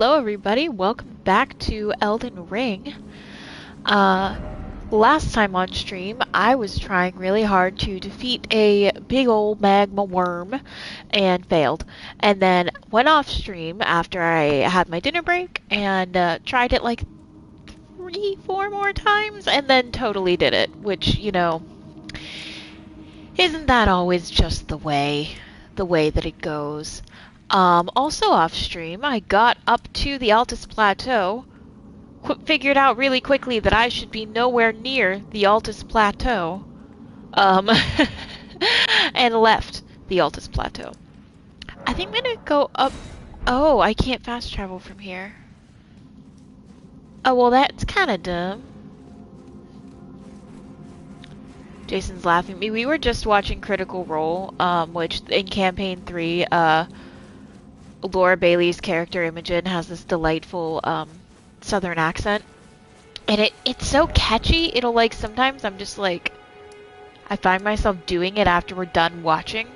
Hello everybody, welcome back to Elden Ring. Uh, Last time on stream, I was trying really hard to defeat a big old magma worm and failed. And then went off stream after I had my dinner break and tried it like 3, 4 more times and then totally did it, which, isn't that always just the way that it goes? Also off stream, I got up to the Altus Plateau, figured out really quickly that I should be nowhere near the Altus Plateau, um, and left the Altus Plateau. I think I'm gonna go up. Oh, I can't fast travel from here. Oh, well, that's kind of dumb. Jason's laughing at me. We were just watching Critical Role, which in Campaign 3, Laura Bailey's character Imogen has this delightful southern accent, and it's so catchy. It'll like sometimes I'm just like I find myself doing it after we're done watching.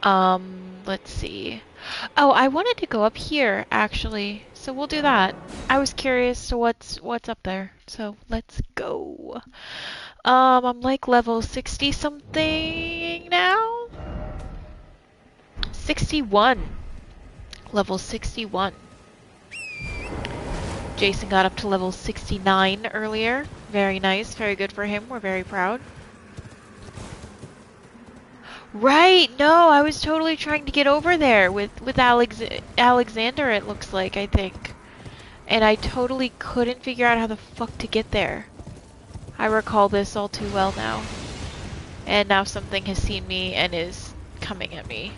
Let's see. Oh, I wanted to go up here actually, so we'll do that. I was curious to what's up there, so let's go. I'm like level 60 something now. 61. Level 61. Jason got up to level 69 earlier. Very nice, very good for him. We're very proud. Right, no, I was totally trying to get over there with Alexander, it looks like, I think. And I totally couldn't figure out how the fuck to get there. I recall this all too well now. And now something has seen me and is coming at me.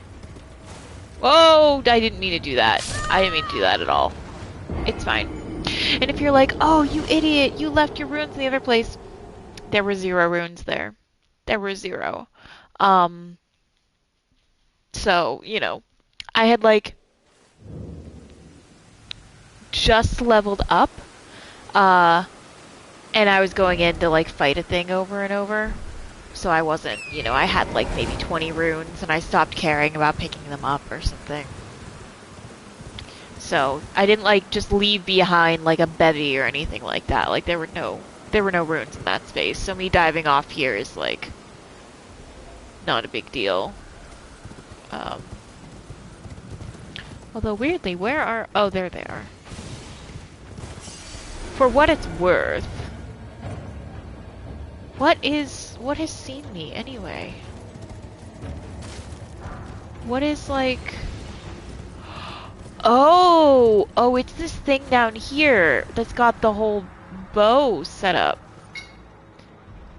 Whoa! I didn't mean to do that. I didn't mean to do that at all. It's fine. And if you're like, oh, you idiot, you left your runes in the other place, there were 0 runes there. There were 0. So, I had like just leveled up, and I was going in to like fight a thing over and over. So I wasn't, I had like maybe 20 runes and I stopped caring about picking them up or something. So I didn't like just leave behind like a bevy or anything like that. Like there were no runes in that space. So me diving off here is like not a big deal. Although weirdly, where are, oh, there they are. For what it's worth, what has seen me anyway? What is like... Oh, it's this thing down here that's got the whole bow set up.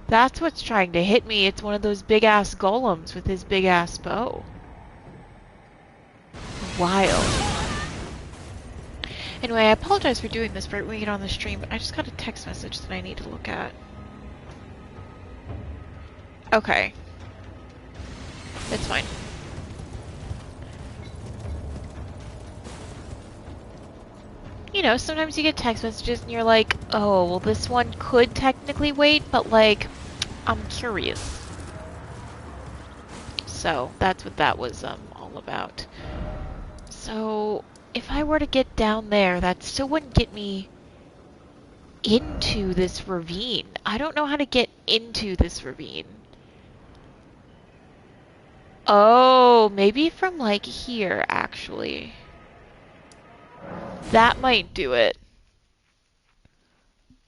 That's what's trying to hit me. It's one of those big-ass golems with his big-ass bow. Wild. Anyway, I apologize for doing this right when we get on the stream, but I just got a text message that I need to look at. Okay. It's fine. Sometimes you get text messages and you're like, oh, well this one could technically wait, but like, I'm curious. So, that's what that was all about. So, if I were to get down there, that still wouldn't get me into this ravine. I don't know how to get into this ravine. Oh, maybe from like here, actually. That might do it.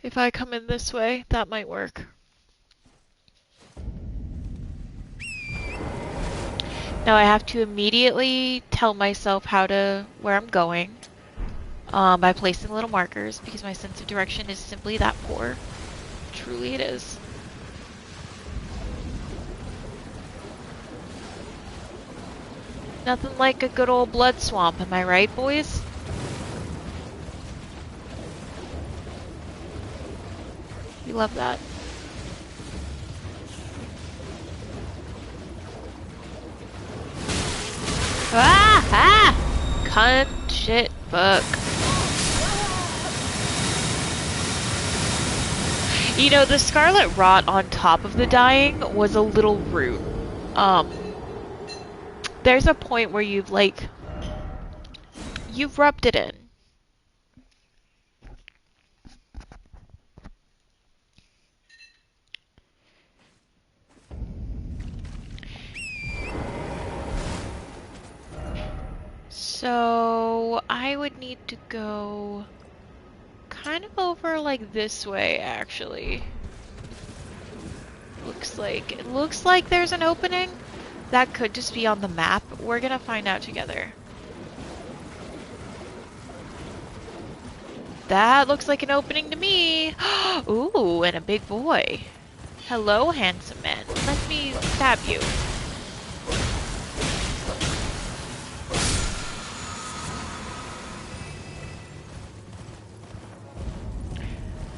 If I come in this way, that might work. Now I have to immediately tell myself where I'm going, by placing little markers, because my sense of direction is simply that poor. Truly it is. Nothing like a good old blood swamp, am I right, boys? We love that. Cunt, shit, fuck. The scarlet rot on top of the dying was a little rude. There's a point where you've You've rubbed it in. So I would need to go kind of over like this way, actually. It looks like there's an opening. That could just be on the map. We're gonna find out together. That looks like an opening to me. Ooh, and a big boy. Hello, handsome man. Let me stab you.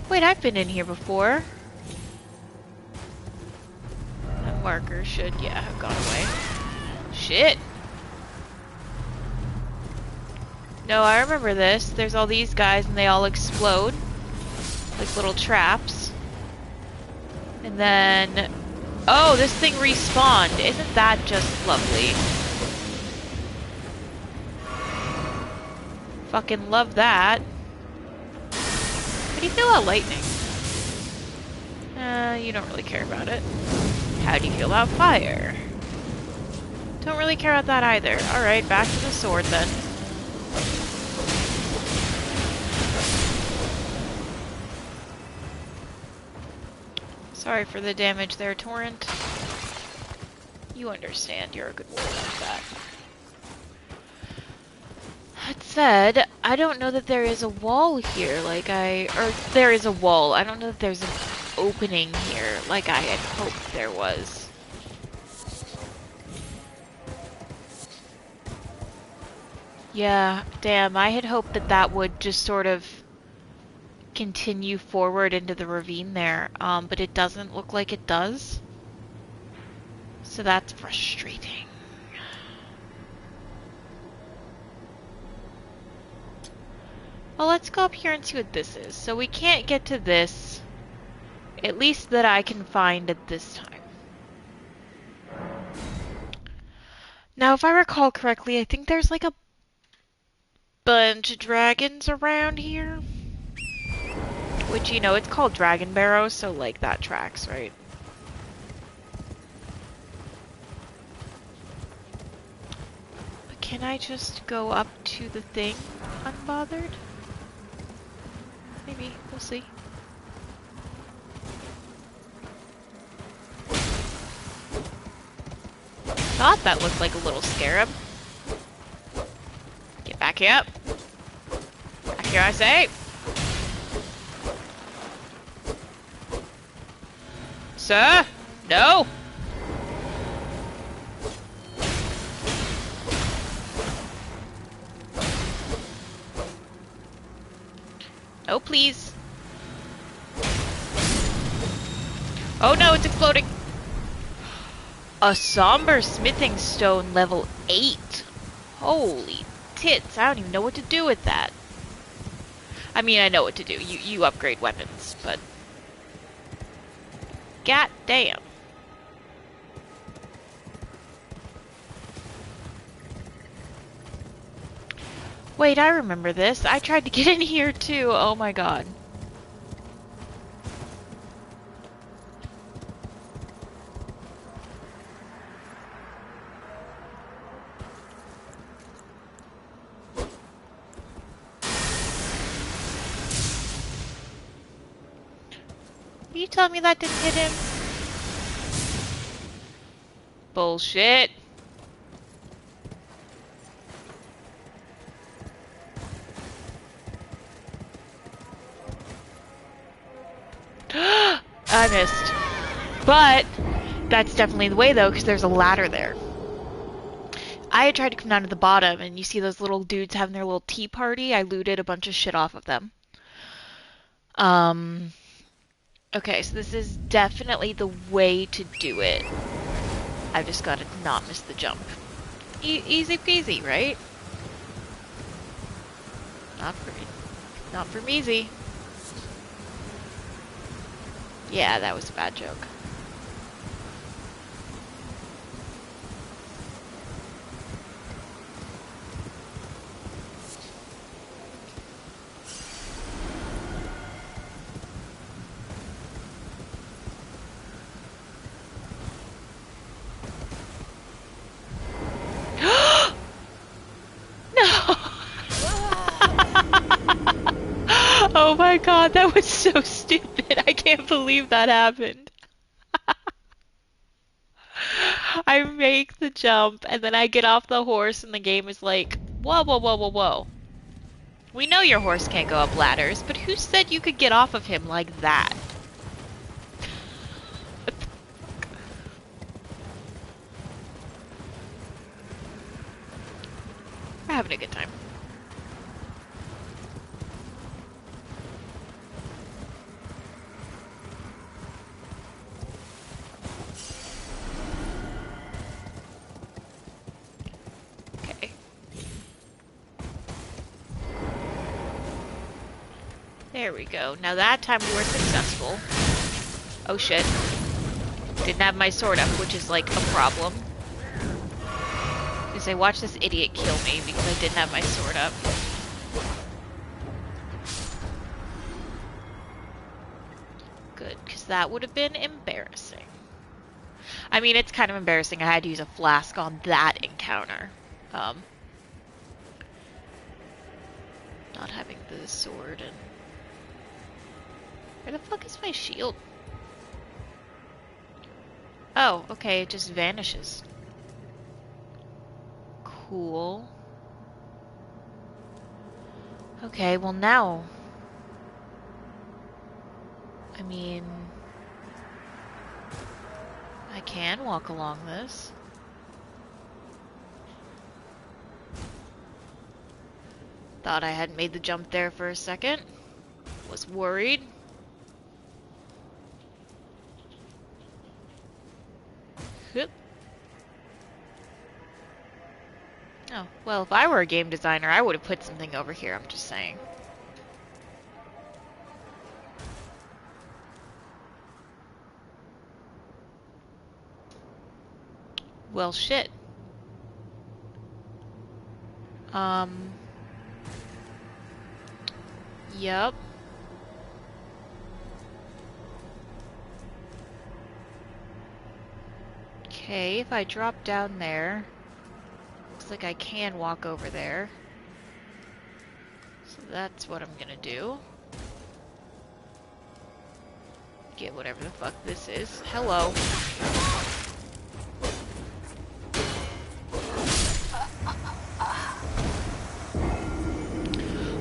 Wait, I've been in here before. That marker should, yeah, have gone away. Shit. No, I remember this. There's all these guys and they all explode. Like little traps. And then... Oh, this thing respawned. Isn't that just lovely? Fucking love that. How do you feel about lightning? You don't really care about it. How do you feel about fire? Don't really care about that either. Alright, back to the sword then. Sorry for the damage there, Torrent. You understand, you're a good woman like that. That said, I don't know that there is a wall here or there is a wall. I don't know that there's an opening here like I had hoped there was. Yeah, damn, I had hoped that that would just sort of continue forward into the ravine there, but it doesn't look like it does. So that's frustrating. Well, let's go up here and see what this is. So we can't get to this, at least that I can find at this time. Now, if I recall correctly, I think there's like a bunch of dragons around here. Which, you know, it's called Dragon Barrow, so like that tracks, right? But can I just go up to the thing unbothered? Maybe. We'll see. Thought that looked like a little scarab. Get back here up. Back here, I say. Sir? No? No, please. Oh no, it's exploding. A somber smithing stone level 8. Holy tits, I don't even know what to do with that. I mean, I know what to do. You upgrade weapons, but... God damn. Wait, I remember this. I tried to get in here too. Oh my god. Are you telling me that didn't hit him? Bullshit. I missed. But that's definitely the way though, because there's a ladder there. I had tried to come down to the bottom, and you see those little dudes having their little tea party? I looted a bunch of shit off of them. Okay, so this is definitely the way to do it. I've just got to not miss the jump. Easy peasy, right? Not for me easy. Yeah, that was a bad joke. Oh my god, that was so stupid. I can't believe that happened. I make the jump, and then I get off the horse, and the game is like, whoa, whoa, whoa, whoa, whoa. We know your horse can't go up ladders, but who said you could get off of him like that? We're having a good time. Okay. There we go. Now that time we were successful. Oh shit. Didn't have my sword up, which is like a problem. Because I watched this idiot kill me because I didn't have my sword up. Good, because that would have been embarrassing. I mean, it's kind of embarrassing. I had to use a flask on that encounter. Not having the sword and... Where the fuck is my shield? Oh, okay, it just vanishes. Cool. Okay, well now... I mean... I can walk along this. Thought I hadn't made the jump there for a second. Was worried. Hup. Oh, well, if I were a game designer, I would have put something over here, I'm just saying. Well, shit. Yup. Okay, if I drop down there, looks like I can walk over there. So that's what I'm gonna do. Get whatever the fuck this is. Hello.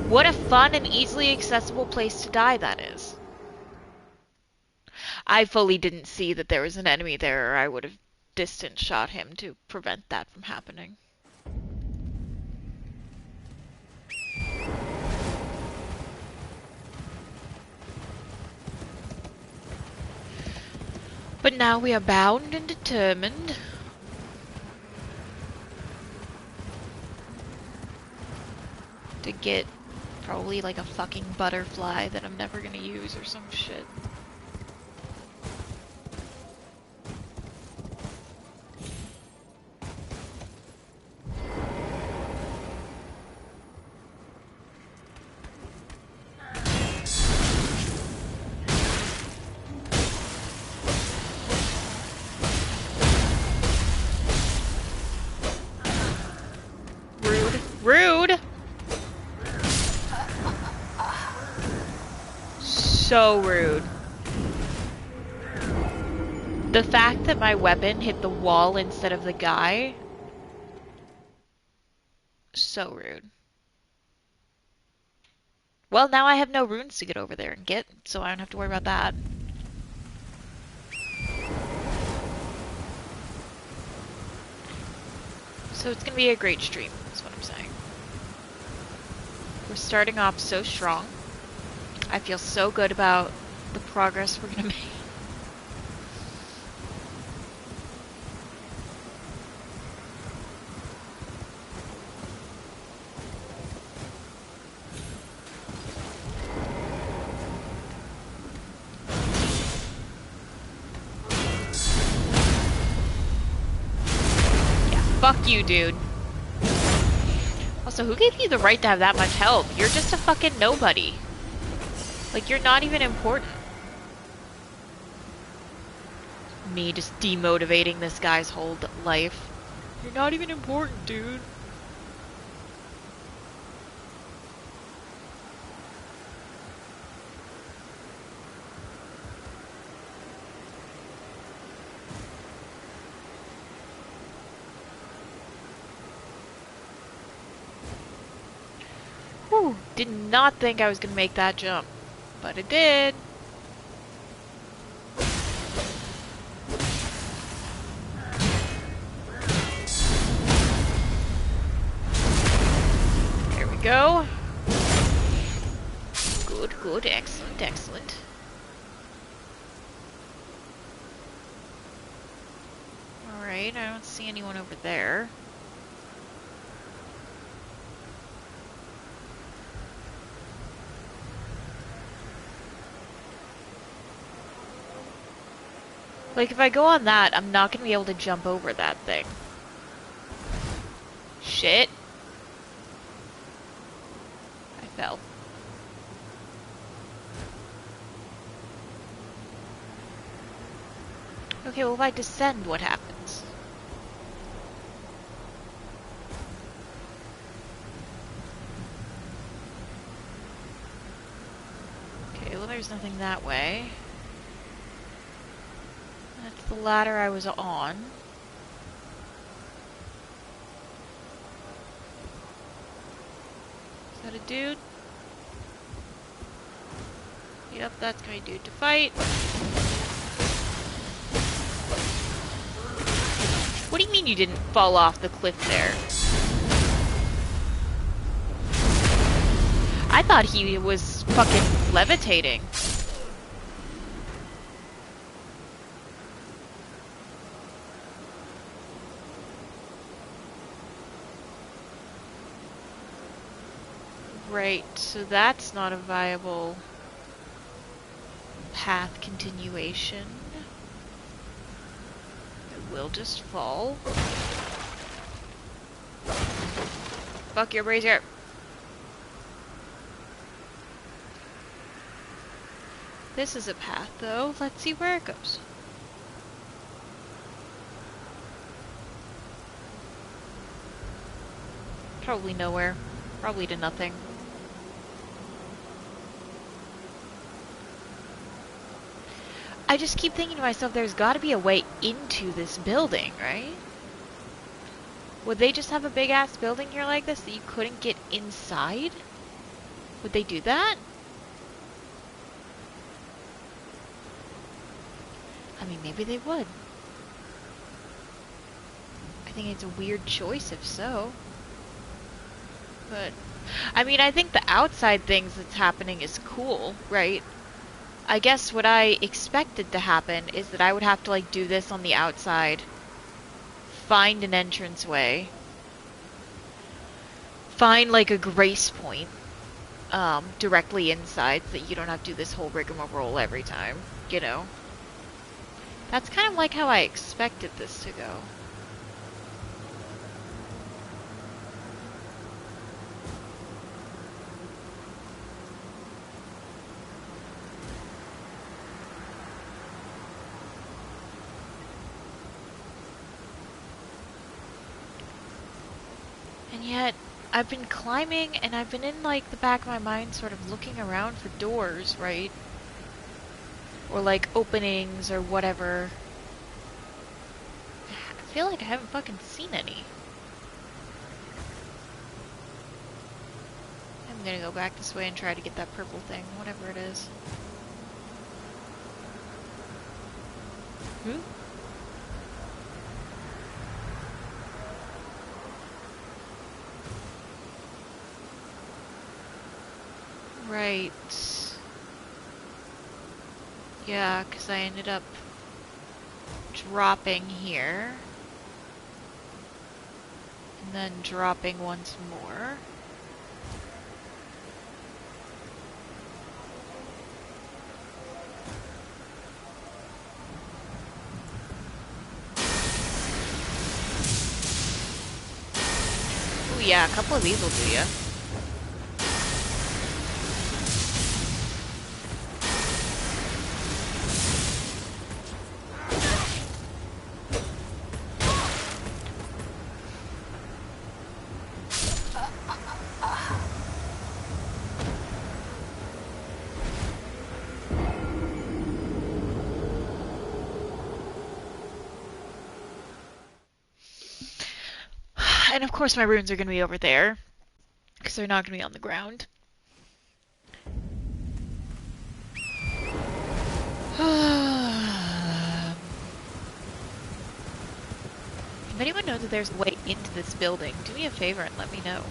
What a fun and easily accessible place to die that is. I fully didn't see that there was an enemy there, or I would have distance shot him to prevent that from happening. But now we are bound and determined to get probably like a fucking butterfly that I'm never gonna use or some shit. Rude. Rude! So rude. The fact that my weapon hit the wall instead of the guy, so rude. Well, now I have no runes to get over there and get, so I don't have to worry about that. So it's gonna be a great stream, is what I'm saying. We're starting off so strong. I feel so good about the progress we're gonna make. Fuck you, dude. Also, who gave you the right to have that much health? You're just a fucking nobody. Like, you're not even important. Me just demotivating this guy's whole life. You're not even important, dude. Whew, did not think I was gonna make that jump, but it did. There we go. Good, good, excellent, excellent. Alright, I don't see anyone over there. Like, if I go on that, I'm not gonna be able to jump over that thing. Shit. I fell. Okay, well if I descend, what happens? Okay, well there's nothing that way. That's the ladder I was on. Is that a dude? Yep, that's my dude to fight. What do you mean you didn't fall off the cliff there? I thought he was fucking levitating. Right, so that's not a viable path continuation. It will just fall. Fuck your brazier. This is a path, though. Let's see where it goes. Probably nowhere. Probably to nothing. I just keep thinking to myself, there's gotta be a way into this building, right? Would they just have a big-ass building here like this that you couldn't get inside? Would they do that? I mean, maybe they would. I think it's a weird choice if so. But, I mean, I think the outside things that's happening is cool, right? I guess what I expected to happen is that I would have to, like, do this on the outside. Find an entranceway. Find, like, a grace point. Directly inside so that you don't have to do this whole rigmarole every time, you know? That's kind of like how I expected this to go. And yet, I've been climbing and I've been in like the back of my mind sort of looking around for doors, right? Or like openings or whatever. I feel like I haven't fucking seen any. I'm gonna go back this way and try to get that purple thing, whatever it is. Hmm? Right. Yeah, because I ended up dropping here. And then dropping once more. Ooh, yeah, a couple of these will do ya. And of course my runes are going to be over there. Because they're not going to be on the ground. If anyone knows that there's a way into this building, do me a favor and let me know.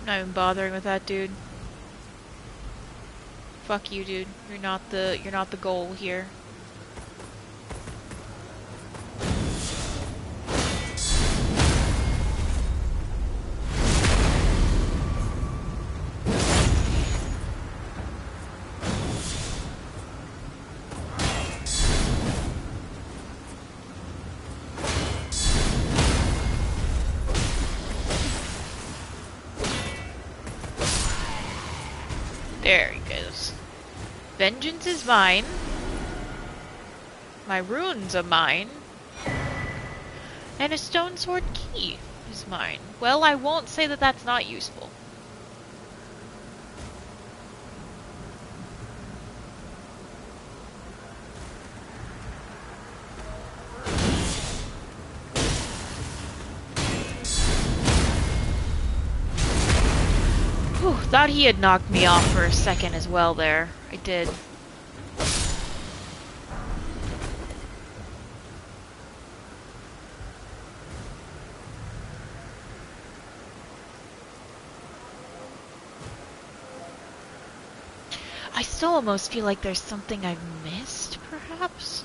I'm not even bothering with that dude. Fuck you, dude. You're not the goal here. There he goes. Vengeance is mine. My runes are mine. And a stone sword key is mine. Well, I won't say that that's not useful. Whew, thought he had knocked me off for a second as well there. I did. I still almost feel like there's something I've missed, perhaps?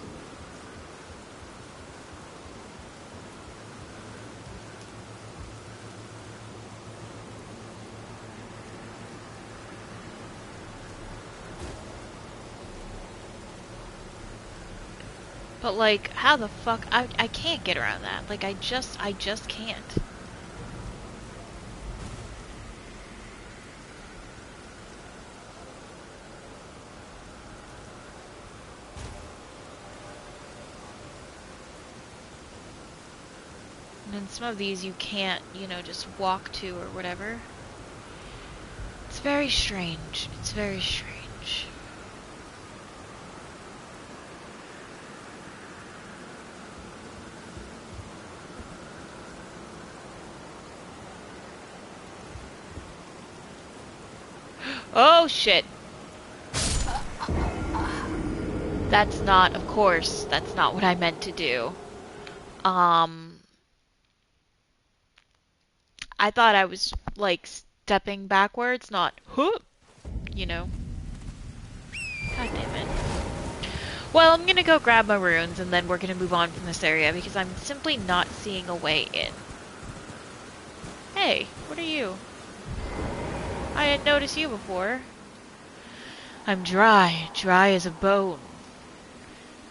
But like, how the fuck? I can't get around that. Like, I just can't. And then some of these you can't, you know, just walk to or whatever. It's very strange. It's very strange. Oh shit. That's not, of course, that's not what I meant to do. I thought I was, like, stepping backwards, not, huh, you know. God damn it. Well, I'm gonna go grab my runes, and then we're gonna move on from this area, because I'm simply not seeing a way in. Hey, what are you? I didn't notice you before. I'm dry as a bone.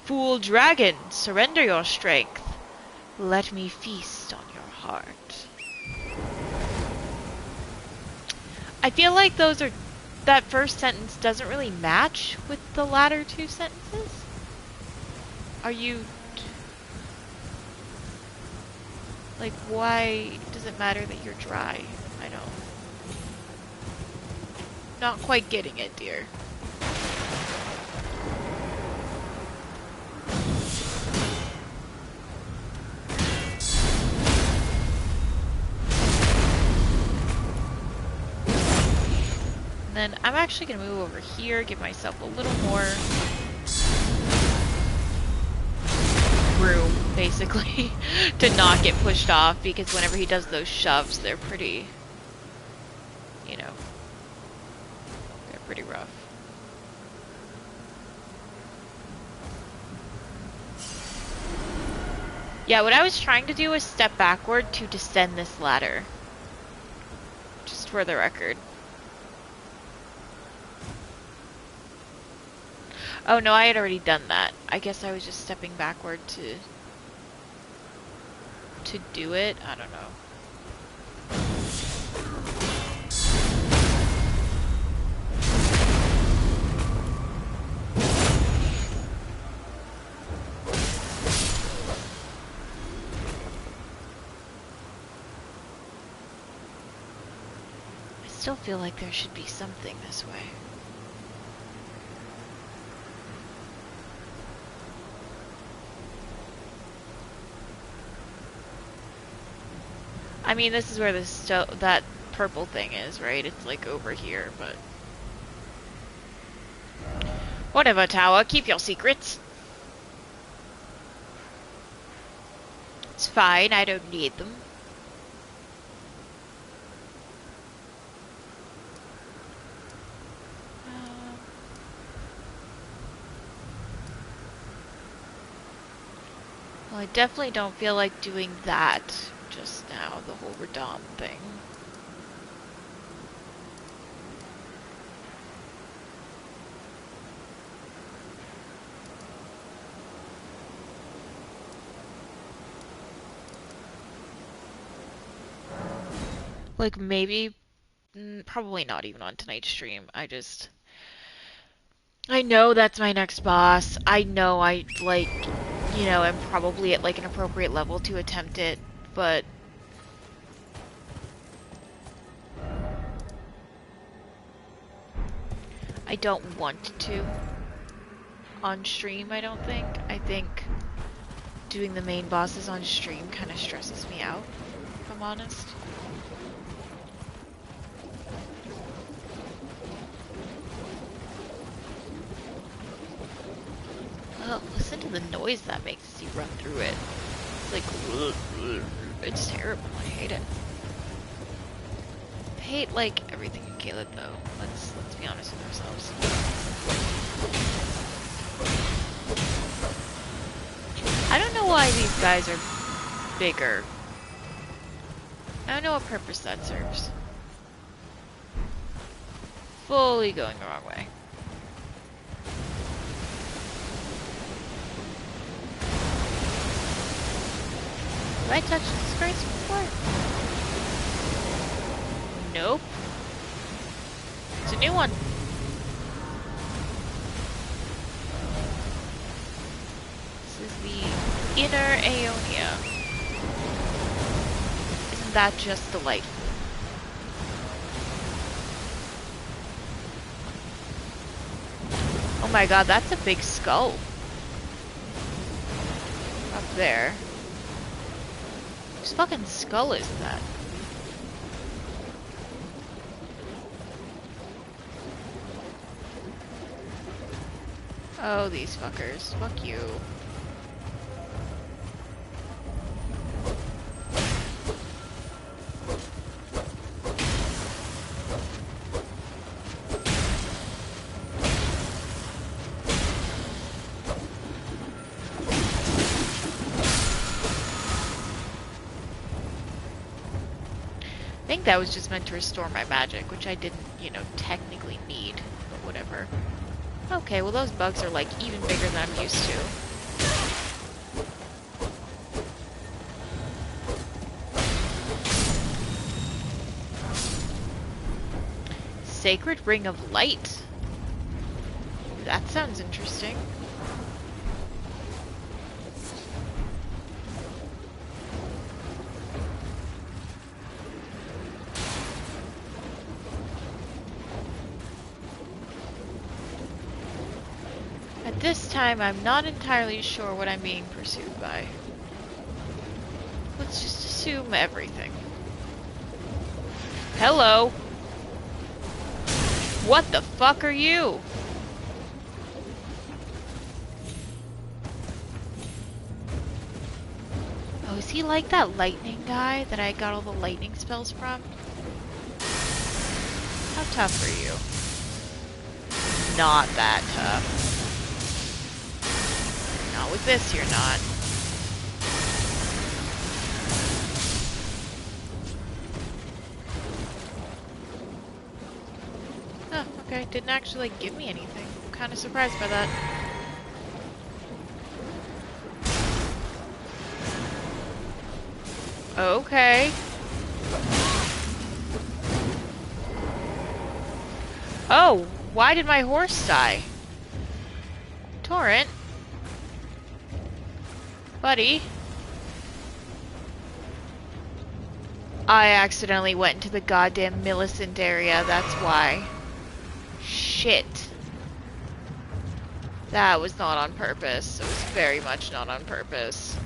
Fool dragon, surrender your strength. Let me feast on your heart. I feel like that first sentence doesn't really match with the latter two sentences. Are you... Like, why does it matter that you're dry? I don't... Not quite getting it, dear. And then I'm actually going to move over here, give myself a little more room, basically, to not get pushed off, because whenever he does those shoves, they're pretty, you know, they're pretty rough. Yeah, what I was trying to do was step backward to descend this ladder. Just for the record. Oh no, I had already done that. I guess I was just stepping backward to do it. I don't know. Still feel like there should be something this way. I mean, this is where that purple thing is, right? It's like over here, but... Whatever, Tower. Keep your secrets. It's fine. I don't need them. Well, I definitely don't feel like doing that just now, the whole Radom thing. Like, maybe, probably not even on tonight's stream. I know that's my next boss. I know I, like, you know, I'm probably at, like, an appropriate level to attempt it, but... I don't want to on stream, I don't think. I think doing the main bosses on stream kind of stresses me out, if I'm honest. Oh, listen to the noise that makes as you run through it. It's like, it's terrible. I hate it. I hate, like, everything in Caelid, though. Let's be honest with ourselves. I don't know why these guys are bigger. I don't know what purpose that serves. Fully going the wrong way. Have I touched this grace before? Nope. It's a new one. This is the Inner Aeonia. Isn't that just delightful? Oh my god, that's a big skull. Up there. Whose fucking skull is that? Oh, these fuckers. Fuck you. I think that was just meant to restore my magic, which I didn't, you know, technically need, but whatever. Okay, well those bugs are like even bigger than I'm used to. Sacred Ring of Light. That sounds interesting. This time, I'm not entirely sure what I'm being pursued by. Let's just assume everything. Hello! What the fuck are you? Oh, is he like that lightning guy that I got all the lightning spells from? How tough are you? Not that tough. Not with this, you're not. Oh, okay. Didn't actually, like, give me anything. I'm kind of surprised by that. Okay. Oh, why did my horse die? Torrent? Buddy? I accidentally went into the goddamn Millicent area, that's why. Shit. That was not on purpose. It was very much not on purpose.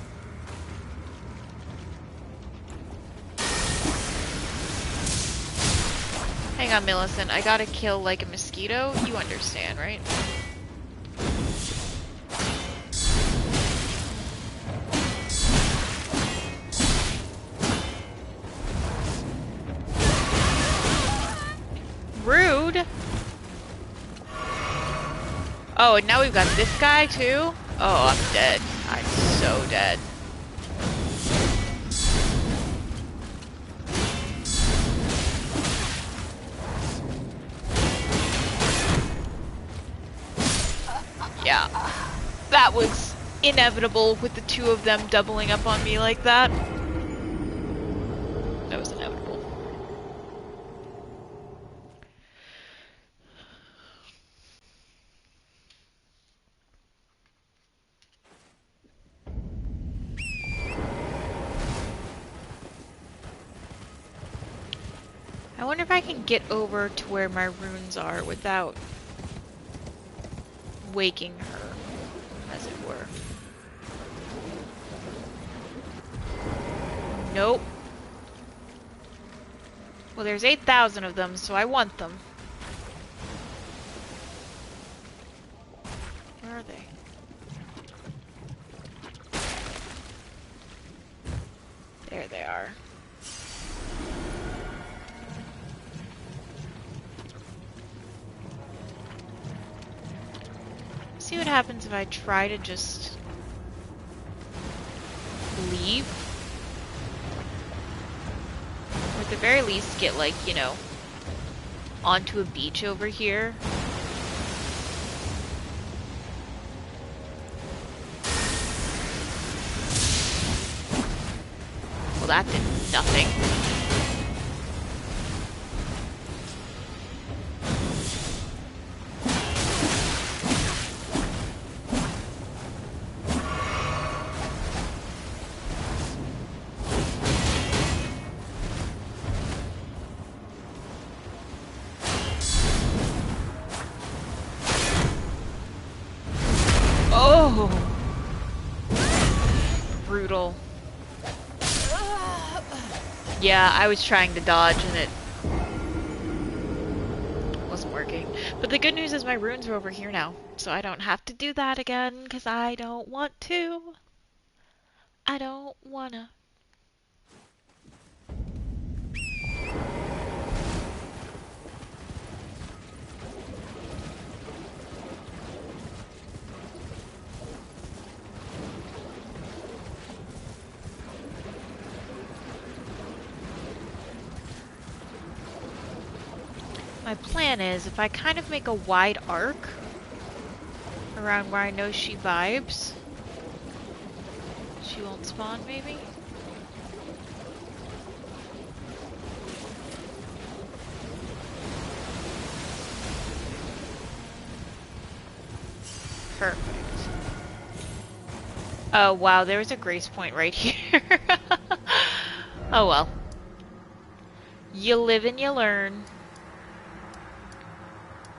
Hang on, Millicent. I gotta kill like a mosquito. You understand, right? Rude. Oh, and now we've got this guy too? Oh, I'm dead. I'm so dead. Yeah. That was inevitable with the two of them doubling up on me like that. That was inevitable. I wonder if I can get over to where my runes are without waking her, as it were. Nope. Well, there's 8,000 of them, so I want them. Where are they? There they are. See what happens if I try to just leave? Or at the very least get, like, you know, onto a beach over here. Well, that did nothing. Brutal. Yeah, I was trying to dodge and it wasn't working. But the good news is my runes are over here now, so I don't have to do that again, because I don't want to. I don't wanna. My plan is, if I kind of make a wide arc around where I know she vibes, she won't spawn, maybe? Perfect. Oh, wow, there was a grace point right here. Oh, well. You live and you learn.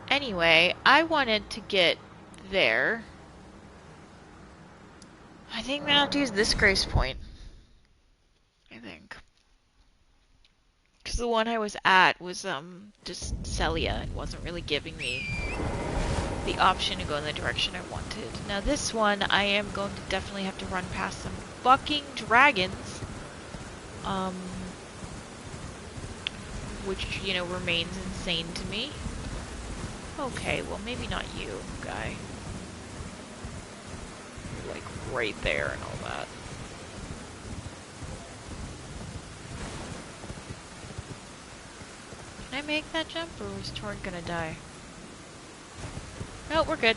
Anyway, I wanted to get there. I think I'm gonna have to use this grace point. I think. Because the one I was at was, just Celia. It wasn't really giving me the option to go in the direction I wanted. Now this one, I am going to definitely have to run past some fucking dragons. Which, you know, remains insane to me. Okay, well maybe not you, guy. You're like right there and all that. Can I make that jump, or was Torn gonna die? No, we're good.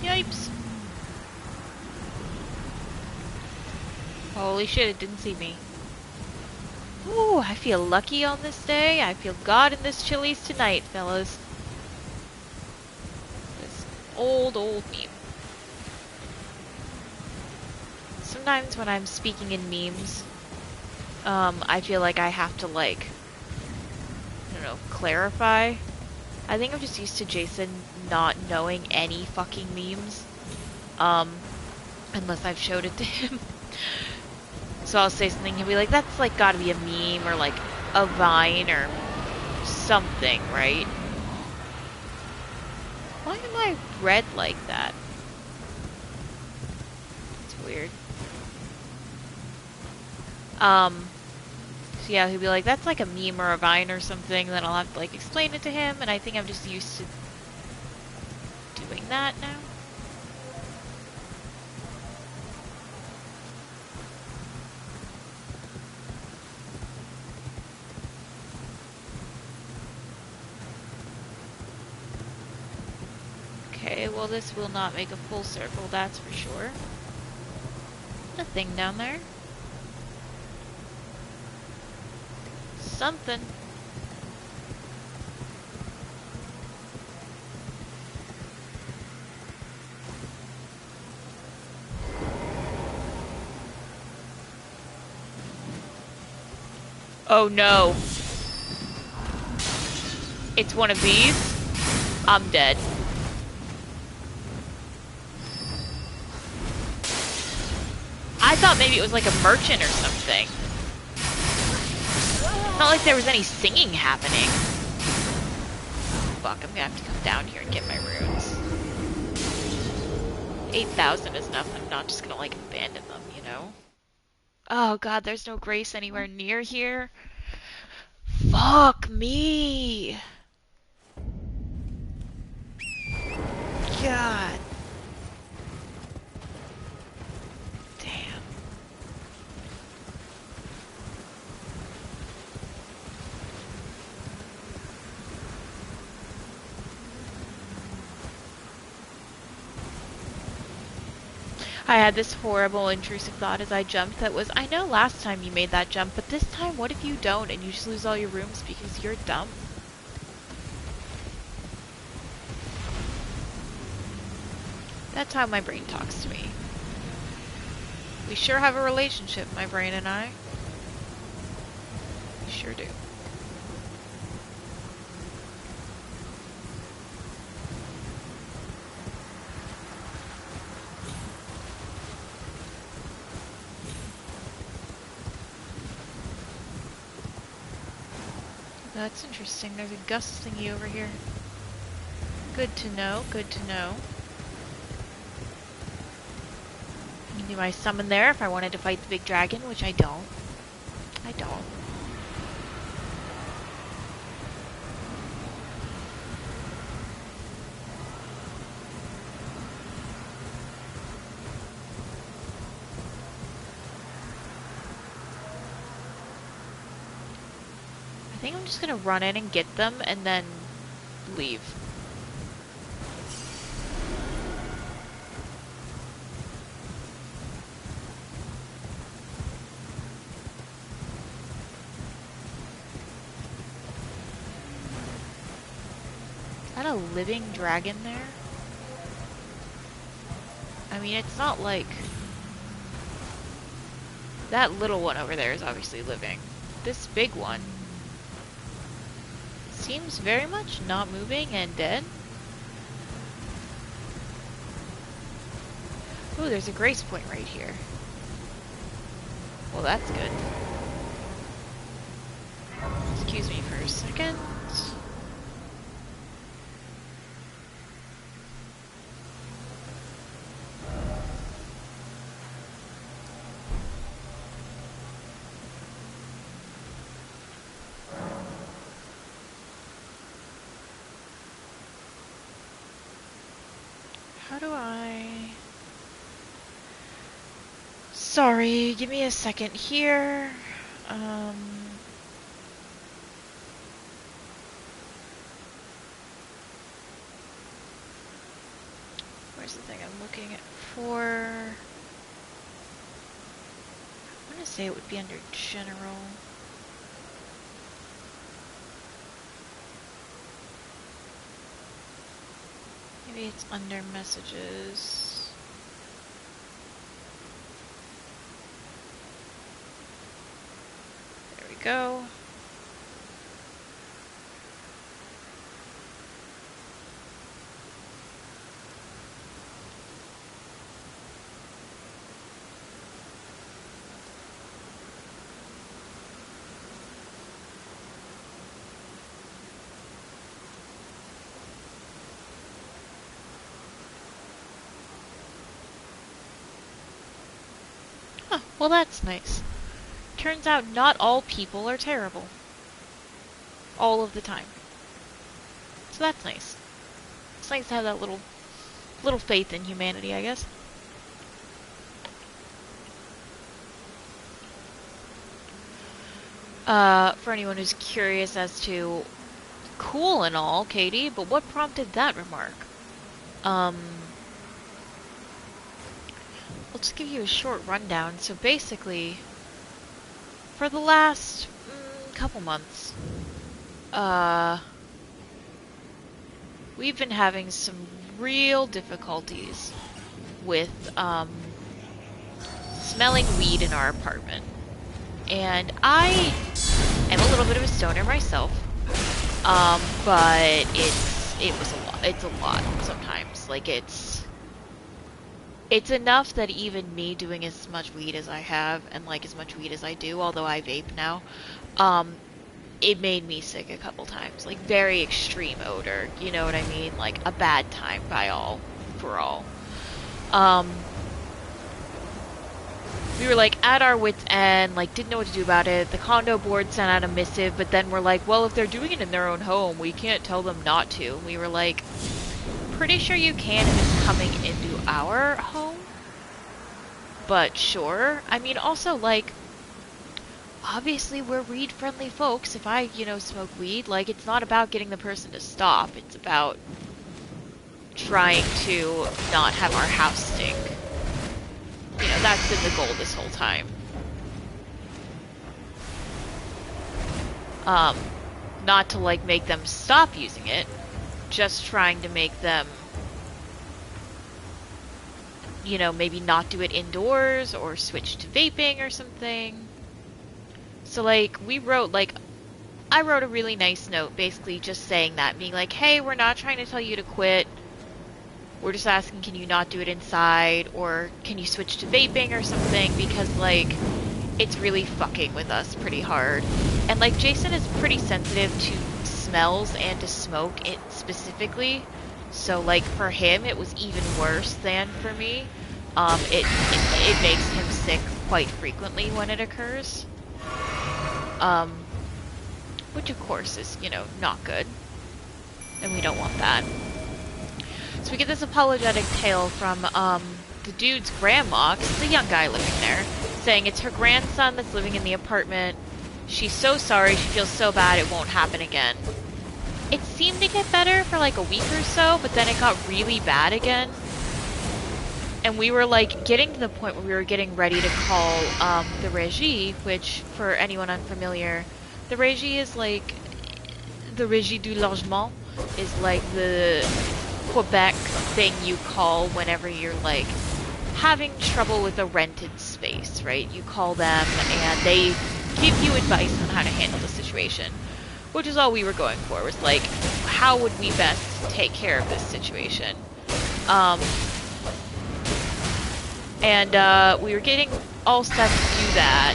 Yipes. Holy shit, it didn't see me. Ooh, I feel lucky on this day. I feel God in this Chili's tonight, fellas. This old meme. Sometimes when I'm speaking in memes, I feel like I have to, like, I don't know, clarify. I think I'm just used to Jason not knowing any fucking memes, unless I've showed it to him. So I'll say something, he'll be like, that's, like, gotta be a meme, or, like, a Vine, or something, right? Why am I red like that? It's weird. So yeah, he'll be like, that's like a meme or a Vine or something, then I'll have to, like, explain it to him, and I think I'm just used to doing that now. Okay, well this will not make a full circle, that's for sure. Nothing down there. Something. Oh no. It's one of these. I'm dead. I thought maybe it was like a merchant or something. Not like there was any singing happening. Fuck, I'm gonna have to come down here and get my runes. 8,000 is enough. I'm not just gonna, like, abandon them, you know? Oh god, there's no grace anywhere near here. Fuck me! God. Damn. I had this horrible intrusive thought as I jumped that was, I know last time you made that jump, but this time what if you don't and you just lose all your rooms because you're dumb? That's how my brain talks to me. We sure have a relationship, my brain and I. We sure do. That's interesting. There's a gust thingy over here. Good to know, good to know. I can do my summon there if I wanted to fight the big dragon, which I don't. I don't. I think I'm just gonna run in and get them and then leave. Is that a living dragon there? I mean, it's not like... That little one over there is obviously living. This big one seems very much not moving and dead. Ooh, there's a grace point right here. Well, that's good. Excuse me for a second. How do I... Sorry, give me a second here. Where's the thing I'm looking at for? I want to say it would be under general. Maybe it's under messages. There we go. Huh, well that's nice. Turns out not all people are terrible. All of the time. So that's nice. It's nice to have that little faith in humanity, I guess. For anyone who's curious as to cool and all, Katie, but what prompted that remark? I'll just give you a short rundown. So basically, for the last couple months, we've been having some real difficulties with, smelling weed in our apartment. And I am a little bit of a stoner myself, but it's a lot sometimes. Like, it's enough that even me doing as much weed as I have, and like as much weed as I do, although I vape now, it made me sick a couple times. Like, very extreme odor, you know what I mean? Like, a bad time for all. We were like at our wits' end, like didn't know what to do about it. The condo board sent out a missive, but then we're like, well, if they're doing it in their own home, we can't tell them not to. And we were like, pretty sure you can if it's coming into our home. But sure. I mean, also, like, obviously we're weed-friendly folks. If I, smoke weed, like, it's not about getting the person to stop. It's about trying to not have our house stink. That's been the goal this whole time. Not to, like, make them stop using it, just trying to make them, maybe not do it indoors or switch to vaping or something. So, like, I wrote a really nice note, basically just saying that, being like, hey, we're not trying to tell you to quit. We're just asking, can you not do it inside, or can you switch to vaping or something, because, like, it's really fucking with us pretty hard. And, like, Jason is pretty sensitive to smells and to smoke specifically, so, like, for him, it was even worse than for me. It makes him sick quite frequently when it occurs. Which, of course, is, not good. And we don't want that. So we get this apologetic tale from, the dude's grandma, 'cause it's a young guy living there, saying it's her grandson that's living in the apartment. She's so sorry, she feels so bad, it won't happen again. It seemed to get better for like a week or so, but then it got really bad again. And we were like getting to the point where we were getting ready to call, the Régie, which, for anyone unfamiliar, the Régie is like, the Régie du Logement is like the Quebec thing you call whenever you're like having trouble with a rented space, right? You call them and they give you advice on how to handle the situation, which is all we were going for, was like, how would we best take care of this situation? We were getting all set to do that,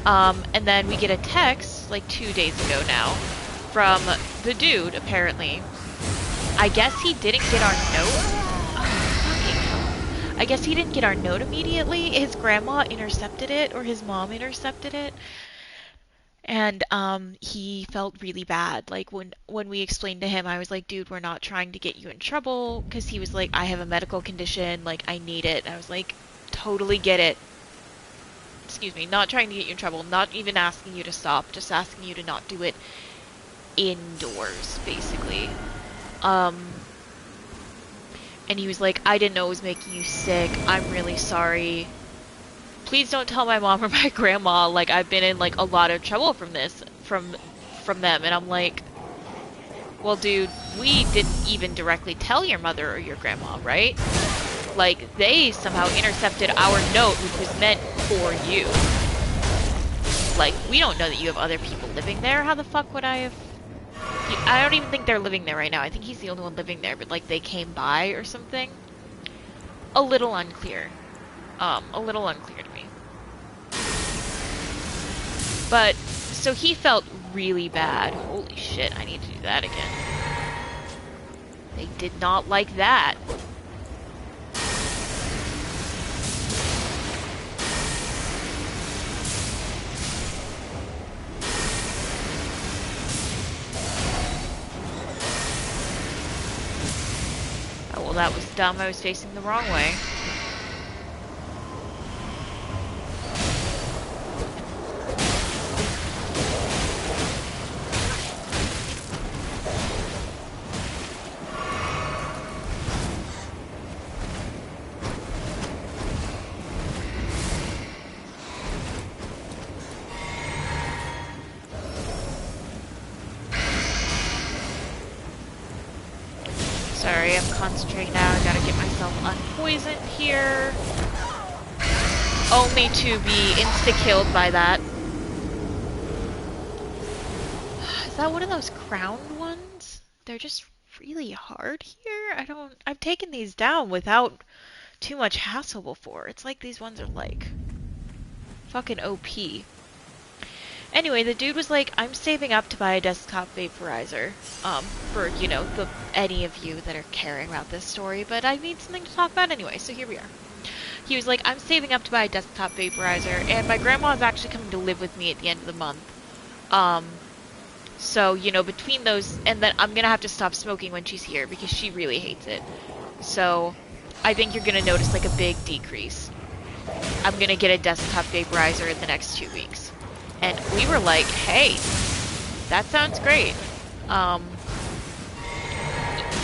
and then we get a text like 2 days ago now from the dude, apparently. I guess he didn't get our note. Oh, fucking hell. I guess he didn't get our note immediately. His grandma intercepted it, or his mom intercepted it. And, he felt really bad. Like, when we explained to him, I was like, dude, we're not trying to get you in trouble. Because he was like, I have a medical condition, like, I need it. And I was like, totally get it. Excuse me, not trying to get you in trouble. Not even asking you to stop. Just asking you to not do it indoors, basically. And he was like, I didn't know it was making you sick. I'm really sorry. Please don't tell my mom or my grandma. Like, I've been in, like, a lot of trouble from this, from them. And I'm like, Well, dude, we didn't even directly tell your mother or your grandma, right? Like, they somehow intercepted our note, which was meant for you. Like, we don't know that you have other people living there. How the fuck would I have... I don't even think they're living there right now. I think he's the only one living there, but, like, they came by or something. A little unclear. A little unclear to me. But, so he felt really bad. Holy shit, I need to do that again. They did not like that. Oh, well, that was dumb. I was facing the wrong way. Sorry, I'm concentrating now. I gotta get myself unpoisoned here. Only to be insta-killed by that. Is that one of those crowned ones? They're just really hard here? I've taken these down without too much hassle before. It's like these ones are like fucking OP. Anyway, the dude was like, I'm saving up to buy a desktop vaporizer, for, you know, any of you that are caring about this story, but I need something to talk about anyway, so here we are. He was like, I'm saving up to buy a desktop vaporizer, and my grandma is actually coming to live with me at the end of the month. So, you know, between those, and then I'm gonna have to stop smoking when she's here, because she really hates it. So, I think you're gonna notice, like, a big decrease. I'm gonna get a desktop vaporizer in the next 2 weeks. And we were like, hey, that sounds great.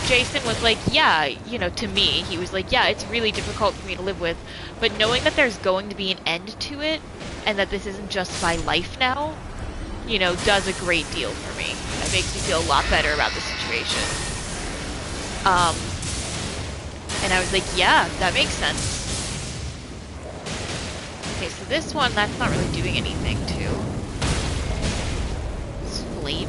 Jason was like, yeah, you know, to me, he was like, yeah, it's really difficult for me to live with, but knowing that there's going to be an end to it, and that this isn't just my life now, you know, does a great deal for me. That makes me feel a lot better about the situation. And I was like, yeah, that makes sense. Okay, so this one, that's not really doing anything to. Sleep.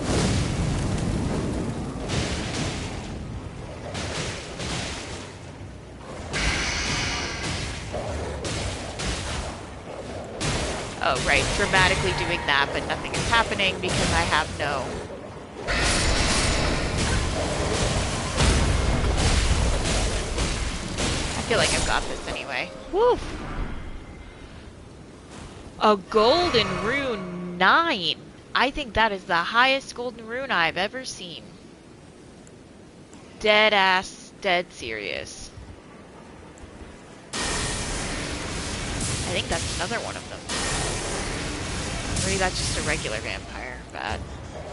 Oh, right, dramatically doing that, but nothing is happening because I have no... I feel like I've got this anyway. Woo! A golden rune 9. I think that is the highest golden rune I've ever seen. Dead ass, dead serious. I think that's another one of them. Maybe that's just a regular vampire. Bad.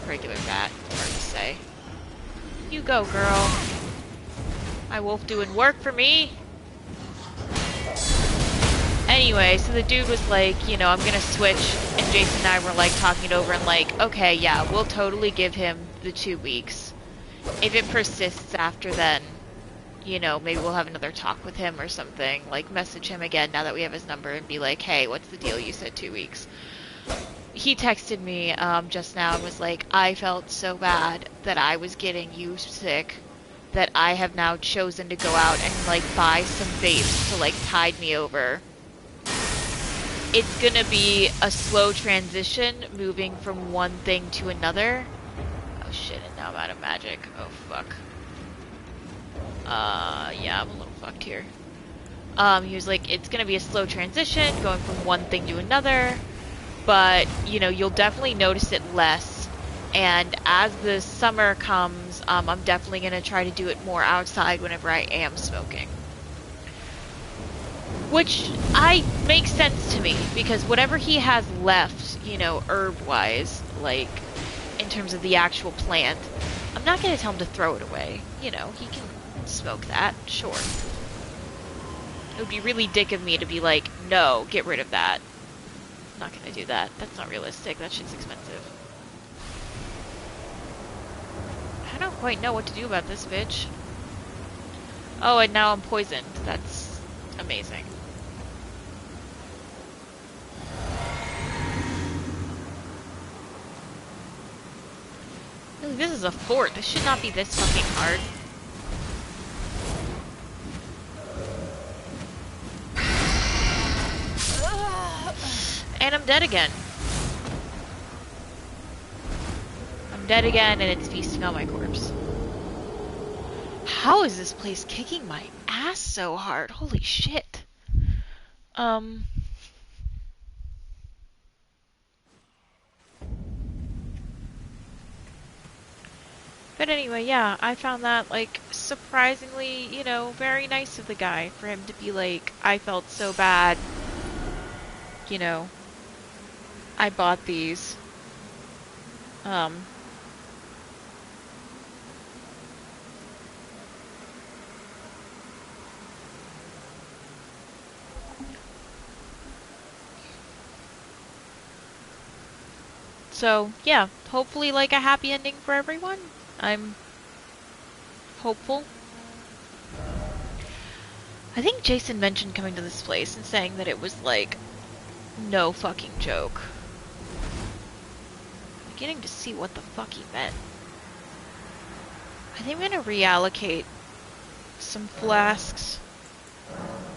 Regular bat. Hard to say. You go, girl. My wolf doing work for me. Anyway, so the dude was like, you know, I'm gonna switch, and Jason and I were like talking it over and like, okay, yeah, we'll totally give him the 2 weeks. If it persists after then, you know, maybe we'll have another talk with him or something, like message him again now that we have his number and be like, hey, what's the deal? You said 2 weeks. He texted me just now and was like, I felt so bad that I was getting you sick that I have now chosen to go out and like buy some vapes to like tide me over. It's gonna be a slow transition moving from one thing to another. Oh shit, and now I'm out of magic. Oh fuck. Yeah, I'm a little fucked here. He was like, it's gonna be a slow transition going from one thing to another, but, you know, you'll definitely notice it less. And as the summer comes, I'm definitely gonna try to do it more outside whenever I am smoking. Which makes sense to me, because whatever he has left, you know, herb-wise, like, in terms of the actual plant, I'm not going to tell him to throw it away. You know, he can smoke that, sure. It would be really dick of me to be like, no, get rid of that. I'm not going to do that. That's not realistic. That shit's expensive. How don't quite know what to do about this bitch. Oh, and now I'm poisoned. That's amazing. This is a fort. This should not be this fucking hard. And I'm dead again. I'm dead again, and it's feasting on my corpse. How is this place kicking my ass so hard? Holy shit. But anyway, yeah, I found that, like, surprisingly, you know, very nice of the guy for him to be like, I felt so bad. You know, I bought these. So, yeah, hopefully, like, a happy ending for everyone. I'm hopeful. I think Jason mentioned coming to this place and saying that it was, like, no fucking joke. I'm beginning to see what the fuck he meant. I think I'm gonna reallocate some flasks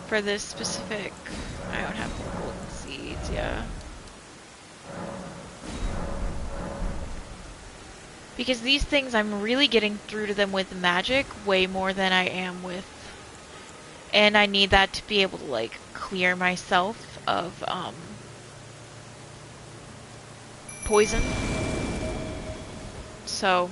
for this specific... I don't have golden seeds, yeah. Because these things, I'm really getting through to them with magic way more than I am with... And I need that to be able to, like, clear myself of, poison. So...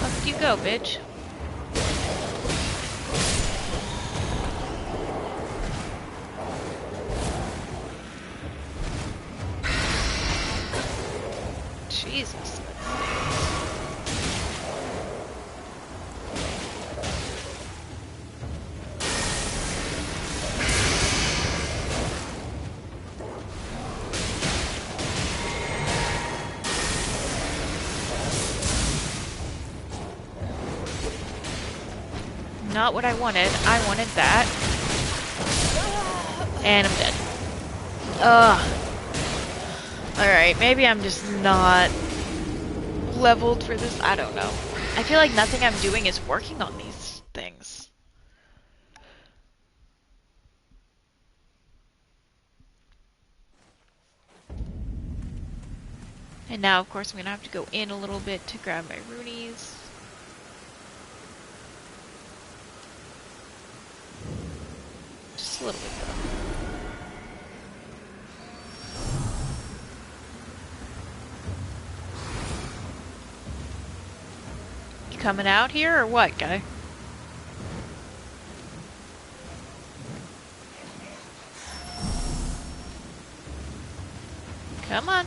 Up you go, bitch. Jesus. Not what I wanted. I wanted that. And I'm dead. Ugh. Alright, maybe I'm just not leveled for this. I don't know. I feel like nothing I'm doing is working on these things. And now, of course, I'm gonna have to go in a little bit to grab my runeys. Just a little bit though. You coming out here or what, guy? Come on.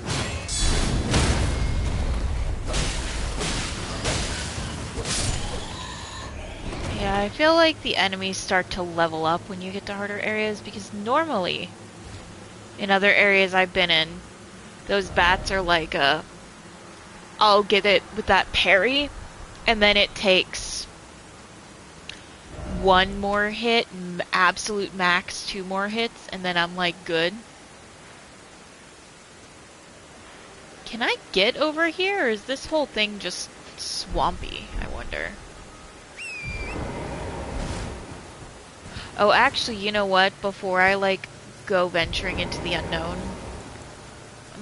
Yeah, I feel like the enemies start to level up when you get to harder areas, because normally, in other areas I've been in, those bats are like, I'll get it with that parry, and then it takes one more hit, absolute max 2 more hits, and then I'm like, good. Can I get over here, or is this whole thing just swampy, I wonder? Oh, actually, you know what? Before I, like, go venturing into the unknown,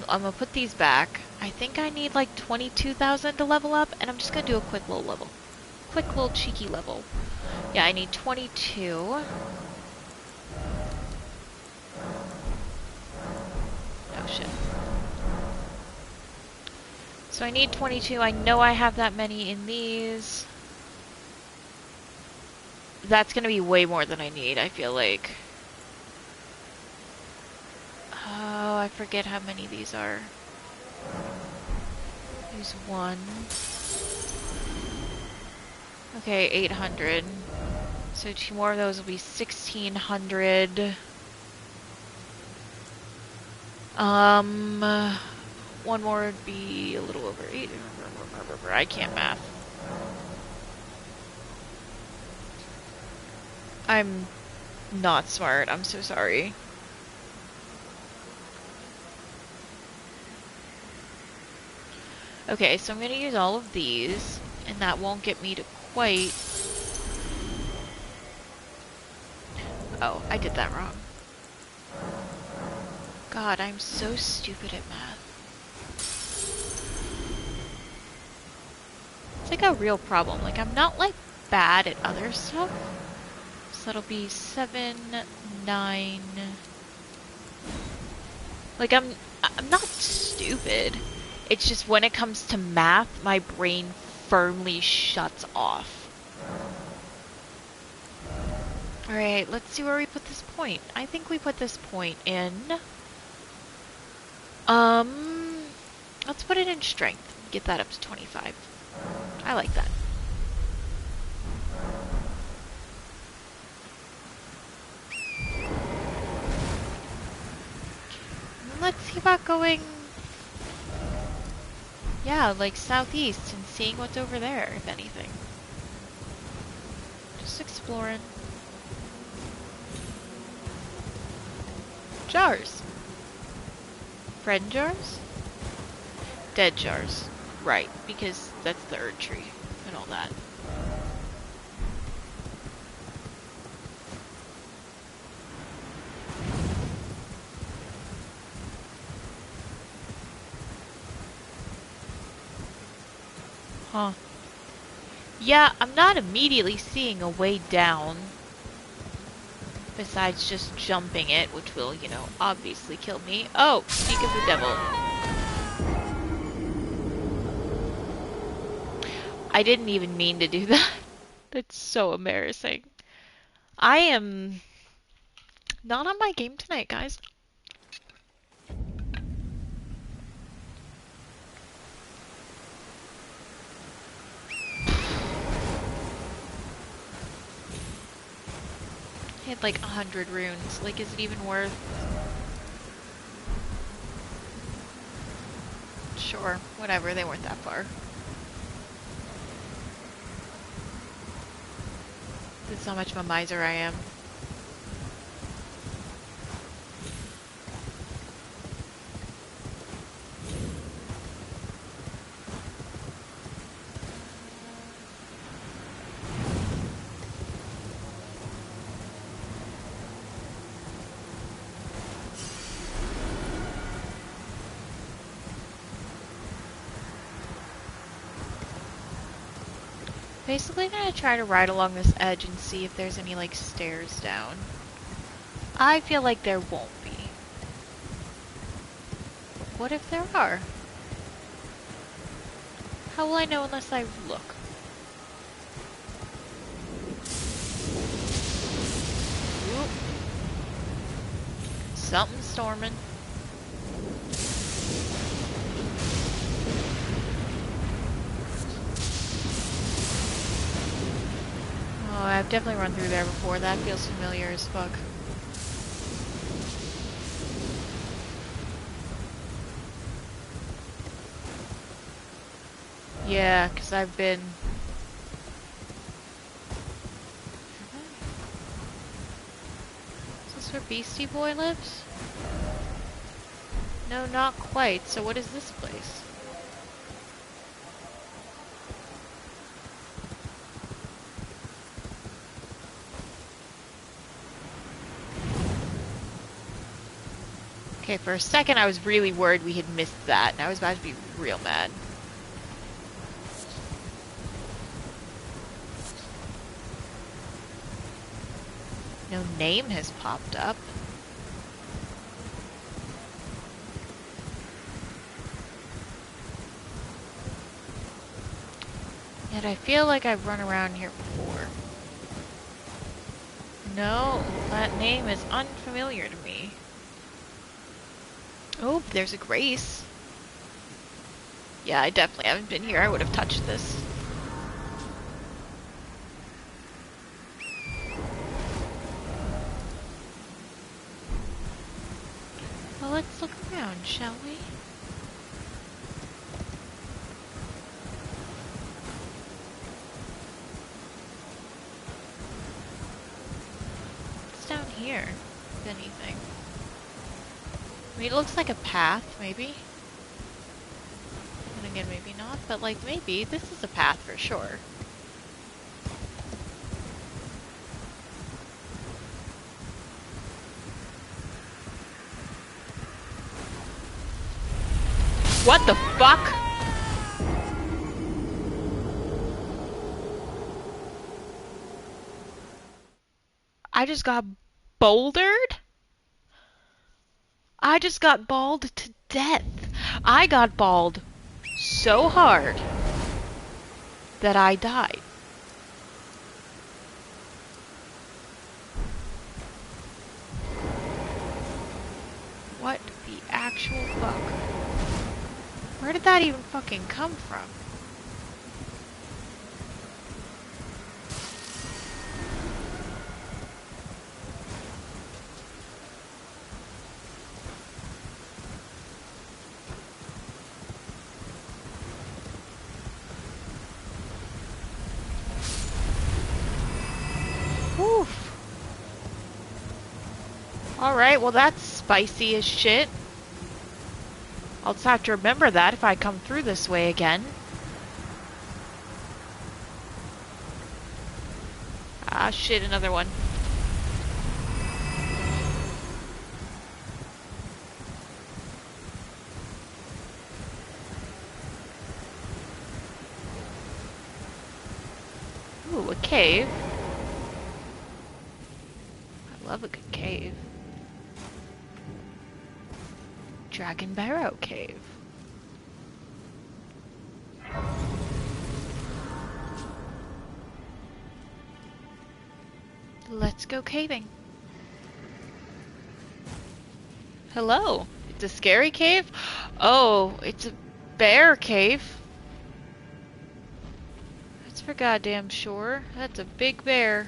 I'm gonna put these back. I think I need, like, 22,000 to level up, and I'm just gonna do a quick little level. Quick little cheeky level. Yeah, I need 22. Oh, shit. So I need 22. I know I have that many in these. That's gonna be way more than I need, I feel like. Oh, I forget how many these are. use one. Okay, 800. So 2 more of those will be 1600. One more would be a little over 8. I can't math. I'm not smart. I'm so sorry. Okay, so I'm gonna use all of these, and that won't get me to quite... Oh, I did that wrong. God, I'm so stupid at math. It's like a real problem. Like, I'm not, like, bad at other stuff. So that'll be 7, 9... Like, I'm not stupid. It's just when it comes to math, my brain firmly shuts off. Alright, let's see where we put this point. I think we put this point in... Let's put it in strength. Get that up to 25. I like that. Let's see about going... Yeah, like southeast and seeing what's over there, if anything. Just exploring. Jars. Friend jars? Dead jars. Right, because that's the Erd tree and all that. Huh. Yeah, I'm not immediately seeing a way down. Besides just jumping it, which will, you know, obviously kill me. Oh, speak of the devil. I didn't even mean to do that. That's so embarrassing. I am not on my game tonight, guys. I had like 100 runes. Like, is it even worth? Sure, whatever, they weren't that far. That's how much of a miser I am. Basically gonna try to ride along this edge and see if there's any, like, stairs down. I feel like there won't be. What if there are? How will I know unless I look? Oop. Something's storming. Oh, I've definitely run through there before. That feels familiar as fuck. Yeah, because I've been... Is this where Beastie Boy lives? No, not quite. So what is this place? Okay, for a second I was really worried we had missed that, and I was about to be real mad. No name has popped up. Yet I feel like I've run around here before. No, that name is unfamiliar to me. Oh, there's a Grace. Yeah, I definitely haven't been here. I would have touched this. Well, let's look around, shall we? What's down here, if anything? I mean, it looks like a path, maybe. And again, maybe not, but like, maybe. This is a path for sure. What the fuck? I just got bouldered? I just got balled to death. I got balled so hard that I died. What the actual fuck? Where did that even fucking come from? Oof. Alright, well that's spicy as shit. I'll just have to remember that if I come through this way again. Ah, shit, another one. Ooh, a cave. I love a good cave. Dragon Barrow Cave. Let's go caving. Hello. It's a scary cave? Oh, it's a bear cave. That's for goddamn sure. That's a big bear.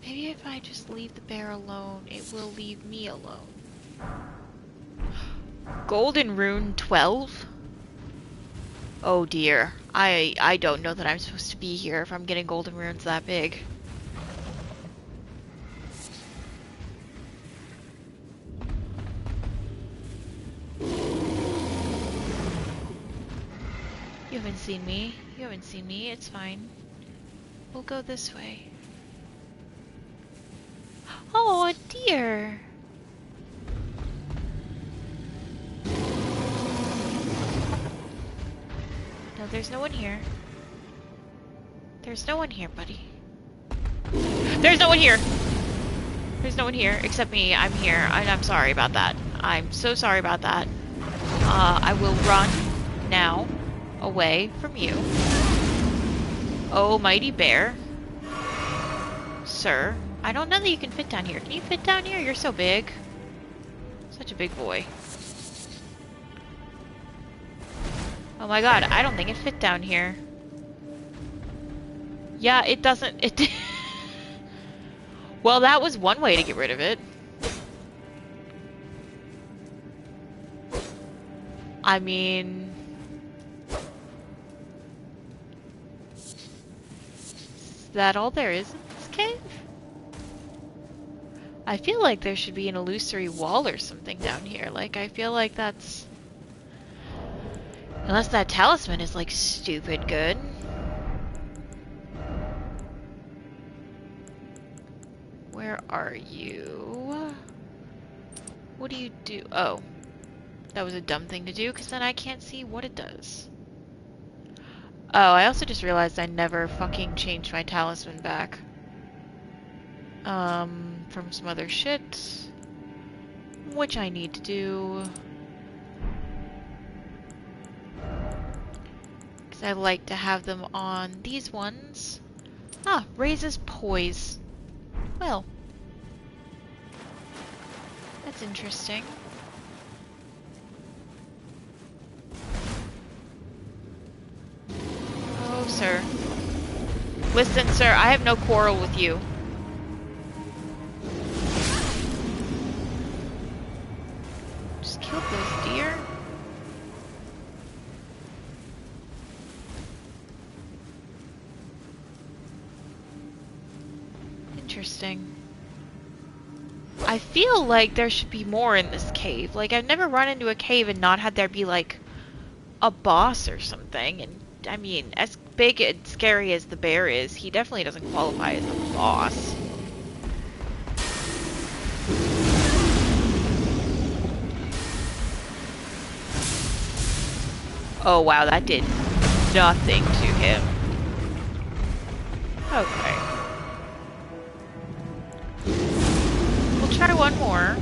Maybe if I just leave the bear alone, it will leave me alone. Golden Rune 12? Oh dear. I don't know that I'm supposed to be here if I'm getting golden runes that big. You haven't seen me. You haven't seen me. It's fine. We'll go this way. Oh, a deer! No, there's no one here. There's no one here, buddy. There's no one here! There's no one here except me. I'm here, and I'm sorry about that. I'm so sorry about that. I will run now away from you. Oh, mighty bear. Sir, I don't know that you can fit down here. Can you fit down here? You're so big. Such a big boy. Oh my god, I don't think it fit down here. Yeah, it doesn't. It. Well, that was one way to get rid of it. I mean... Is that all there is in this cave? I feel like there should be an illusory wall or something down here. Like, I feel like that's... Unless that talisman is, like, stupid good. Where are you? What do you do? Oh. That was a dumb thing to do, because then I can't see what it does. Oh, I also just realized I never fucking changed my talisman back. From some other shit. Which I need to do. Because I like to have them on these ones. Ah, raises poise. Well. That's interesting. Oh, sir. Listen, sir, I have no quarrel with you. Just killed those deer? Interesting. I feel like there should be more in this cave. Like, I've never run into a cave and not had there be, like, a boss or something. And, I mean, as big and scary as the bear is, he definitely doesn't qualify as a boss. Oh, wow, that did nothing to him. Okay. We'll try one more.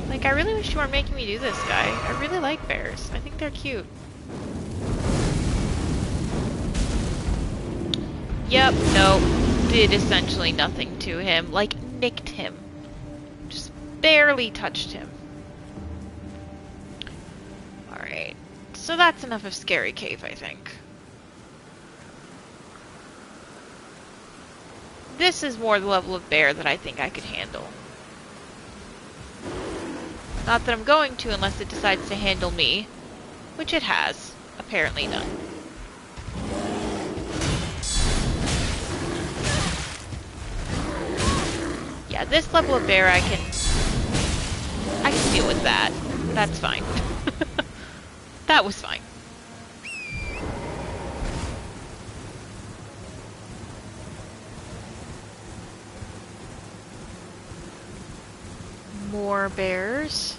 Like, I really wish you weren't making me do this, guy. I really like bears. I think they're cute. Yep, nope. Did essentially nothing to him. Like, nicked him. Just barely touched him. Alright. So that's enough of Scary Cave, I think. This is more the level of bear that I think I could handle. Not that I'm going to unless it decides to handle me. Which it has. Apparently done. Yeah, this level of bear I can deal with that. That's fine. That was fine. More bears.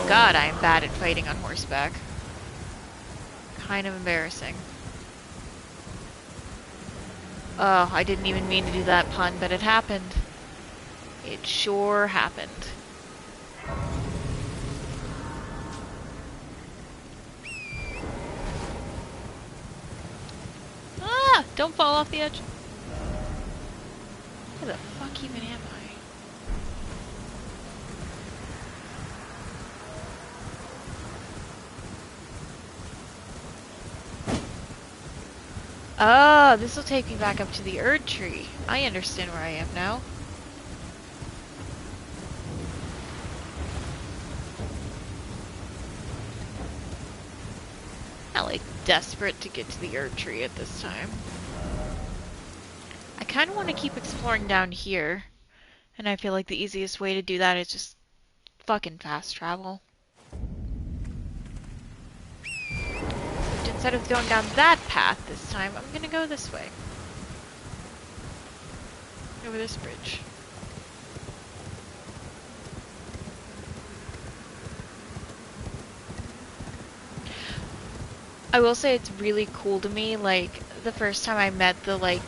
God, I am bad at fighting on horseback. Kind of embarrassing. Oh, I didn't even mean to do that pun, but it happened. It sure happened. Ah! Don't fall off the edge. Where the fuck even am I? Oh, this will take me back up to the Erd tree. I understand where I am now. Not like desperate to get to the Erd tree at this time. I kind of want to keep exploring down here, and I feel like the easiest way to do that is just fucking fast travel. Instead of going down that path this time, I'm gonna go this way. Over this bridge. I will say it's really cool to me, like, the first time I met the, like,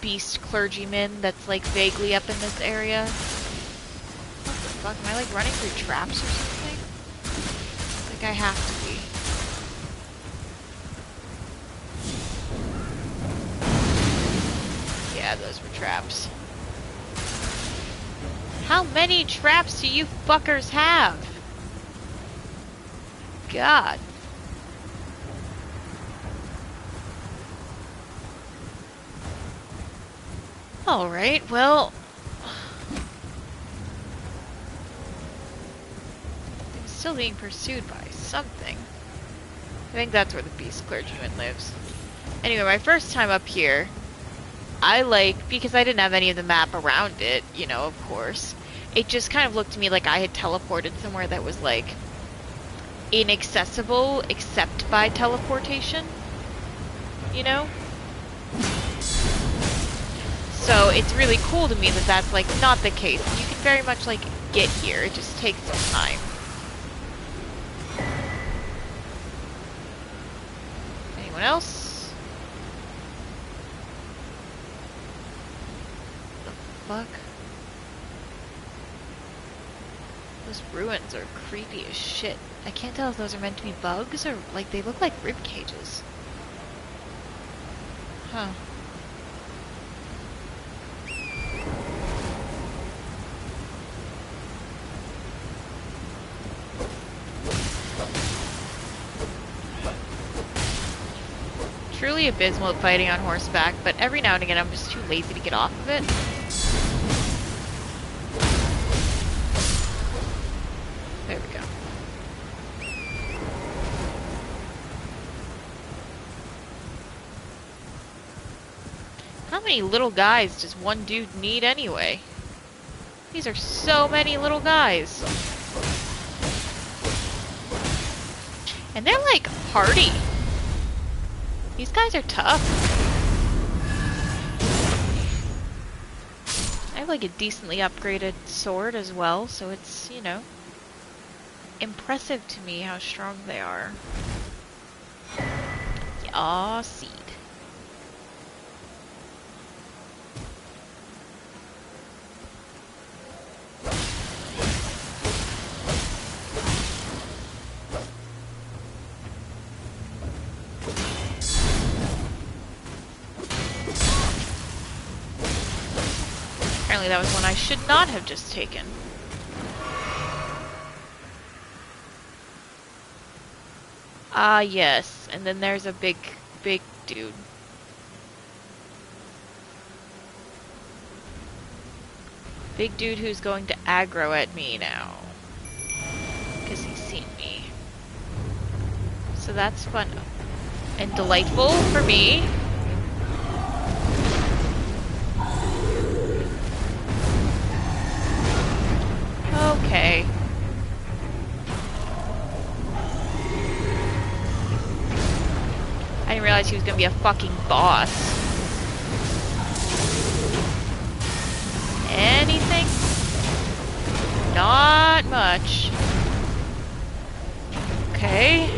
beast clergyman that's, like, vaguely up in this area. What the fuck? Am I, like, running through traps or something? Like, I have to be. Yeah, those were traps. How many traps do you fuckers have? God. Alright, well... I'm still being pursued by something. I think that's where the beast clergyman lives. Anyway, my first time up here, because I didn't have any of the map around it, you know, of course, it just kind of looked to me like I had teleported somewhere that was, like, inaccessible except by teleportation, you know? So it's really cool to me that that's, like, not the case. You can very much, like, get here. It just takes some time. Anyone else? Fuck. Those Those ruins are creepy as shit. I can't tell if those are meant to be bugs or, like, they look like rib cages. Huh. Truly abysmal at fighting on horseback, but every now and again I'm just too lazy to get off of it. There we go. How many little guys does one dude need anyway? These are so many little guys. And they're like hardy. These guys are tough. I have like a decently upgraded sword as well, so it's, you know, impressive to me how strong they are. Aw, seed. Apparently that was one I should not have just taken. Ah, yes. And then there's a big dude. Big dude who's going to aggro at me now. Because he's seen me. So that's fun. And delightful for me. Okay. I didn't realize he was gonna be a fucking boss. Anything? Not much. Okay.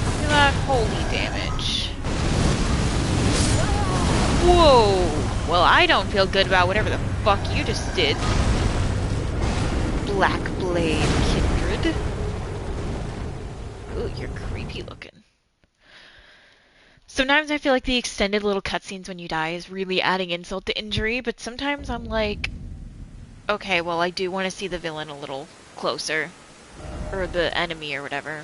Look at that holy damage. Whoa! Well, I don't feel good about whatever the fuck you just did. Black Blade Kindred. Ooh, you're creepy looking. Sometimes I feel like the extended little cutscenes when you die is really adding insult to injury, but sometimes I'm like, okay, well, I do want to see the villain a little closer. Or the enemy or whatever.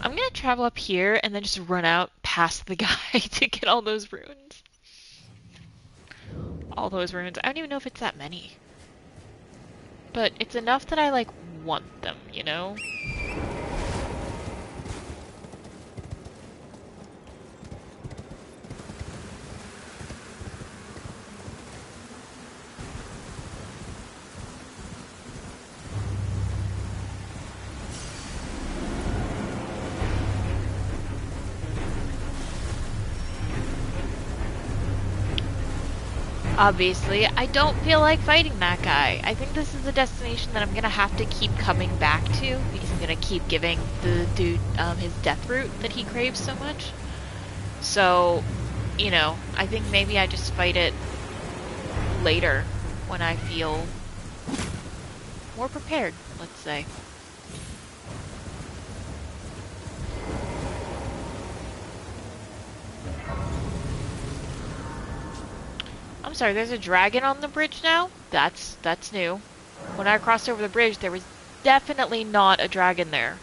I'm gonna travel up here and then just run out past the guy to get all those runes. All those runes. I don't even know if it's that many. But it's enough that I, like, want them, you know? Obviously, I don't feel like fighting that guy. I think this is a destination that I'm gonna have to keep coming back to because I'm gonna keep giving the dude his death root that he craves so much. So, you know, I think maybe I just fight it later when I feel more prepared, let's say. I'm sorry, there's a dragon on the bridge now? That's new. When I crossed over the bridge, there was definitely not a dragon there.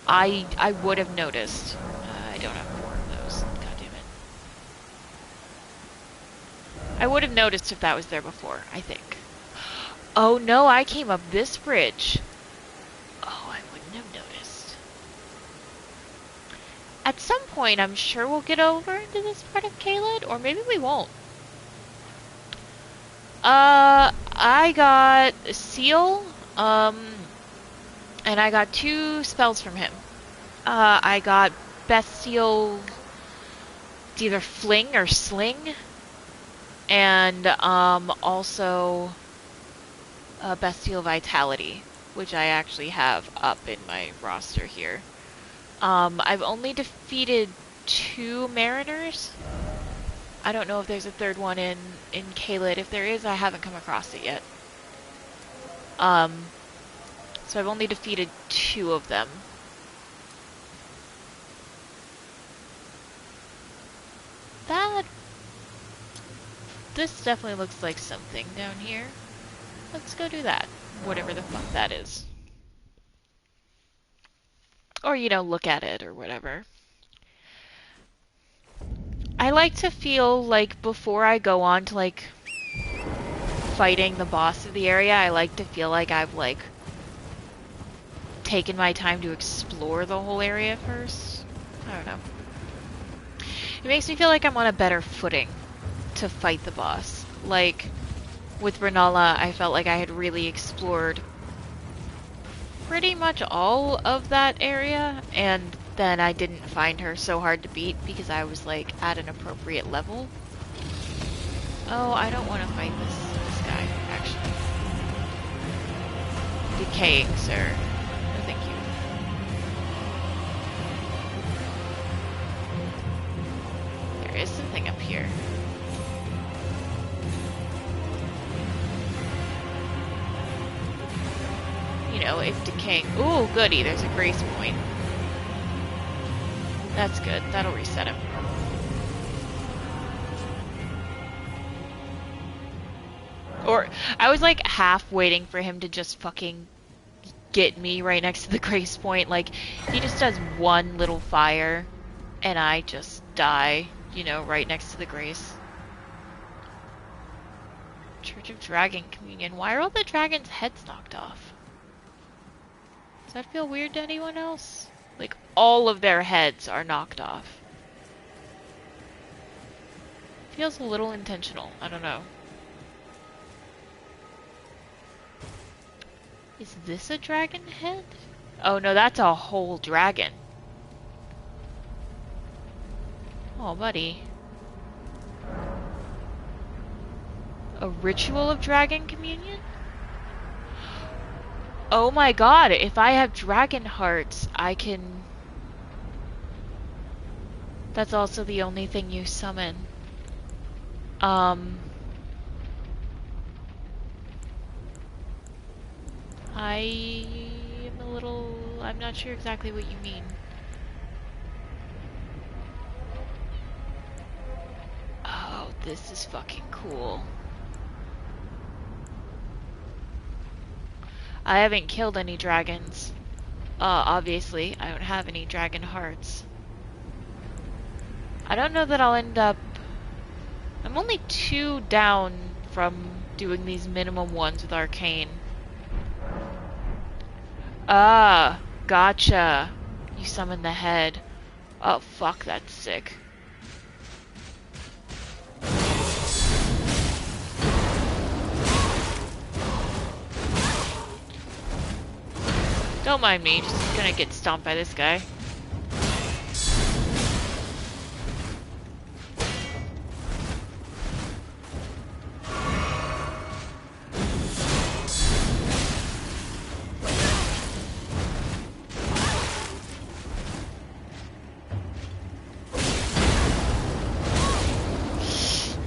I would have noticed. I don't have 4 of those. God damn it. I would have noticed if that was there before, I think. Oh no, I came up this bridge. Oh, I wouldn't have noticed. At some point, I'm sure we'll get over into this part of Caelid, or maybe we won't. I got a seal, and I got 2 spells from him. I got Bestial, it's either Fling or Sling, and, also, Bestial Vitality, which I actually have up in my roster here. I've only defeated 2 Mariners. I don't know if there's a third one in Caelid. If there is, I haven't come across it yet. Um, so I've only defeated 2 of them. This definitely looks like something down here. Let's go do that. Whatever the fuck that is. Or, you know, look at it or whatever. I like to feel like before I go on to like fighting the boss of the area, I like to feel like I've like taken my time to explore the whole area first. I don't know. It makes me feel like I'm on a better footing to fight the boss. Like with Renala, I felt like I had really explored pretty much all of that area, and then I didn't find her so hard to beat because I was like at an appropriate level. Oh, I don't want to fight this guy, actually. Decaying, sir. No, thank you. There is something up here. You know, if decaying... Ooh, goody, there's a grace point. That's good. That'll reset him. Or, I was like half waiting for him to just fucking get me right next to the grace point. Like, he just does one little fire, and I just die, you know, right next to the grace. Church of Dragon Communion. Why are all the dragons' heads knocked off? Does that feel weird to anyone else? Like, all of their heads are knocked off. Feels a little intentional. I don't know. Is this a dragon head? Oh no, that's a whole dragon. Oh, buddy. A ritual of dragon communion? Oh my god, if I have dragon hearts, I can... That's also the only thing you summon. I am a little... I'm not sure exactly what you mean. Oh, this is fucking cool. I haven't killed any dragons. Obviously, I don't have any dragon hearts. I don't know that I'll end up... I'm only 2 down from doing these minimum ones with Arcane. Ah, gotcha. You summon the head. Oh, fuck, that's sick. Don't mind me, just gonna get stomped by this guy.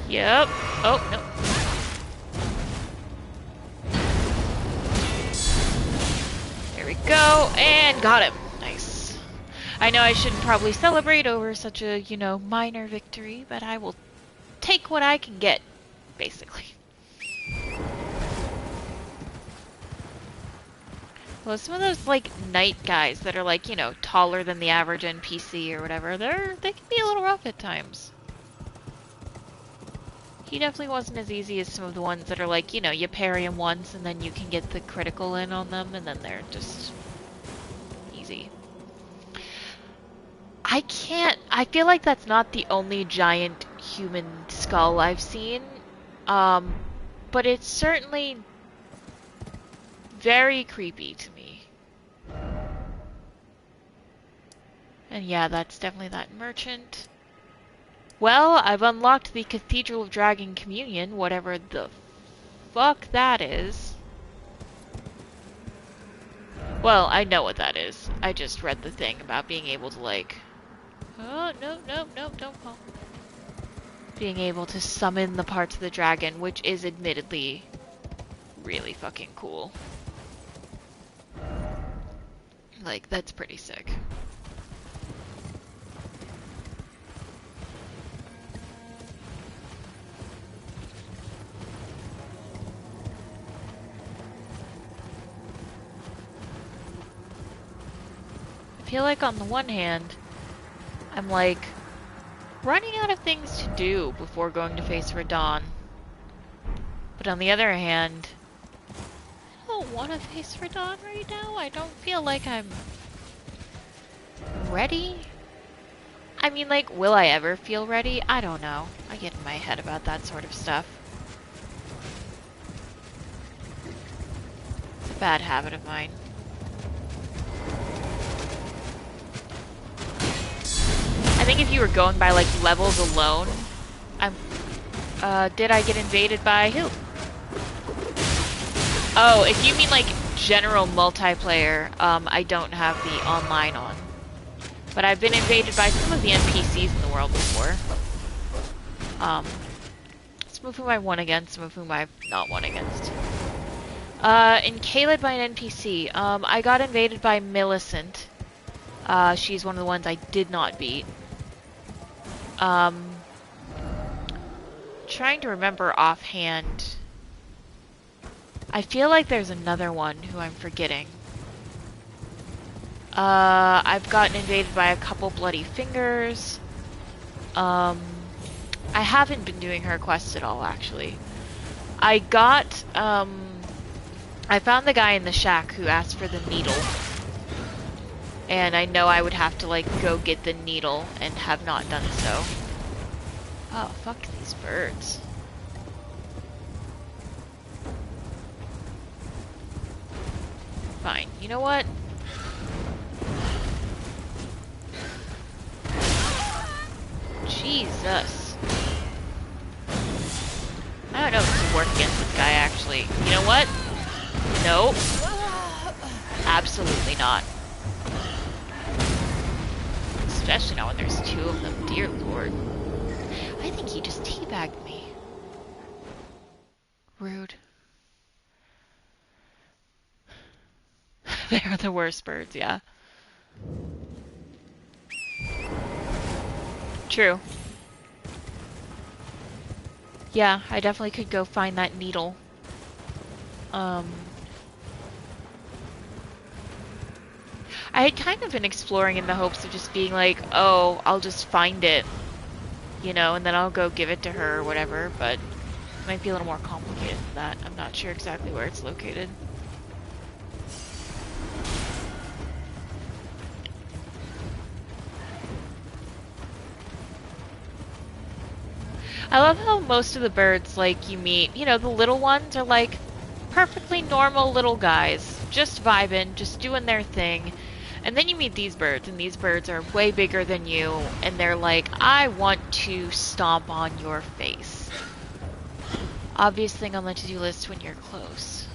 Yep. Oh, no. There we go, and got him. Nice. I know I shouldn't probably celebrate over such a, you know, minor victory, but I will take what I can get, basically. Well, some of those, like, knight guys that are, like, you know, taller than the average NPC or whatever, they can be a little rough at times. He definitely wasn't as easy as some of the ones that are like, you know, you parry him once and then you can get the critical in on them and then they're just easy. I feel like that's not the only giant human skull I've seen, but it's certainly very creepy to me. And yeah, that's definitely that merchant. Well, I've unlocked the Cathedral of Dragon Communion, whatever the fuck that is. Well, I know what that is. I just read the thing about being able to, like... Oh, no, no, no, don't fall. being able to summon the parts of the dragon, which is admittedly really fucking cool. Like, that's pretty sick. I feel like on the one hand, I'm like running out of things to do before going to face Radahn. But on the other hand, I don't want to face Radahn right now. I don't feel like I'm ready. I mean, like, will I ever feel ready? I don't know. I get in my head about that sort of stuff. It's a bad habit of mine. I think if you were going by, like, levels alone, did I get invaded by who? Oh, if you mean, like, general multiplayer, I don't have the online on. But I've been invaded by some of the NPCs in the world before. Some of whom I won against, some of whom I've not won against. In Caelid by an NPC, I got invaded by Millicent. She's one of the ones I did not beat. Trying to remember offhand. I feel like there's another one who I'm forgetting. I've gotten invaded by a couple bloody fingers. I haven't been doing her quests at all, actually. I found the guy in the shack who asked for the needle. And I know I would have to, like, go get the needle and have not done so. Oh, fuck these birds. Fine. You know what? Jesus. I don't know if this will work against this guy, actually. You know what? Nope. Absolutely not. Especially not when there's two of them. Dear Lord. I think he just teabagged me. Rude. They're the worst birds, yeah. True. Yeah, I definitely could go find that needle. I had kind of been exploring in the hopes of just being like, oh, I'll just find it, you know, and then I'll go give it to her or whatever, but it might be a little more complicated than that. I'm not sure exactly where it's located. I love how most of the birds, like, you meet, you know, the little ones are, like, perfectly normal little guys. Just vibing, just doing their thing. And then you meet these birds, and these birds are way bigger than you, and they're like, I want to stomp on your face. Obvious thing on the to-do list when you're close.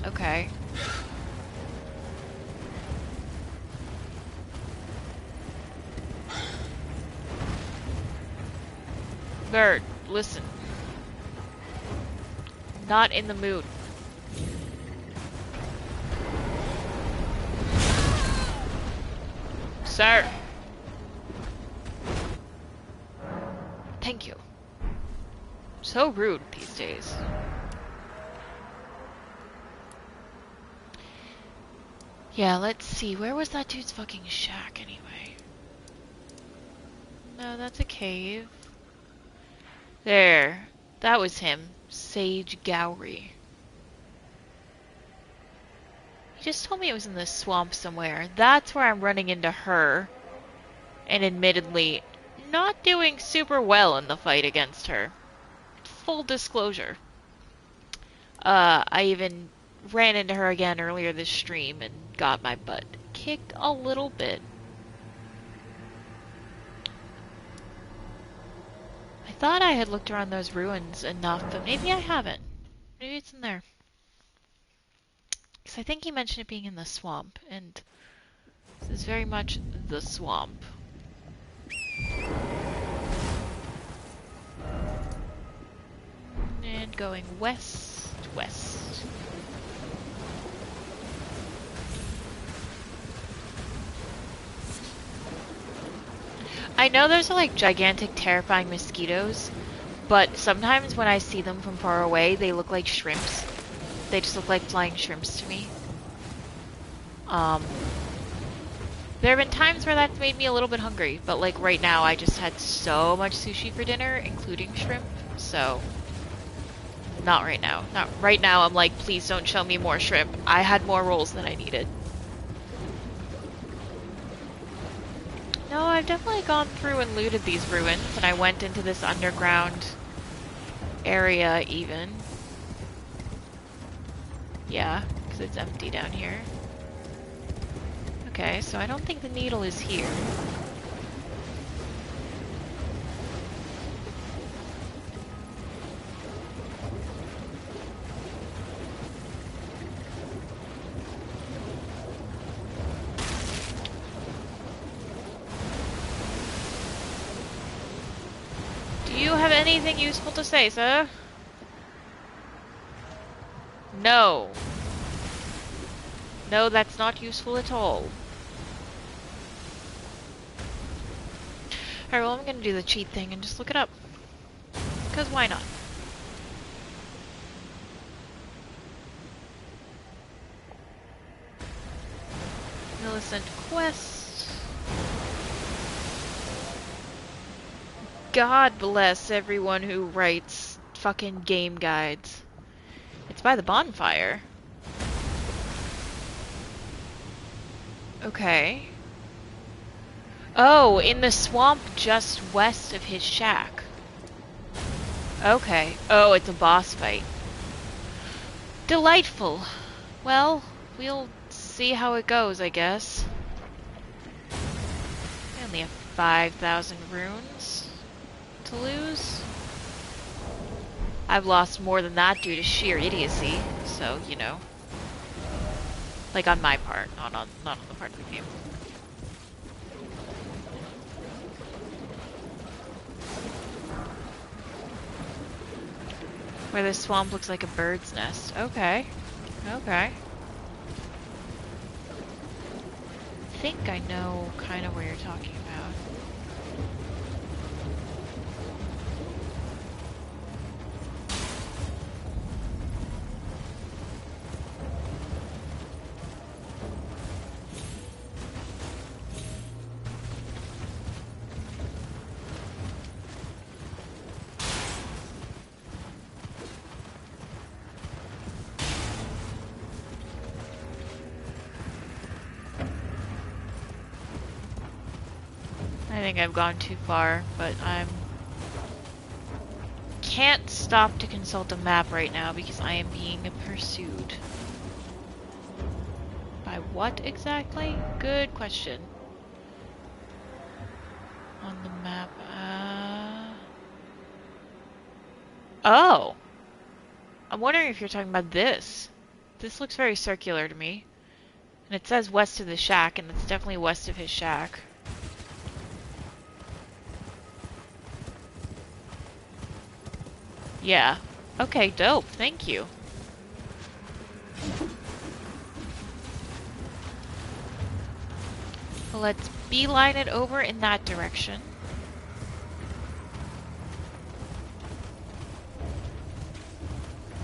Okay. Bird, listen. Not in the mood. Sir. Thank you. So rude these days. Yeah, let's see. Where was that dude's fucking shack anyway? No, that's a cave. There. That was him. Sage Gowry. He just told me it was in the swamp somewhere. That's where I'm running into her. And admittedly, not doing super well in the fight against her. Full disclosure. I even ran into her again earlier this stream and got my butt kicked a little bit. I thought I had looked around those ruins enough, but maybe I haven't. Maybe it's in there. Because I think he mentioned it being in the swamp, and this is very much the swamp. going west, west. I know there's like gigantic, terrifying mosquitoes, but sometimes when I see them from far away, they look like shrimps. They just look like flying shrimps to me. There have been times where that's made me a little bit hungry, but like right now I just had so much sushi for dinner, including shrimp, so not right now. Not right now. I'm like, please don't show me more shrimp. I had more rolls than I needed. No, I've definitely gone through and looted these ruins, and I went into this underground area even. Yeah, because it's empty down here. Okay, so I don't think the needle is here. Do you have anything useful to say, sir? No. No, that's not useful at all. Alright, well I'm gonna do the cheat thing and just look it up. Because why not? Millicent Quest. God bless everyone who writes fucking game guides. It's by the bonfire. Okay. Oh, in the swamp just west of his shack. Okay. Oh, it's a boss fight. Delightful. Well, we'll see how it goes, I guess. I only have 5,000 runes to lose. I've lost more than that due to sheer idiocy, so, you know. Like on my part, not on the part of the game. Where this swamp looks like a bird's nest. Okay. Okay. I think I know kind of where you're talking about. I think I've gone too far, but can't stop to consult a map right now because I am being pursued. By what exactly? Good question. On the map, oh! I'm wondering if you're talking about this. This looks very circular to me. And it says west of the shack, and it's definitely west of his shack. Yeah. Okay, dope. Thank you. Well, let's beeline it over in that direction.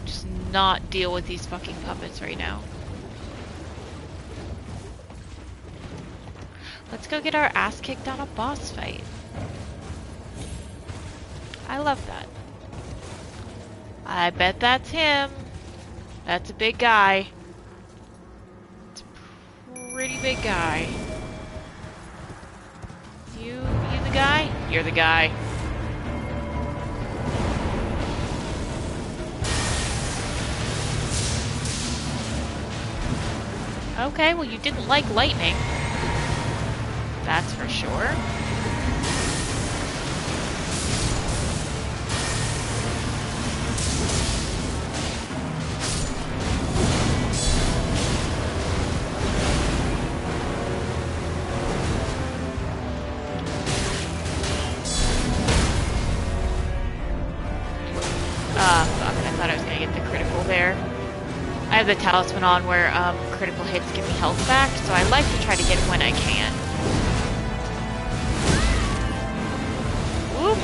Just not deal with these fucking puppets right now. Let's go get our ass kicked on a boss fight. I love that. I bet that's him. That's a big guy. It's a pretty big guy. You the guy? You're the guy. Okay, well you didn't like lightning. That's for sure. Fuck, I thought have the talisman on where critical hits give me health back, so I like to try to get it when I can. Whoop.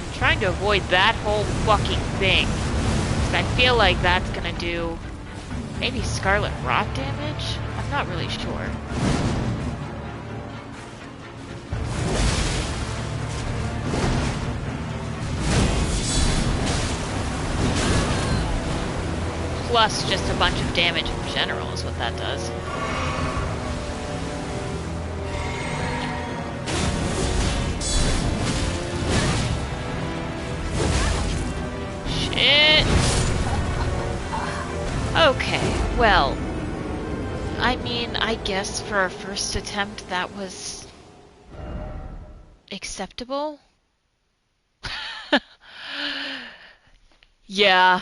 I'm trying to avoid that whole fucking thing. I feel like that's gonna do maybe Scarlet Rot damage? I'm not really sure. Plus just a bunch of damage in general is what that does. Shit! Okay, well, I mean, I guess for our first attempt that was acceptable. Yeah,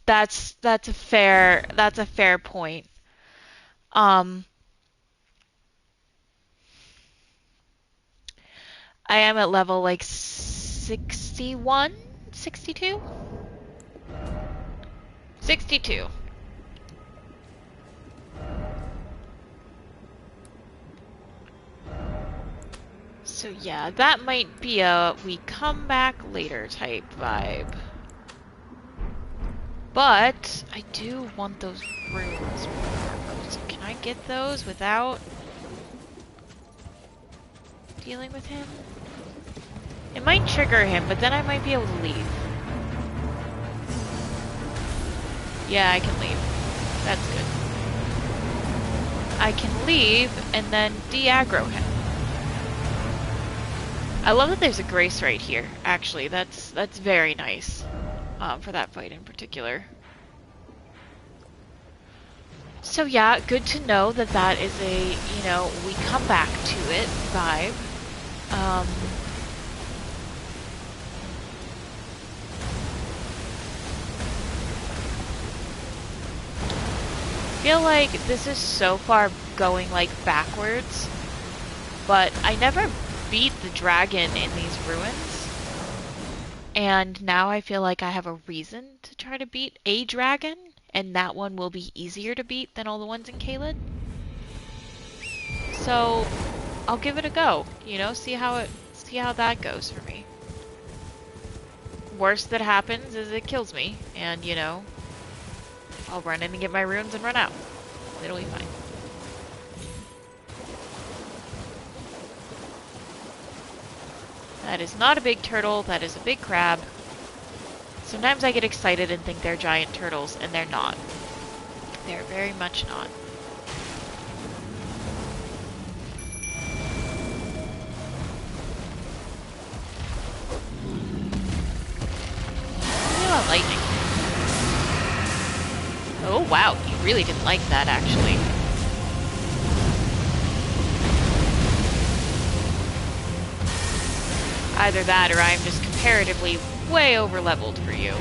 that's a fair point. I am at level like 61, 62? 62. So yeah, that might be a we come back later type vibe. But I do want those runes. So can I get those without dealing with him? It might trigger him, but then I might be able to leave. Yeah, I can leave. That's good. I can leave and then de-aggro him. I love that there's a grace right here, actually. That's very nice for that fight in particular. So yeah, good to know that that is a, you know, we come back to it vibe. I feel like this is so far going like backwards, but I never beat the dragon in these ruins, and now I feel like I have a reason to try to beat a dragon, and that one will be easier to beat than all the ones in Caelid. So I'll give it a go, you know, see how that goes for me. Worst that happens is it kills me, and you know, I'll run in and get my runes and run out. It'll be fine. That is not a big turtle, that is a big crab. Sometimes I get excited and think they're giant turtles, and they're not. They're very much not. I want lightning. Oh wow, you really didn't like that actually. Either that or I am just comparatively way over leveled for you.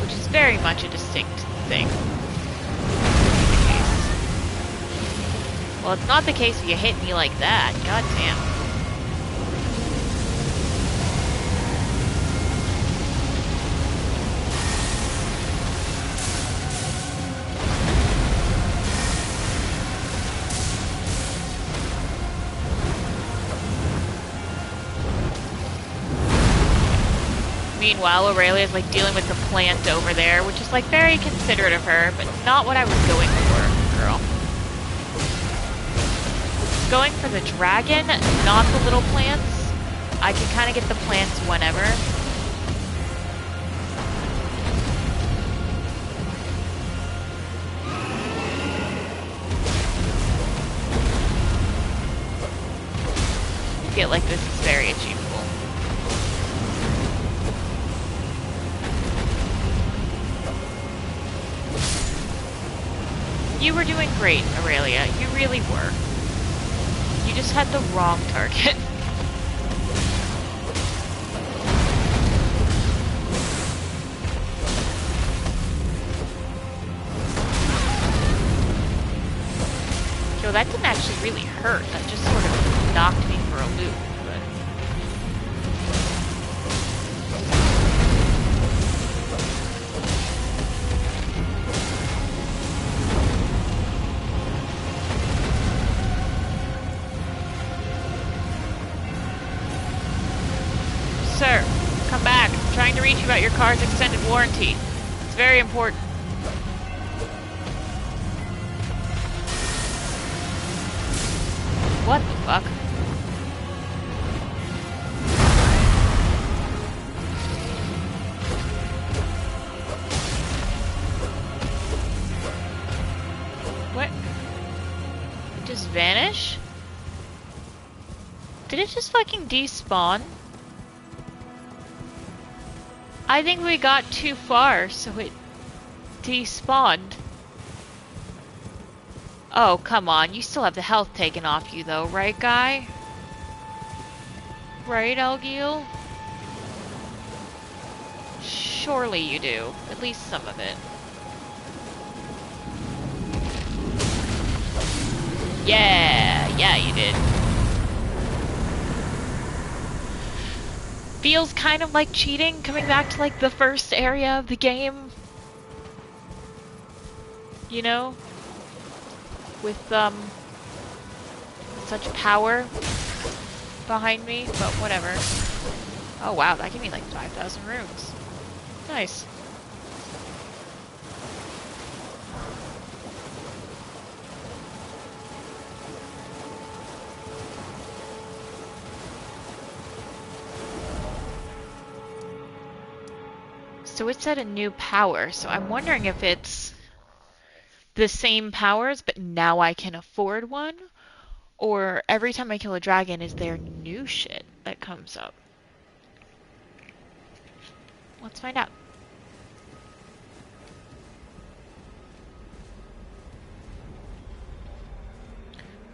Which is very much a distinct thing. Well, it's not the case if you hit me like that. God damn. Meanwhile, Aurelia's like dealing with the plant over there, which is like very considerate of her, but not what I was going for, girl. Going for the dragon, not the little plants. I can kind of get the plants whenever. I feel like this is very achievable. You were doing great, Aurelia. You really were. You just had the wrong target. Yo, that didn't actually really hurt. That just sort of knocked me for a loop. Sir, come back. I'm trying to reach you about your car's extended warranty. It's very important. What the fuck? What? It just vanish? Did it just fucking despawn? I think we got too far, so it despawned. Oh, come on. You still have the health taken off you, though, right, guy? Right, Elgil? Surely you do. At least some of it. Yeah! Yeah, you did. Feels kind of like cheating, coming back to, like, the first area of the game. You know? With, such power behind me, but whatever. Oh wow, that gave me like 5,000 runes. Nice. So it said a new power, so I'm wondering if it's the same powers, but now I can afford one? Or every time I kill a dragon, is there new shit that comes up? Let's find out.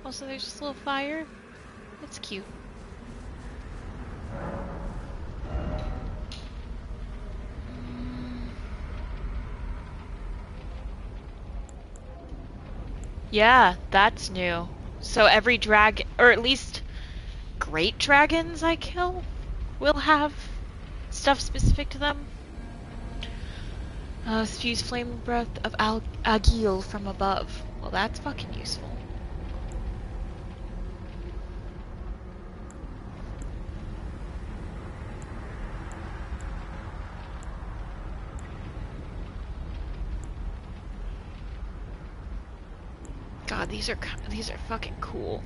Also, there's just a little fire. It's cute. Yeah, that's new. So every dragon, or at least great dragons I kill, will have stuff specific to them. Spews flame breath of Agil from above. Well, that's fucking useful. God, these are fucking cool.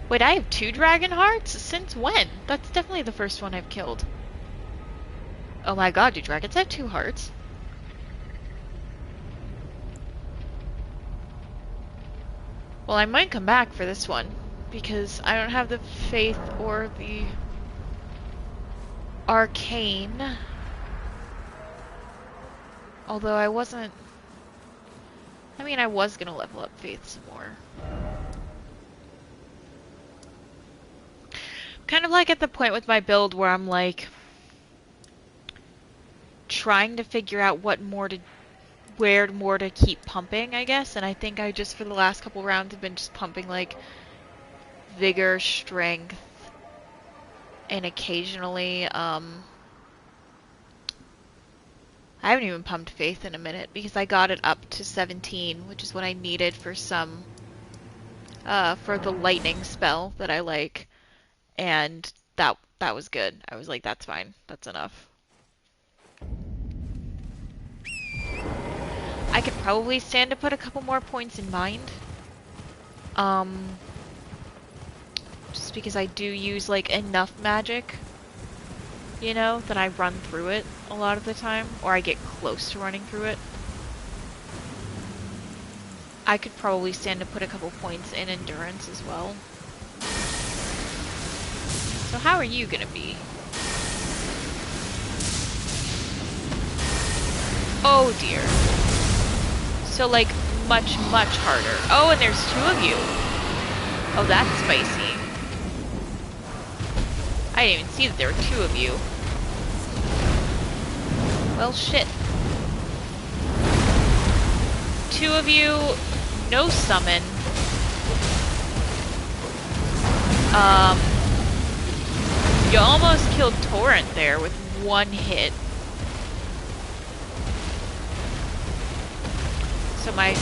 Wait, I have 2 dragon hearts? Since when? That's definitely the first one I've killed. Oh my god, do dragons have 2 hearts? Well, I might come back for this one, because I don't have the faith or the arcane. Although I wasn't... I mean, I was gonna level up faith some more. Kind of like at the point with my build where I'm like... trying to figure out where more to keep pumping, I guess. And I think I just, for the last couple rounds, have been just pumping, like, vigor, strength, and occasionally, I haven't even pumped faith in a minute because I got it up to 17, which is what I needed for some, for the lightning spell that I like, and that was good. I was like, that's fine, that's enough. I could probably stand to put a couple more points in mind, just because I do use like enough magic, you know, that I run through it a lot of the time, or I get close to running through it. I could probably stand to put a couple points in endurance as well. So how are you gonna be? Oh dear. So like much, much harder. Oh, and there's 2 of you. Oh, that's spicy. I didn't even see that there were 2 of you. Well, shit. two of you, no summon. You almost killed Torrent there with one hit. So my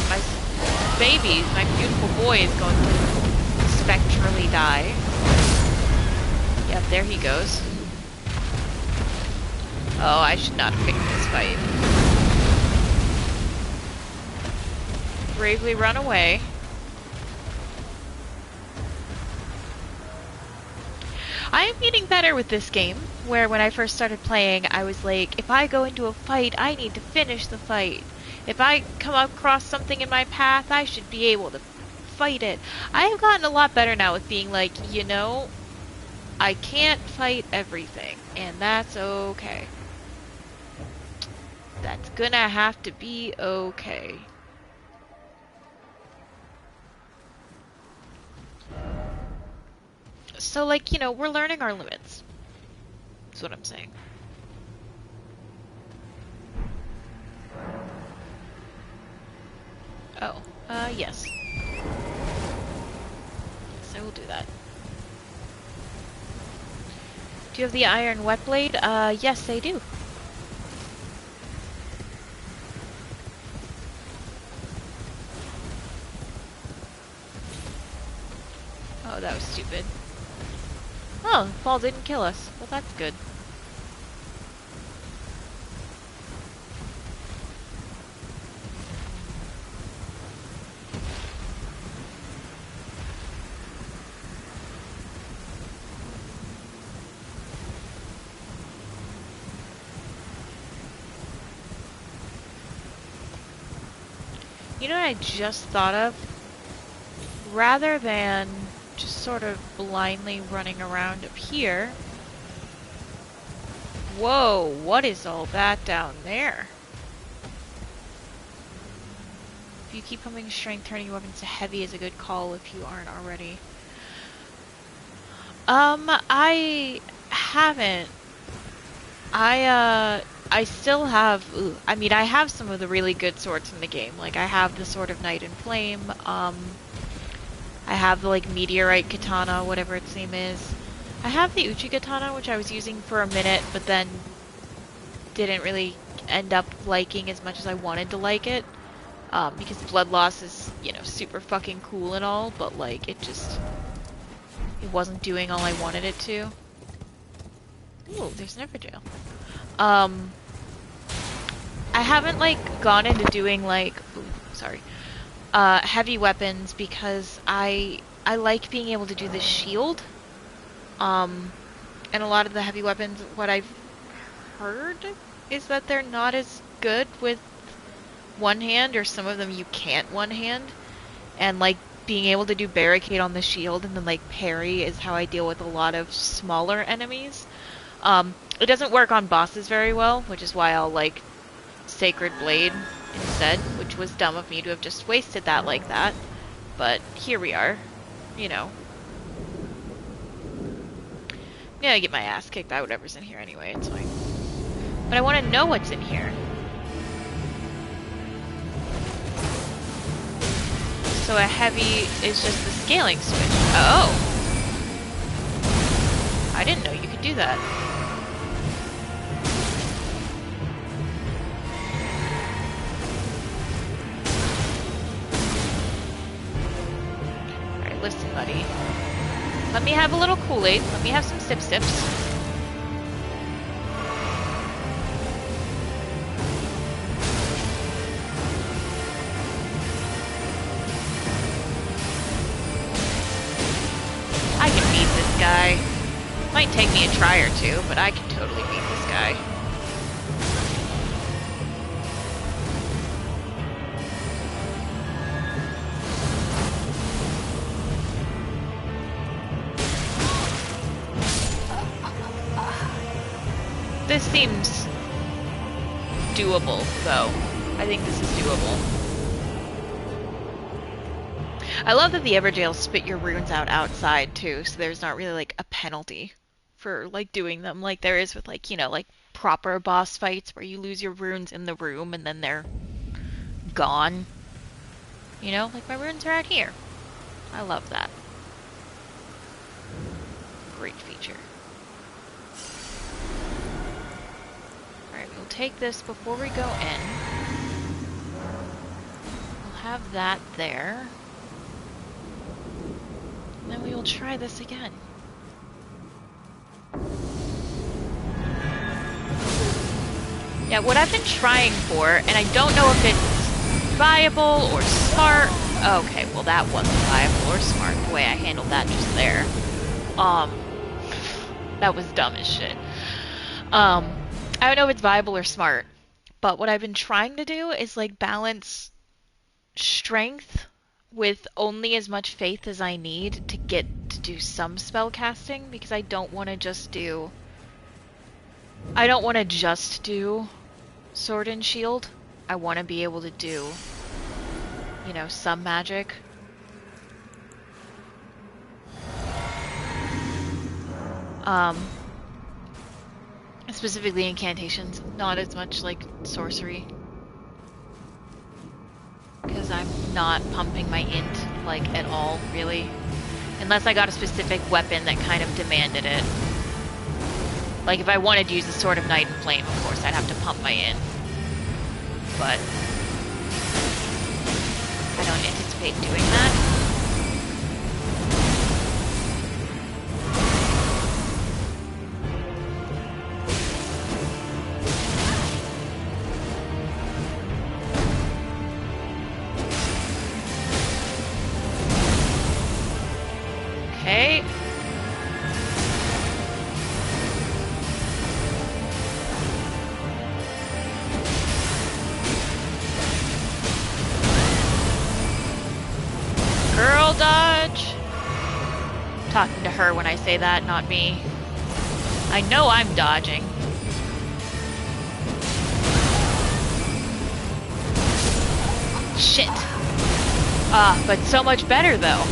baby, my beautiful boy, is going to spectrally die. Yep, there he goes. Oh, I should not have picked this fight. Bravely run away. I am getting better with this game, where when I first started playing, I was like, if I go into a fight, I need to finish the fight. If I come across something in my path, I should be able to fight it. I have gotten a lot better now with being like, you know, I can't fight everything, and that's okay. That's gonna have to be okay. So, like, you know, we're learning our limits. That's what I'm saying. Oh, yes. Yes, I will do that. Do you have the iron wet blade? Yes, I do. Oh, that was stupid. Oh, the fall didn't kill us. Well, that's good. You know what I just thought of? Rather than just sort of blindly running around up here. Whoa, what is all that down there? If you keep pumping strength, turning your weapons to heavy is a good call if you aren't already. I haven't. I still have, I mean, I have some of the really good swords in the game. Like, I have the Sword of Night and Flame, I have the, like, Meteorite Katana, whatever its name is. I have the Uchi Katana, which I was using for a minute, but then didn't really end up liking as much as I wanted to like it. Because blood loss is, you know, super fucking cool and all, but, like, it wasn't doing all I wanted it to. Ooh, there's an Everjail. I haven't, like, gone into doing, like, heavy weapons because I like being able to do the shield. And a lot of the heavy weapons, what I've heard is that they're not as good with one hand, or some of them you can't one hand. And, like, being able to do barricade on the shield and then, like, parry is how I deal with a lot of smaller enemies. It doesn't work on bosses very well, which is why I'll, like, Sacred Blade instead, which was dumb of me to have just wasted that like that. But here we are, you know. I'm gonna get my ass kicked by whatever's in here anyway, it's fine. But I want to know what's in here. So a heavy is just the scaling switch. Oh! I didn't know you could do that. Alright, listen, buddy. Let me have a little Kool-Aid. Let me have some sip-sips. I can beat this guy. Might take me a try or two, but I can totally beat this guy. This seems doable, though. I think this is doable. I love that the Everjails spit your runes out outside, too, so there's not really, like, a penalty for, like, doing them like there is with, like, you know, like, proper boss fights where you lose your runes in the room and then they're gone. You know, like my runes are out here. I love that. Great feature. Alright, we'll take this before we go in. We'll have that there. And then we will try this again. Yeah, what I've been trying for, and I don't know if it's viable or smart. Okay, well that wasn't viable or smart, the way I handled that just there. That was dumb as shit. I don't know if it's viable or smart, but what I've been trying to do is like balance strength with only as much faith as I need to get to do some spell casting, because I don't want to just do sword and shield. I want to be able to do, you know, some magic. Specifically incantations, not as much like sorcery. Because I'm not pumping my int, like, at all, really. Unless I got a specific weapon that kind of demanded it. Like, if I wanted to use the Sword of Night and Flame, of course, I'd have to pump my int. But I don't anticipate doing that. Okay. Girl dodge. I'm talking to her when I say that, not me. I know I'm dodging. Shit. But so much better though.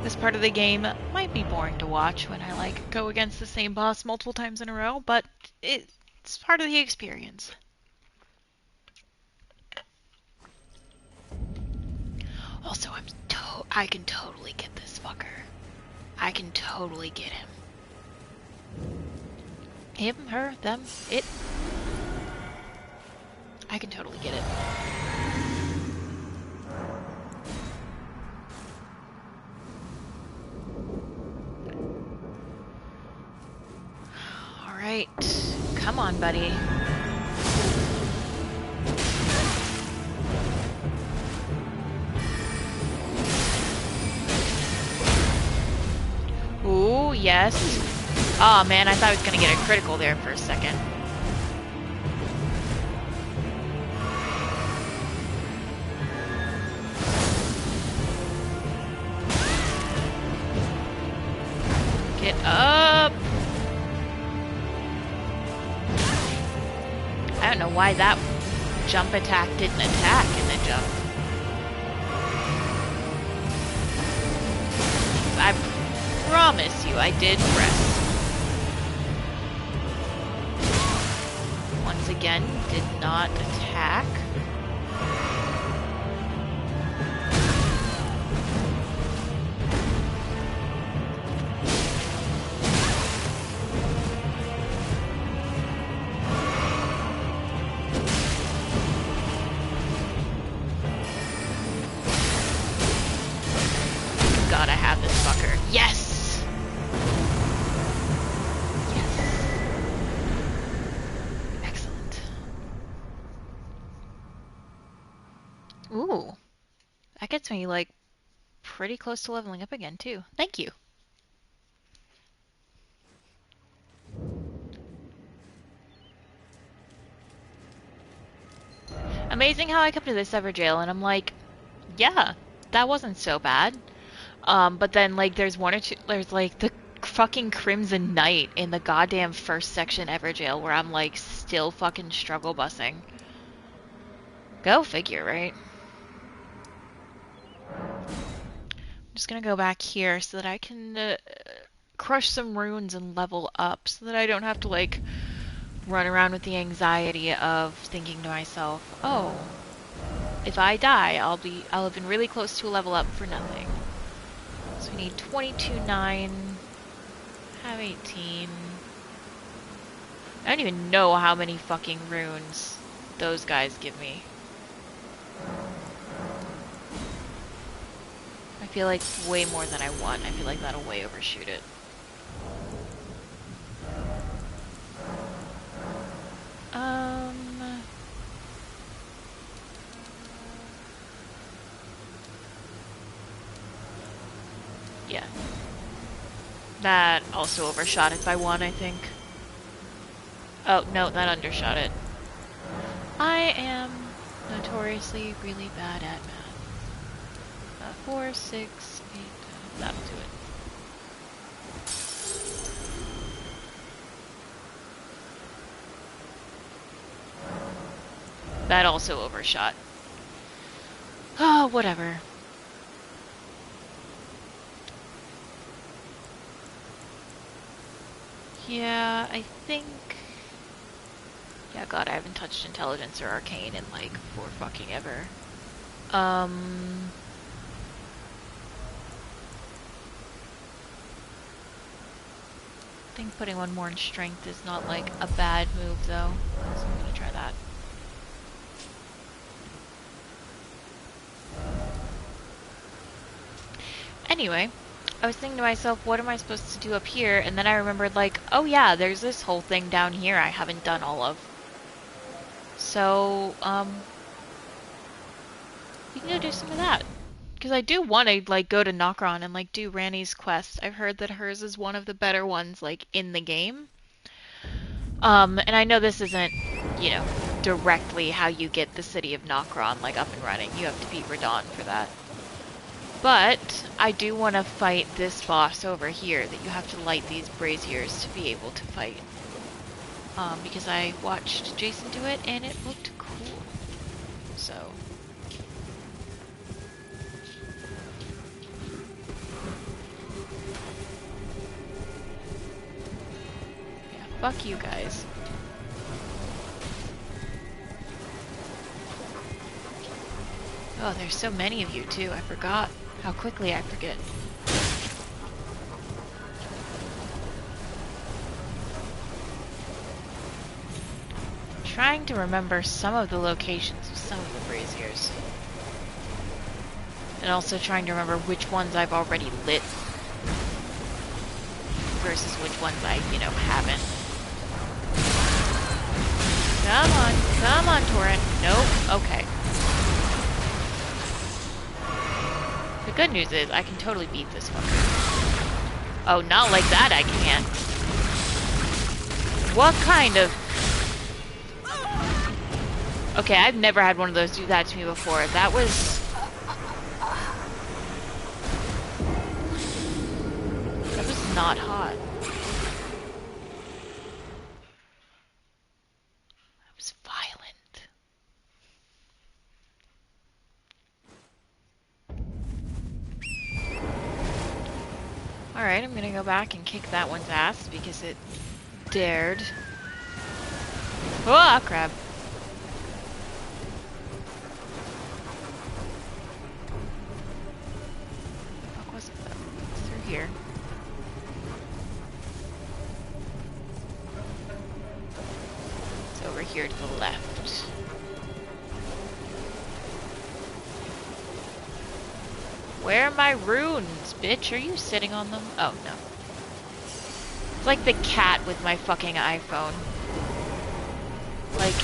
This part of the game might be boring to watch when I like go against the same boss multiple times in a row, but it's part of the experience. Also, I can totally get this fucker. I can totally get him. Him, her, them, it. I can totally get it. Alright. Come on, buddy. Ooh, yes. Oh man, I thought I was gonna get a critical there for a second. Get up! I don't know why that jump attack didn't attack in the jump. I promise you I did press. Once again, did not attack. Gotta have this fucker. Yes! Yes. Excellent. Ooh. That gets me, like, pretty close to leveling up again, too. Thank you. Amazing how I come to this Everjail and I'm like, yeah, that wasn't so bad. But then, like, there's like the fucking Crimson Knight in the goddamn first section Everjail where I'm, like, still fucking struggle bussing. Go figure, right? I'm just gonna go back here so that I can crush some runes and level up so that I don't have to, like, run around with the anxiety of thinking to myself, oh, if I die, I'll have been really close to a level up for nothing. So we need 22.9, have 18. I don't even know how many fucking runes those guys give me. I feel like way more than I want. I feel like that'll way overshoot it. Yeah. That also overshot it by 1, I think. Oh, no, that undershot it. I am notoriously really bad at math. 4, 6, 8, that'll do it. That also overshot. Oh, whatever. Yeah, I think... Yeah, God, I haven't touched Intelligence or Arcane in, like, for fucking ever. I think putting 1 more in Strength is not, like, a bad move, though. So I'm gonna try that. Anyway, I was thinking to myself, what am I supposed to do up here? And then I remembered, like, oh yeah, there's this whole thing down here I haven't done all of. So, we can go do some of that. Because I do want to, like, go to Nokron and, like, do Ranni's quest. I've heard that hers is one of the better ones, like, in the game. And I know this isn't, you know, directly how you get the city of Nokron, like, up and running. You have to beat Radahn for that. But I do want to fight this boss over here that you have to light these braziers to be able to fight. Because I watched Jason do it and it looked cool. So. Yeah, fuck you guys. Oh, there's so many of you too, I forgot. How quickly I forget. I'm trying to remember some of the locations of some of the braziers. And also trying to remember which ones I've already lit versus which ones I, you know, haven't. Come on, Torrent. Nope, okay. The good news is I can totally beat this fucker. Oh, not like that I can't. What kind of... Okay, I've never had one of those do that to me before. That was... That was not hot. That was violent. Alright, I'm gonna go back and kick that one's ass because it dared. Oh, crap. What was it though? It's through here. It's over here to the left. Where are my runes, bitch? Are you sitting on them? Oh, no. It's like the cat with my fucking iPhone. Like,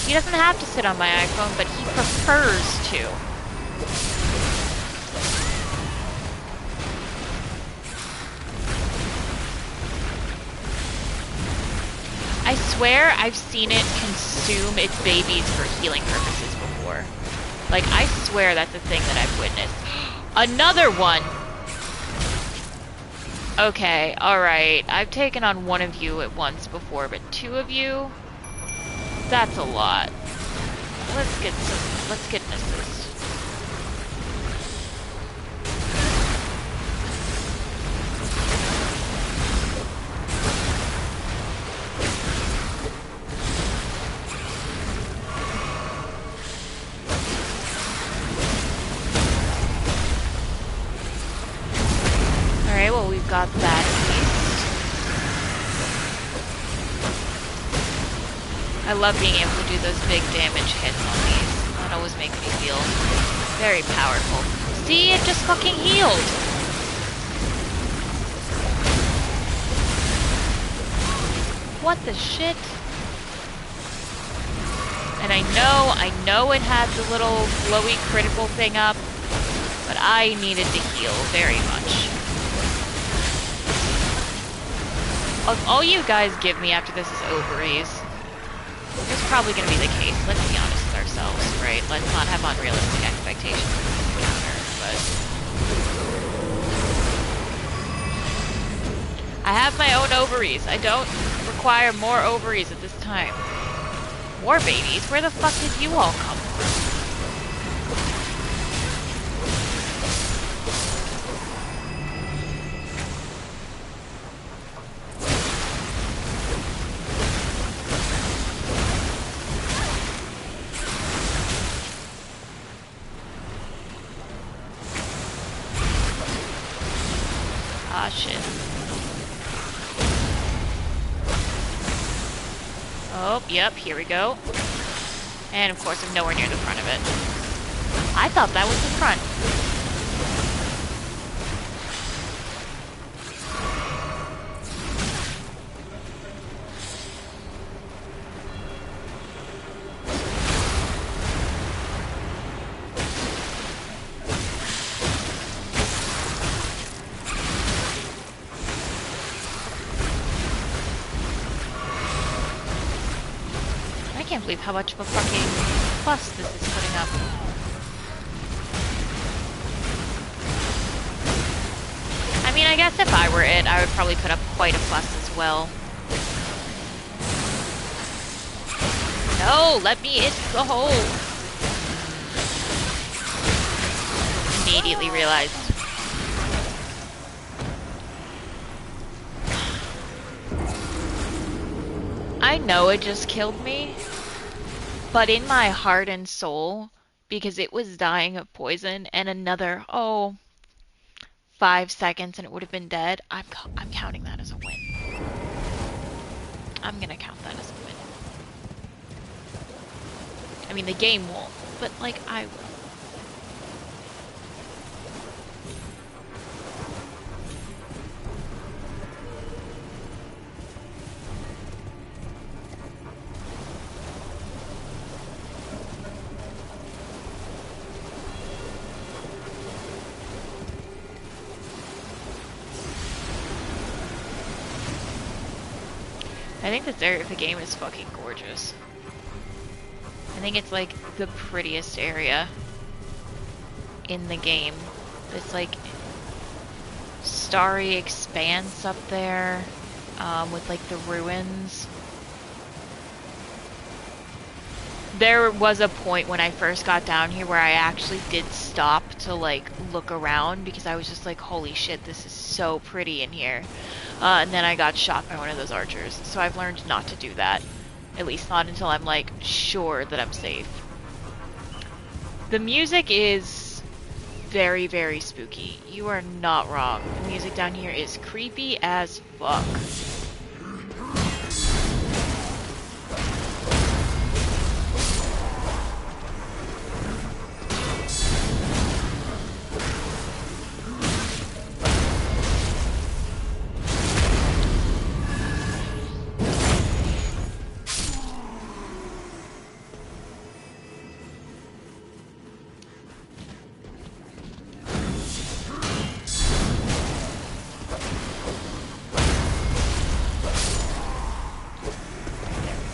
he doesn't have to sit on my iPhone, but he prefers to. I swear I've seen it consume its babies for healing purposes before. Like, I swear that's a thing that I've witnessed. Another one! Okay, alright. I've taken on one of you at once before, but 2 of you? That's a lot. Let's get an assist. got that beast. I love being able to do those big damage hits on these. That always makes me feel very powerful. See, it just fucking healed! What the shit? And I know it had the little glowy critical thing up, but I needed to heal very much. All you guys give me after this is ovaries. It's probably going to be the case. Let's be honest with ourselves, right? Let's not have unrealistic expectations of this encounter, but... I have my own ovaries. I don't require more ovaries at this time. More babies? Where the fuck did you all come from? Ah, shit. Oh, yep, here we go. And of course I'm nowhere near the front of it. I thought that was the front. I can't believe how much of a fucking plus this is putting up. I mean, I guess if I were it, I would probably put up quite a plus as well. No, let me into the hole. Immediately realized. I know it just killed me, but in my heart and soul, because it was dying of poison and another, 5 seconds and it would have been dead, I'm counting that as a win. I'm gonna count that as a win. I mean, the game won't, but, like, I will. I think this area of the game is fucking gorgeous. I think it's like the prettiest area in the game. This like starry expanse up there with like the ruins. There was a point when I first got down here where I actually did stop to like look around because I was just like, holy shit, this is so pretty in here. And then I got shot by one of those archers. So I've learned not to do that. At least not until I'm like sure that I'm safe. The music is very, very spooky. You are not wrong. The music down here is creepy as fuck.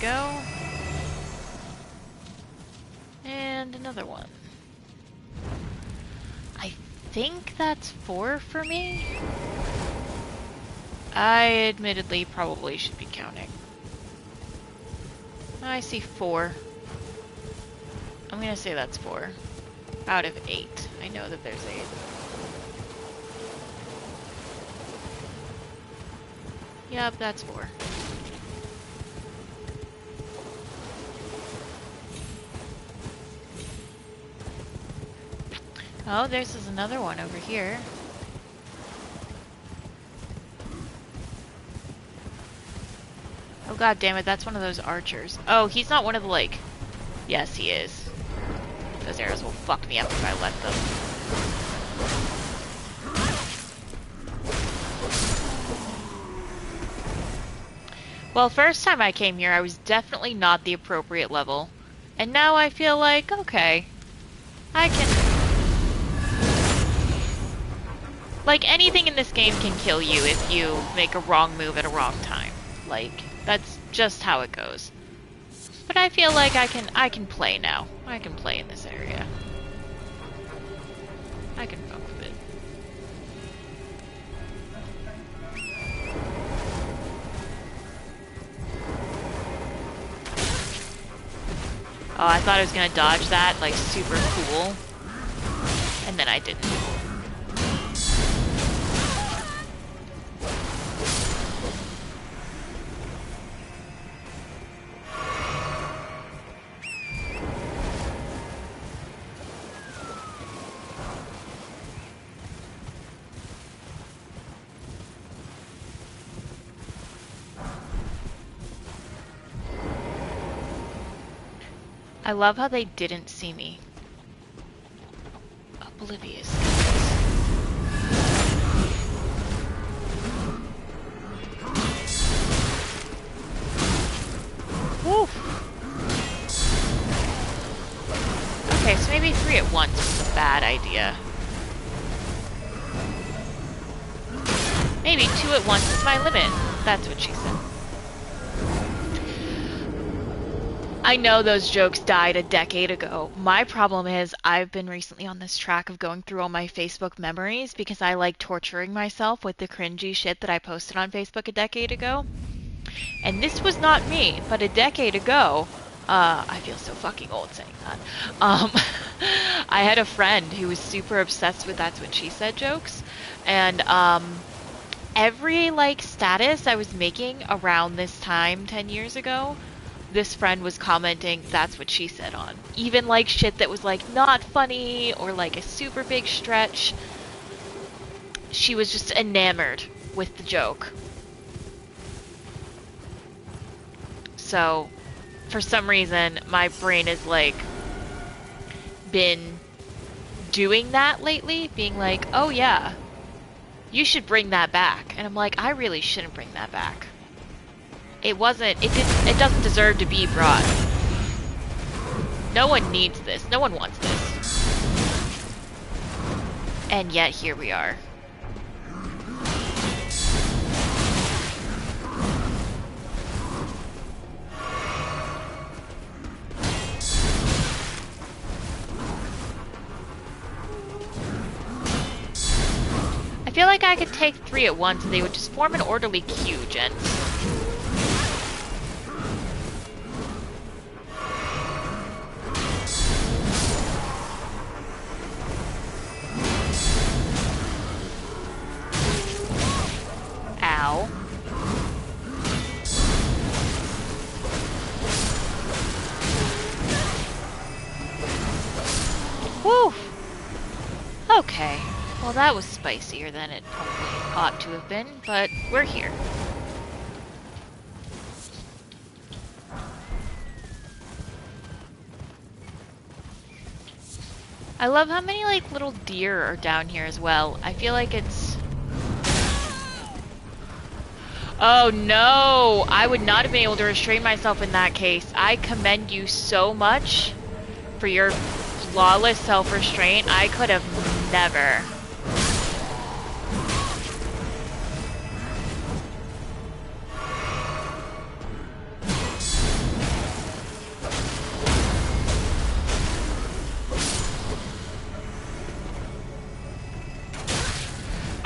Go. And another one. I think that's 4 for me. I admittedly probably should be counting. I see 4. I'm gonna say that's 4. Out of 8. I know that there's 8. Yep, that's 4. Oh, there's another one over here. god damn it, that's one of those archers. Oh, he's not one of the, like... Yes, he is. Those arrows will fuck me up if I let them. Well, first time I came here, I was definitely not the appropriate level. And now I feel like, okay, I can... Like, anything in this game can kill you if you make a wrong move at a wrong time. Like, that's just how it goes. But I feel like I can play now. I can play in this area. I can fuck with it. Oh, I thought I was gonna dodge that, like, super cool. And then I didn't. I love how they didn't see me. Oblivious. Woof. Okay, so maybe 3 at once was a bad idea. Maybe 2 at once is my limit. That's what she said. I know those jokes died a decade ago. My problem is I've been recently on this track of going through all my Facebook memories because I like torturing myself with the cringy shit that I posted on Facebook a decade ago. And this was not me, but a decade ago, I feel so fucking old saying that. I had a friend who was super obsessed with That's What She Said jokes. And every like status I was making around this time 10 years ago, this friend was commenting That's What She Said on. Even like shit that was like not funny or like a super big stretch. She was just enamored with the joke. So, for some reason, my brain has like been doing that lately, being like, oh yeah, you should bring that back. And I'm like, I really shouldn't bring that back. It doesn't deserve to be brought. No one needs this. No one wants this. And yet, here we are. I feel like I could take 3 at once and they would just form an orderly queue, gents. Ow. Woo! Okay. Well, that was spicier than it probably ought to have been, but we're here. I love how many, like, little deer are down here as well. I feel like it's... Oh, no! I would not have been able to restrain myself in that case. I commend you so much for your flawless self-restraint. I could have never...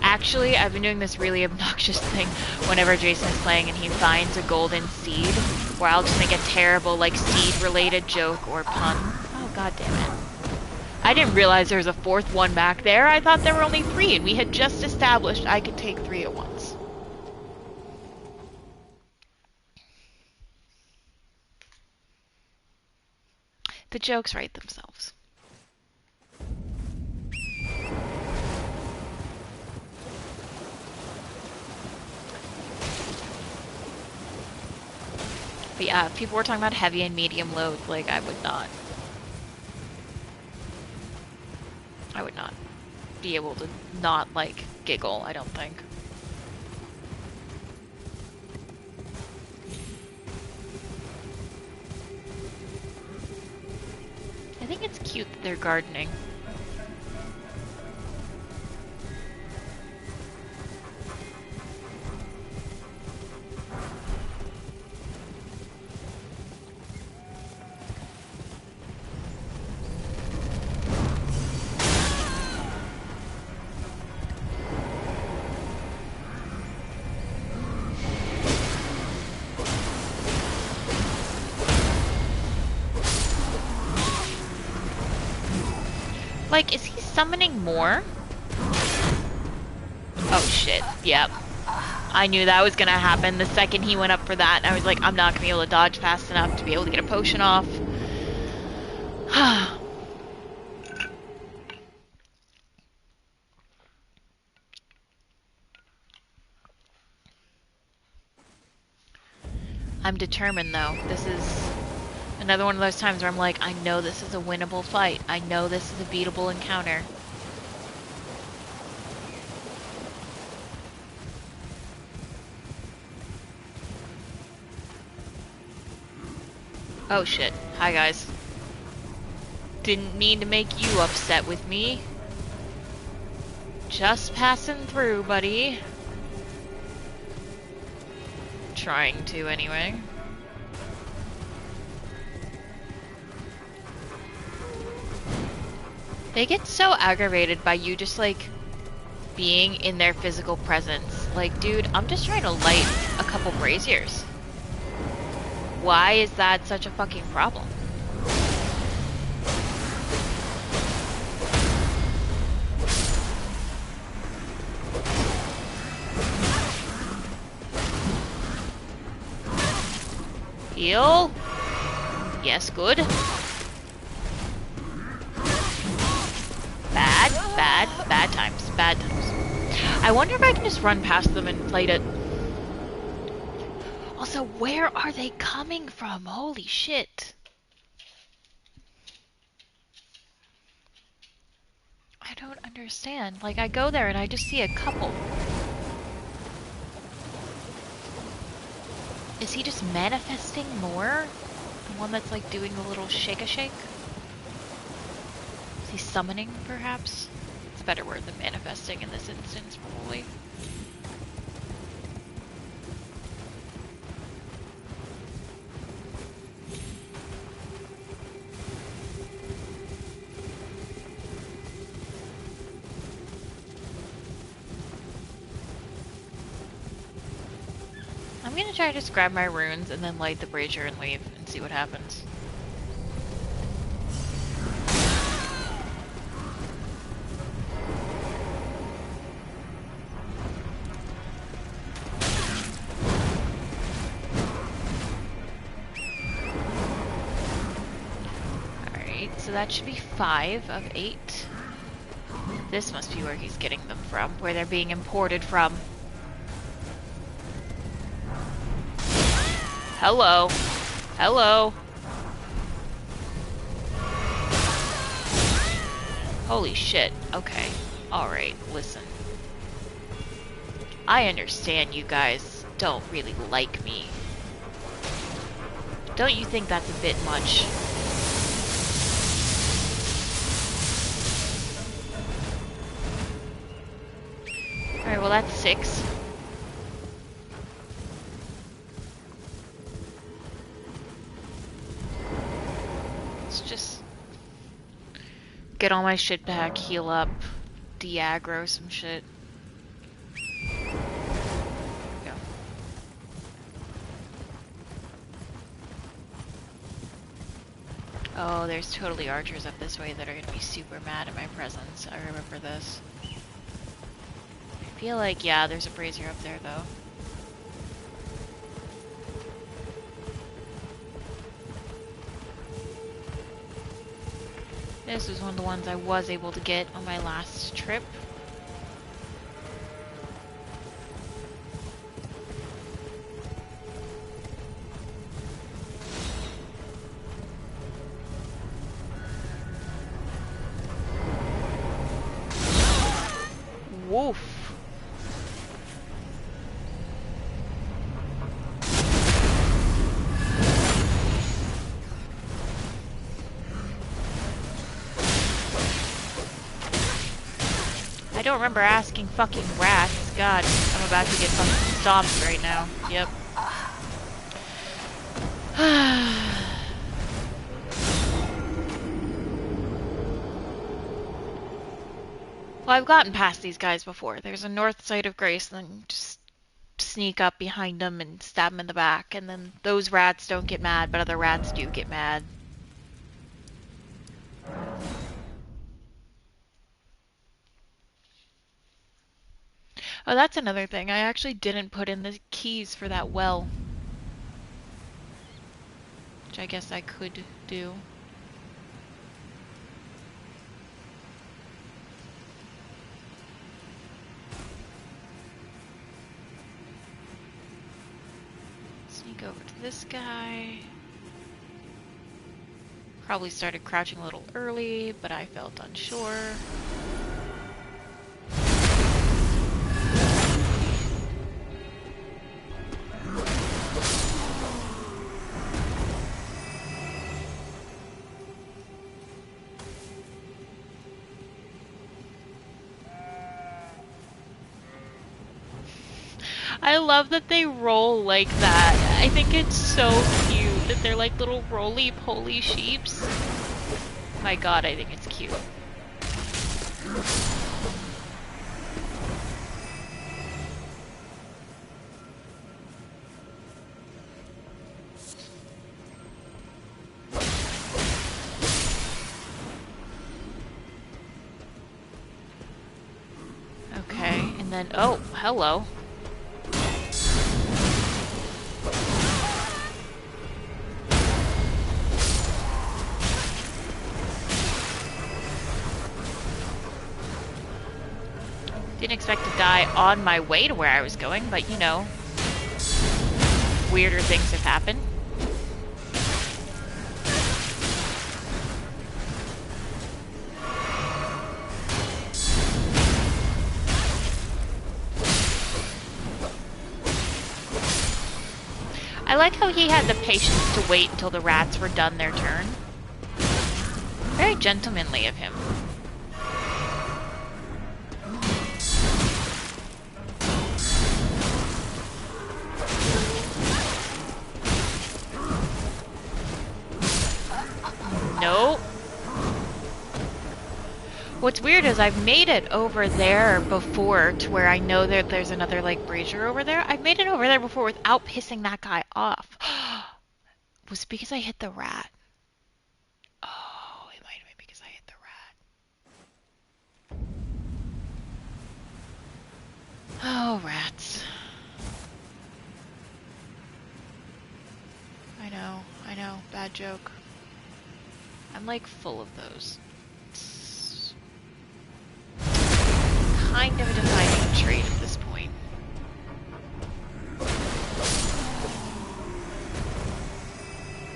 Actually, I've been doing this really obnoxious thing whenever Jason is playing and he finds a golden seed, where I'll just make a terrible, like, seed-related joke or pun. Oh, god damn it. I didn't realize there was a 4th one back there. I thought there were only 3, and we had just established I could take 3 at once. The jokes write themselves. But yeah, if people were talking about heavy and medium load, like, I would not be able to not, like, giggle, I don't think. I think it's cute that they're gardening. Like, is he summoning more? Oh shit, yep. I knew that was gonna happen the second he went up for that, and I was like, I'm not gonna be able to dodge fast enough to be able to get a potion off. I'm determined though. This is another one of those times where I'm like, I know this is a winnable fight. I know this is a beatable encounter. Oh shit. Hi guys. Didn't mean to make you upset with me. Just passing through, buddy. Trying to, anyway. They get so aggravated by you just, like, being in their physical presence. Like, dude, I'm just trying to light a couple braziers. Why is that such a fucking problem? Heal? Yes, good. Bad times. Bad times. I wonder if I can just run past them and plate it. Also, where are they coming from? Holy shit. I don't understand. Like, I go there and I just see a couple. Is he just manifesting more? The one that's, like, doing the little shake-a-shake? Is he summoning, perhaps? It's a better word than manifesting in this instance, probably. I'm gonna try to just grab my runes and then light the brazier and leave and see what happens. Alright, so that should be 5 of 8. This must be where he's getting them from, where they're being imported from. Hello. Hello. Holy shit. Okay. Alright, listen. I understand you guys don't really like me. Don't you think that's a bit much? Alright, well that's 6. Just get all my shit back, heal up, de-aggro some shit. Go. Oh, there's totally archers up this way that are gonna be super mad at my presence. I remember this. I feel like, yeah, there's a brazier up there though. This was one of the ones I was able to get on my last trip. Woof. I don't remember asking fucking rats. God, I'm about to get fucking stomped right now. Yep. Well, I've gotten past these guys before. There's a north side of Grace, and then just sneak up behind them and stab them in the back, and then those rats don't get mad, but other rats do get mad. Oh, that's another thing. I actually didn't put in the keys for that well. Which I guess I could do. Sneak over to this guy. Probably started crouching a little early, but I felt unsure. I love that they roll like that. I think it's so cute that they're like little roly-poly sheeps. My god, I think it's cute. Okay, and then, oh, hello. Didn't expect to die on my way to where I was going, but you know, weirder things have happened. I like how he had the patience to wait until the rats were done their turn. Very gentlemanly of him. Nope. What's weird is I've made it over there before to where I know that there's another like brazier over there. I've made it over there before without pissing that guy off. Was it because I hit the rat? Oh, it might have been because I hit the rat. Oh, rats. I know, bad joke. I'm like full of those. It's kind of a defining trait at this point.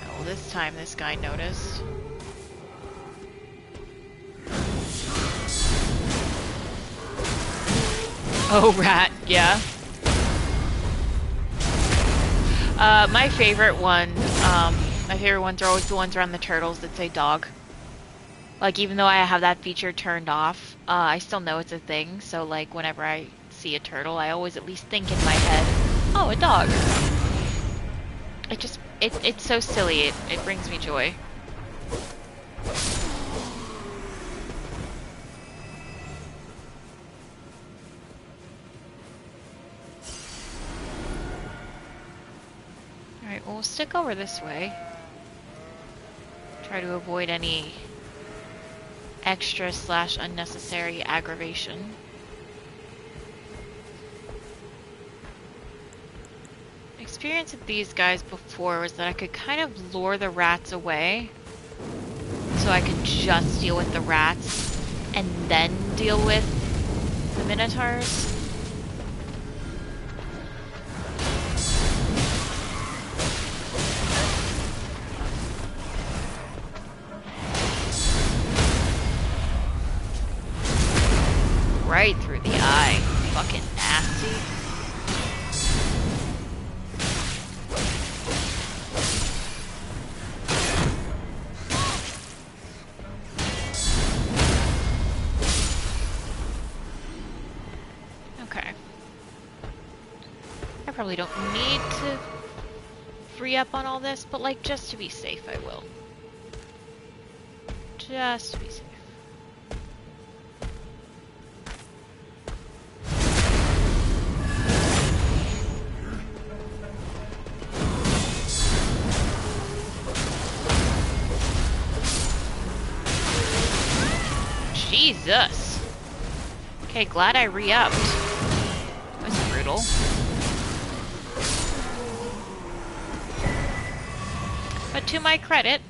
Oh, this time this guy noticed. Oh, rat, yeah. My favorite ones are always the ones around the turtles that say dog. Like, even though I have that feature turned off, I still know it's a thing, so like, whenever I see a turtle, I always at least think in my head, oh, a dog. It's so silly, it brings me joy. Alright, well, we'll stick over this way. Try to avoid any extra / unnecessary aggravation. Experience with these guys before was that I could kind of lure the rats away so I could just deal with the rats and then deal with the minotaurs. right through the eye. Fucking nasty. Okay. I probably don't need to free up on all this, but like just to be safe I will. Just to be safe. Jesus. Okay, glad I re-upped. That's brutal. But to my credit,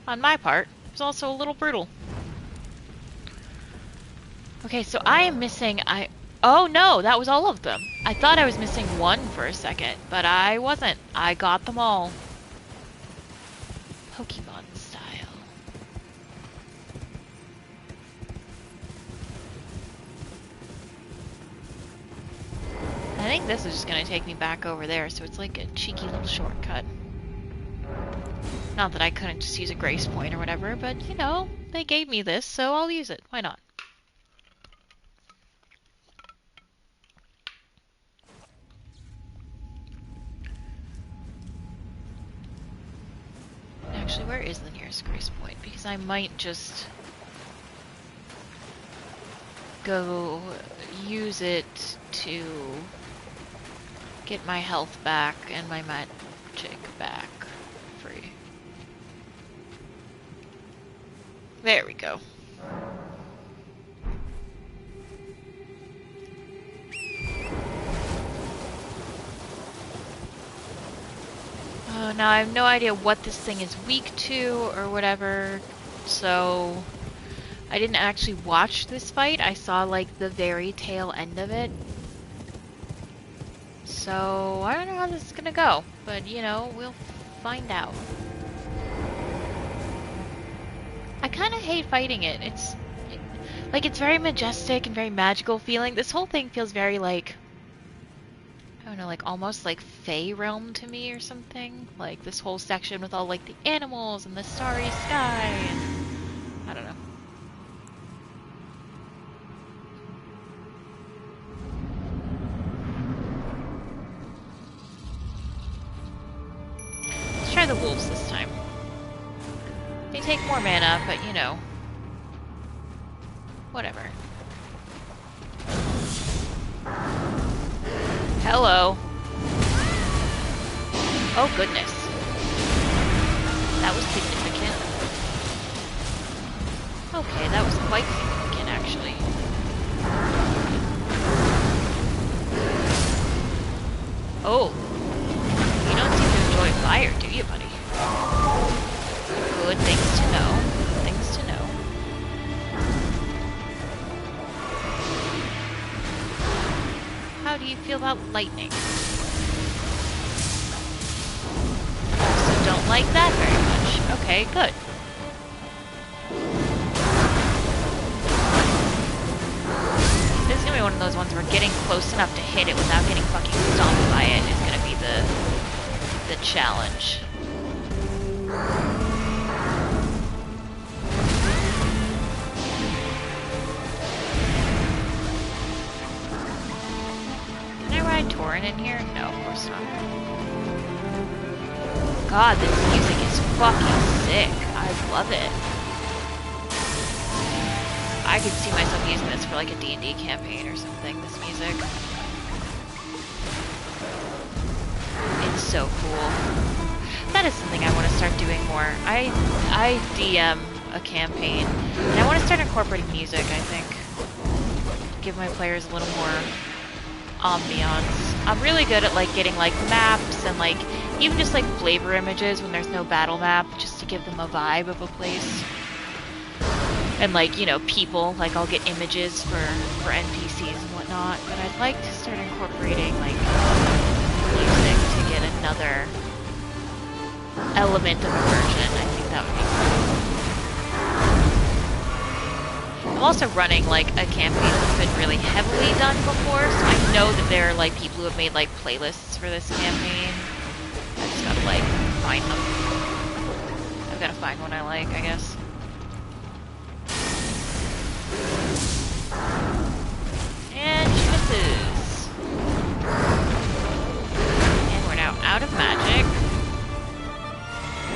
on my part, it was also a little brutal. Okay, so I am missing... Oh no, that was all of them. I thought I was missing one for a second, but I wasn't. I got them all. Pokemon style. I think this is just gonna take me back over there, so it's like a cheeky little shortcut. Not that I couldn't just use a grace point or whatever, but you know, they gave me this, so I'll use it. Why not? Actually, where is the nearest grace point? Because I might just go use it to get my health back and my magic back free. There we go. Now I have no idea what this thing is weak to or whatever, so I didn't actually watch this fight. I saw like the very tail end of it. So I don't know how this is gonna go, but you know, we'll find out. I kind of hate fighting it. It's very majestic and very magical feeling. This whole thing feels very like, I don't know, like almost like Fey realm to me or something. Like this whole section with all like the animals and the starry sky and I don't know. Let's try the wolves this time. They take more mana, but you know, whatever. Hello. Oh goodness. That was significant. Okay, that was quite significant actually. Oh. You don't seem to enjoy fire, do you, buddy? Good things to know. Good things to know. How do you feel about lightning? Also don't like that very much. Okay, good. This is gonna be one of those ones where getting close enough to hit it without getting fucking stomped by it is gonna be the challenge. Torrent in here? No, of course not. God, this music is fucking sick. I love it. I could see myself using this for like a D&D campaign or something, this music. It's so cool. That is something I want to start doing more. I DM a campaign, and I want to start incorporating music, I think. Give my players a little more ambiance. I'm really good at like getting like maps and like even just like flavor images when there's no battle map, just to give them a vibe of a place. And like, you know, people, like I'll get images for NPCs and whatnot, but I'd like to start incorporating like music to get another element of immersion. I think that would be cool. I'm also running like a campaign that's been really heavily done before, so I know that there are like people who have made like playlists for this campaign. I just gotta like find them. I've gotta find one I like, I guess. And she misses. And we're now out of magic.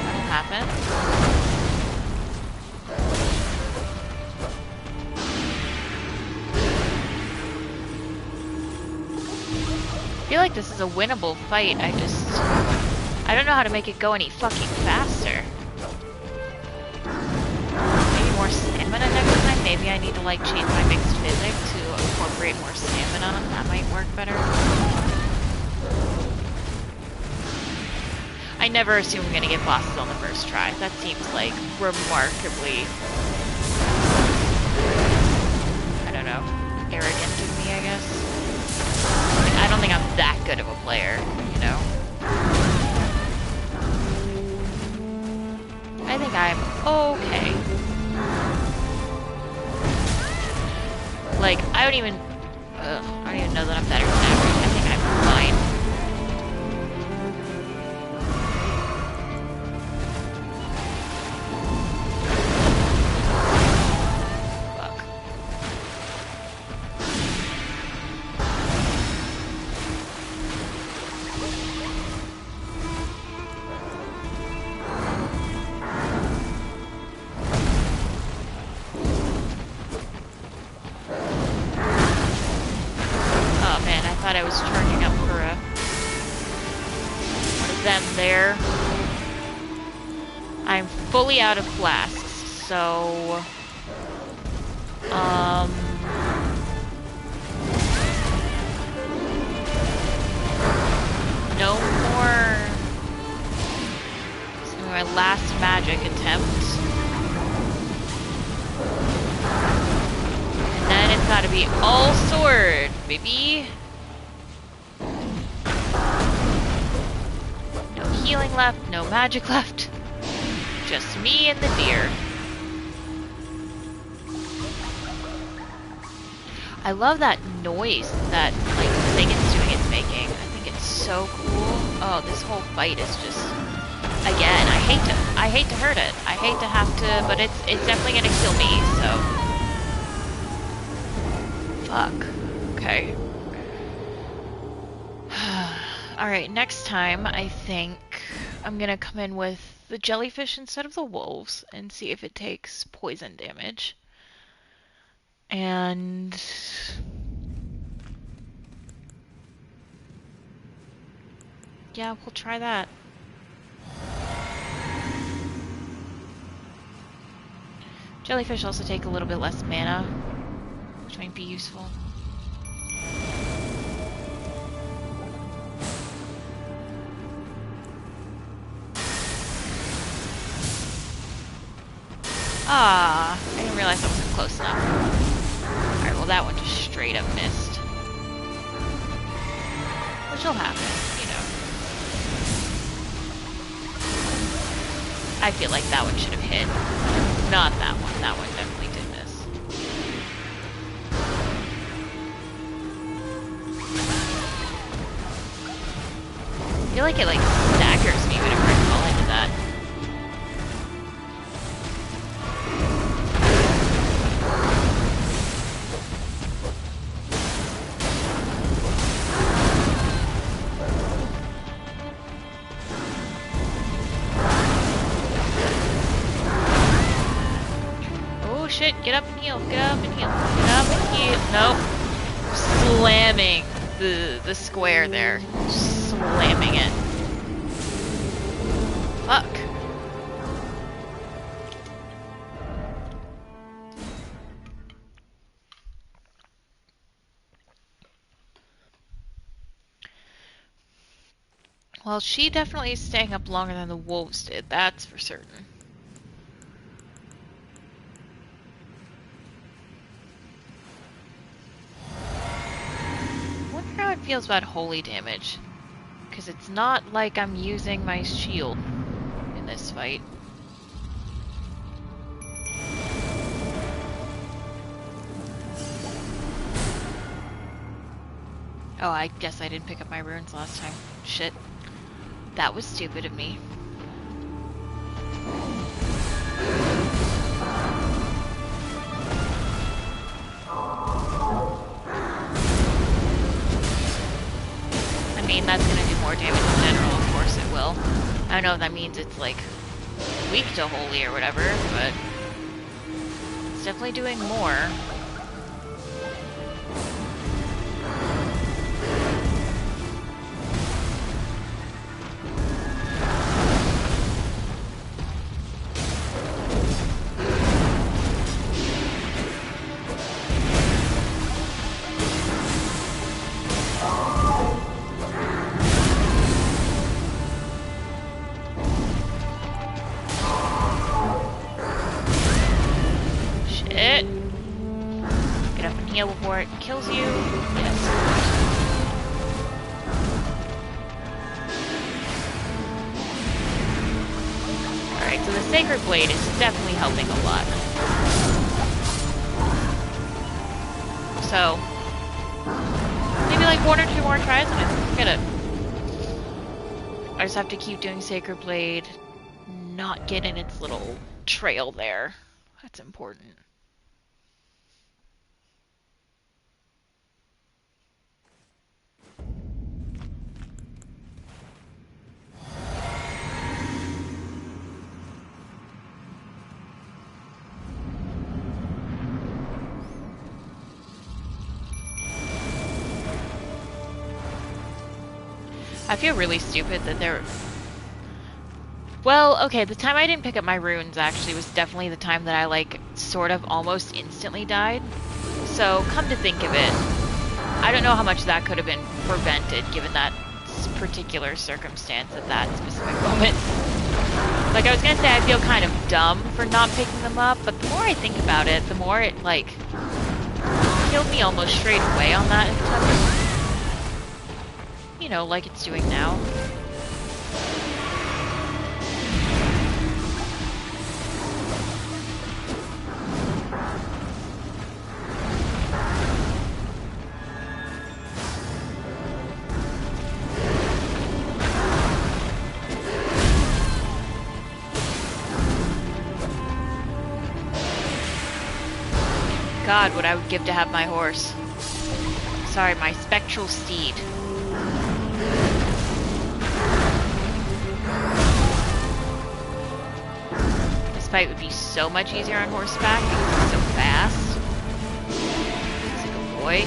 That'll happen. I feel like this is a winnable fight. I don't know how to make it go any fucking faster. Maybe more stamina next time? Maybe I need to like change my mixed physic to incorporate more stamina. That might work better. I never assume I'm gonna get bosses on the first try. That seems like remarkably, I don't know, arrogant of me, I guess. I don't think I'm that good of a player, you know? I think I'm okay. Like, I don't even know that I'm better than average. I think I'm fine. I was charging up for one of them there. I'm fully out of flasks, so no more. This is my last magic attempt. And then it's gotta be all sword, baby. Healing left, no magic left. Just me and the deer. I love that noise that like the thing it's doing is making. I think it's so cool. Oh, this whole fight is just, again, I hate to hurt it. I hate to have to, but it's definitely gonna kill me, so fuck. Okay. Alright, next time I think I'm gonna come in with the jellyfish instead of the wolves and see if it takes poison damage. And yeah, we'll try that. Jellyfish also take a little bit less mana, which might be useful. Ah, I didn't realize I wasn't close enough. Alright, well that one just straight up missed. Which will happen, you know. I feel like that one should have hit. Not that one. That one definitely did miss. I feel like it like staggers me whenever I fall into that. Shit, get up and heal, get up and heal, get up and heal. Nope. Slamming the square there. Slamming it. Fuck. Well, she definitely is staying up longer than the wolves did, that's for certain. How it feels about holy damage, because it's not like I'm using my shield in this fight. Oh, I guess I didn't pick up my runes last time. Shit. That was stupid of me. I mean, that's gonna do more damage in general, of course it will. I don't know if that means it's, like, weak to holy or whatever, but it's definitely doing more. Heal before it kills you. Yes. Alright, so the Sacred Blade is definitely helping a lot. So, maybe like 1 or 2 more tries and I get it. I just have to keep doing Sacred Blade, not get in its little trail there. That's important. I feel really stupid that they're... Well, okay, the time I didn't pick up my runes actually was definitely the time that I, like, sort of almost instantly died. So, come to think of it, I don't know how much that could have been prevented given that particular circumstance at that specific moment. Like, I was gonna say I feel kind of dumb for not picking them up, but the more I think about it, the more it, like, killed me almost straight away on that attempt. You know, like it's doing now. God, what I would give to have my horse. Sorry, my spectral steed. This fight would be so much easier on horseback because it's so fast. He's like a boy.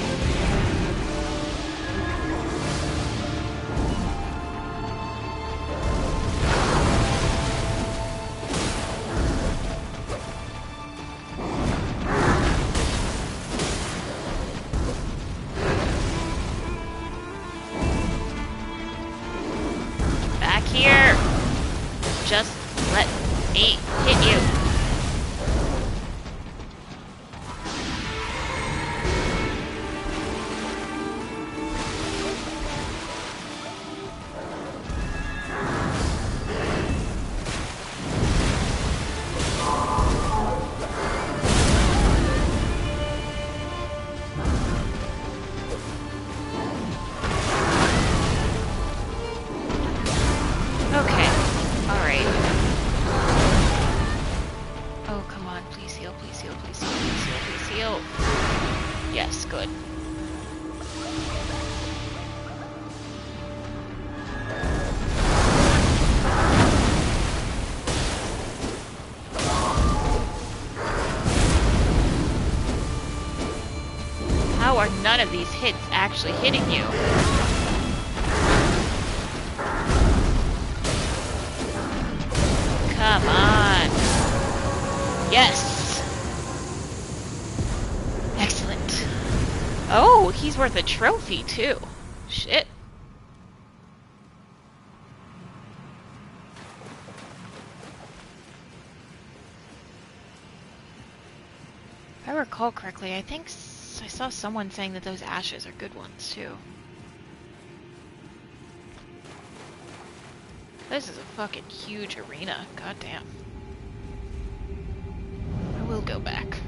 Just let me hit you. Yes, good. How are none of these hits actually hitting you? Come on. Yes. Excellent. Oh, he's worth a trophy too. Shit. If I recall correctly, I think I saw someone saying that those ashes are good ones too. This is a fucking huge arena. Goddamn. I will go back.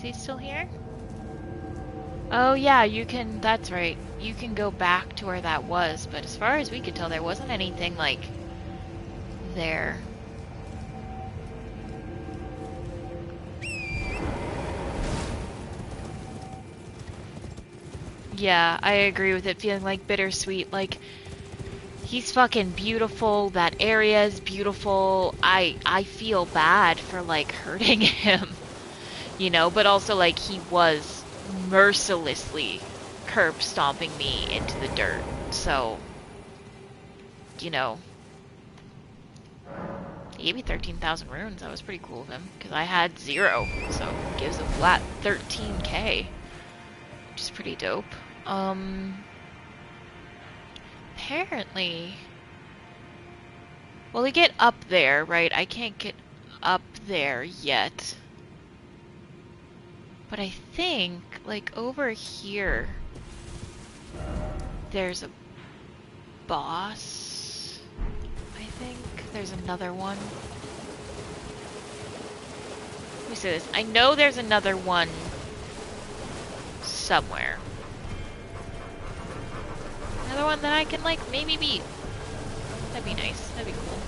he still here? Oh yeah, you can, that's right. You can go back to where that was, but as far as we could tell, there wasn't anything, like, there. Yeah, I agree with it feeling like bittersweet. Like, he's fucking beautiful. That area is beautiful. I feel bad for, like, hurting him, you know? But also, like, he was mercilessly curb stomping me into the dirt. So, you know, he gave me 13,000 runes. That was pretty cool of him, because I had 0. So, gives a flat 13k, which is pretty dope. Apparently... Well, we get up there, right? I can't get up there yet. But I think, like, over here, there's a boss, I think. There's another one. Let me say this. I know there's another one somewhere. Another one that I can, like, maybe beat. That'd be nice. That'd be cool.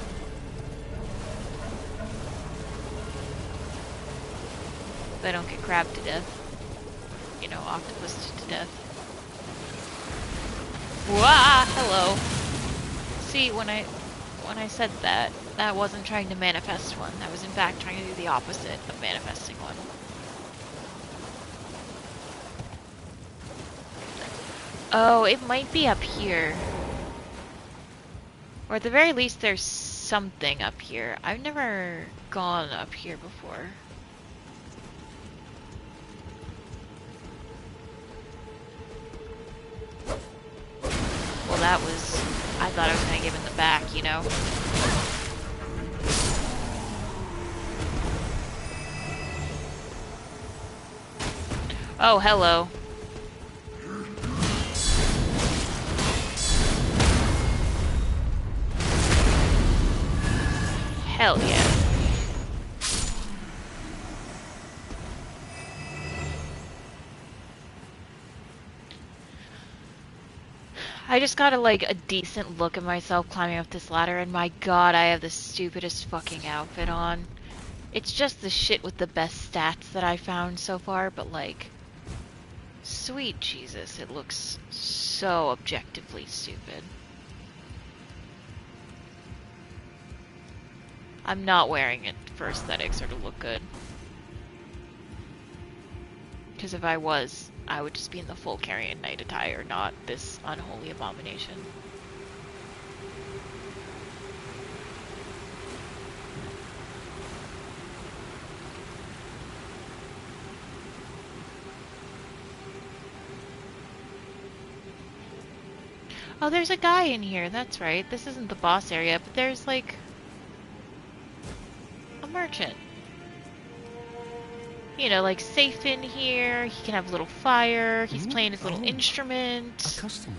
If I don't get crabbed to death. You know, octopus to death. Wah! Hello. See, when I said that, that wasn't trying to manifest one. That was in fact trying to do the opposite of manifesting one. Oh, it might be up here. Or at the very least, there's something up here. I've never gone up here before. Well, that was... I thought I was gonna give him the back, you know? Oh, hello. Hell yeah. I just got like a decent look at myself climbing up this ladder, and my god, I have the stupidest fucking outfit on. It's just the shit with the best stats that I found so far, but like, sweet Jesus, it looks so objectively stupid. I'm not wearing it for aesthetics or to look good. Because if I was, I would just be in the full Carrion Knight attire, not this unholy abomination. Oh, there's a guy in here, that's right. This isn't the boss area, but there's like... a merchant. You know, like safe in here, he can have a little fire, he's playing his little instrument. A customer.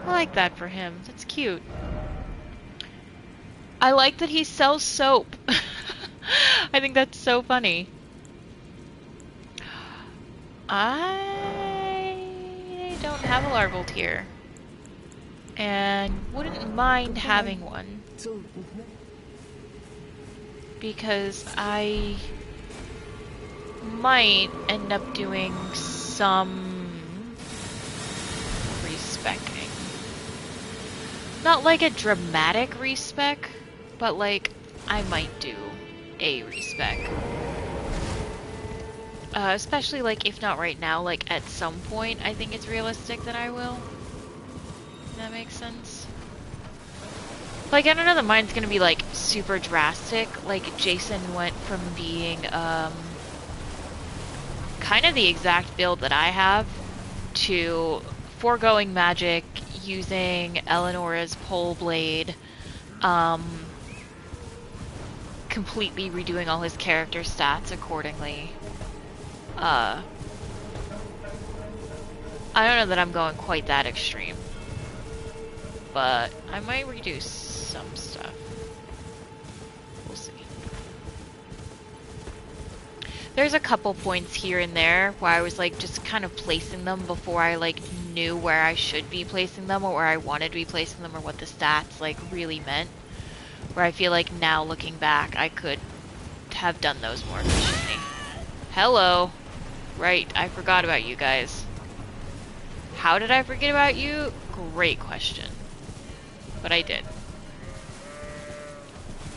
I like that for him, that's cute. I like that he sells soap. I think that's so funny. I don't have a larval tier. And wouldn't mind having one. Because I might end up doing some respecking. Not like a dramatic respec, but like I might do a respec. Especially like if not right now, like at some point I think it's realistic that I will. That makes sense. Like, I don't know that mine's gonna be, like, super drastic. Like, Jason went from being, kind of the exact build that I have to foregoing magic, using Eleonora's pole blade, completely redoing all his character stats accordingly. I don't know that I'm going quite that extreme. But I might redo some stuff. We'll see. There's a couple points here and there where I was like just kind of placing them before I like knew where I should be placing them or where I wanted to be placing them or what the stats like really meant. Where I feel like now looking back I could have done those more efficiently. Hello. Right, I forgot about you guys. How did I forget about you? Great question. But I did.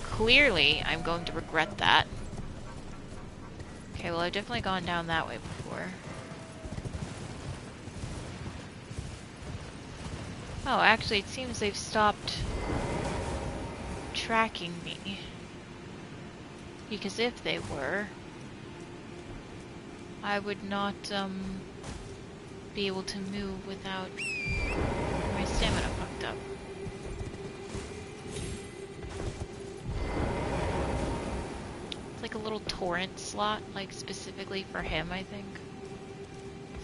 Clearly, I'm going to regret that. Okay, well I've definitely gone down that way before. Oh, actually it seems they've stopped tracking me. Because if they were, I would not be able to move without my stamina fucked up. It's like a little torrent slot, like specifically for him, I think.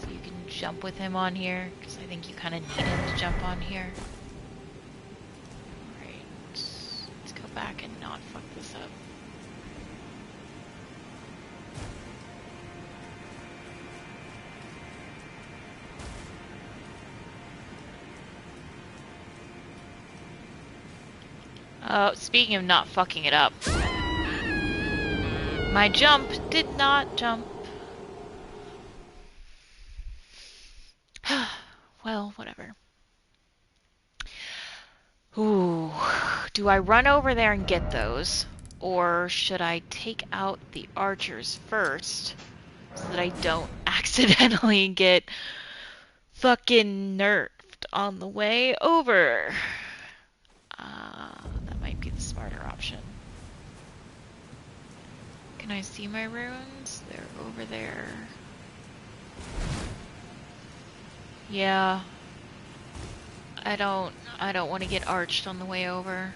So you can jump with him on here, because I think you kind of need him to jump on here. Alright, let's go back and not fuck this up. Speaking of not fucking it up, my jump did not jump. Well, whatever. Ooh, do I run over there and get those? Or should I take out the archers first so that I don't accidentally get fucking nerfed on the way over? That might be the smarter option. Can I see my runes? They're over there. Yeah. I don't want to get arched on the way over.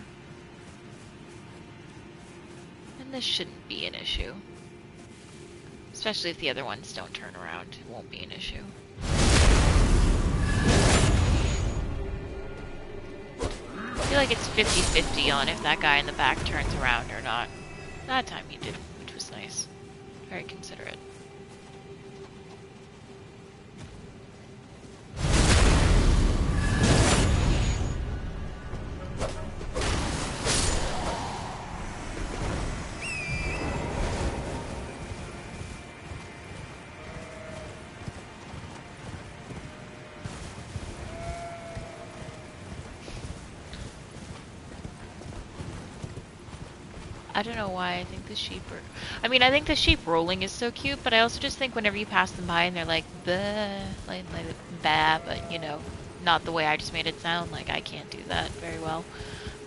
And this shouldn't be an issue. Especially if the other ones don't turn around, it won't be an issue. I feel like it's 50-50 on if that guy in the back turns around or not. That time he did, which was nice. Very considerate. I don't know why I think the sheep are... I mean, I think the sheep rolling is so cute, but I also just think whenever you pass them by and they're like, bah, like bah, but, you know, not the way I just made it sound. Like, I can't do that very well.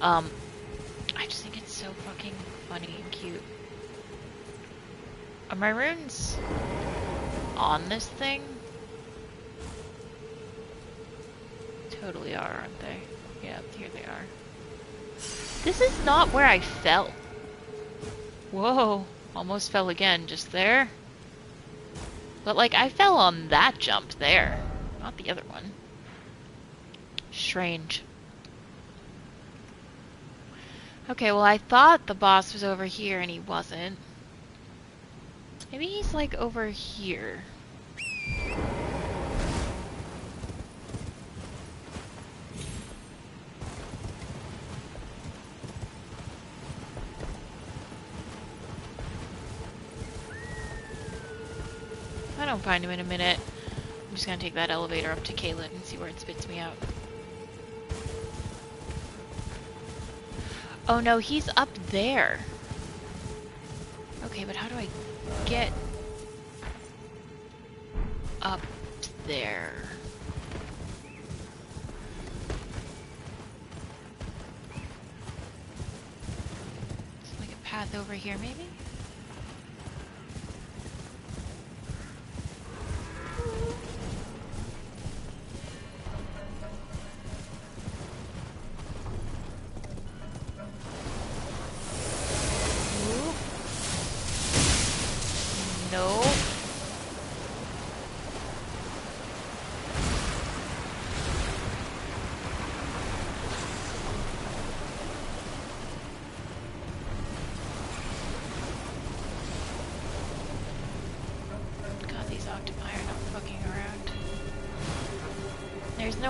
I just think it's so fucking funny and cute. Are my runes on this thing? Totally are, aren't they? Yeah, here they are. This is not where I fell. Whoa, almost fell again just there. But like, I fell on that jump there, not the other one. Strange. Okay, well I thought the boss was over here and he wasn't. Maybe he's like over here. If I don't find him in a minute, I'm just gonna take that elevator up to Caelid and see where it spits me out. Oh no, he's up there. Okay, but how do I get up there? Is like a path over here, maybe?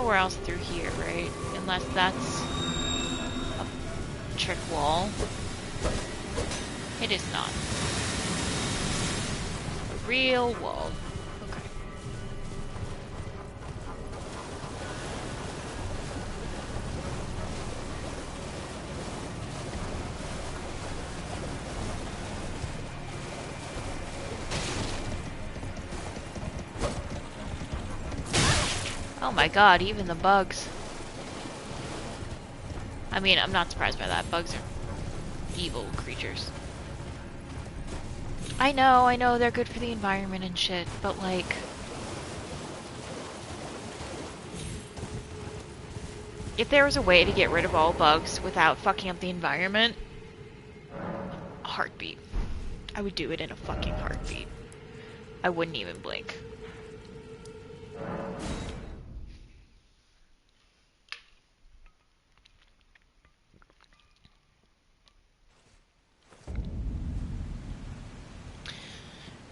nowhere else through here, right? Unless that's a trick wall. It is not. A real wall. Okay. Oh my god, even the bugs. I mean, I'm not surprised by that. Bugs are evil creatures. I know, they're good for the environment and shit, but like... if there was a way to get rid of all bugs without fucking up the environment, a heartbeat. I would do it in a fucking heartbeat. I wouldn't even blink.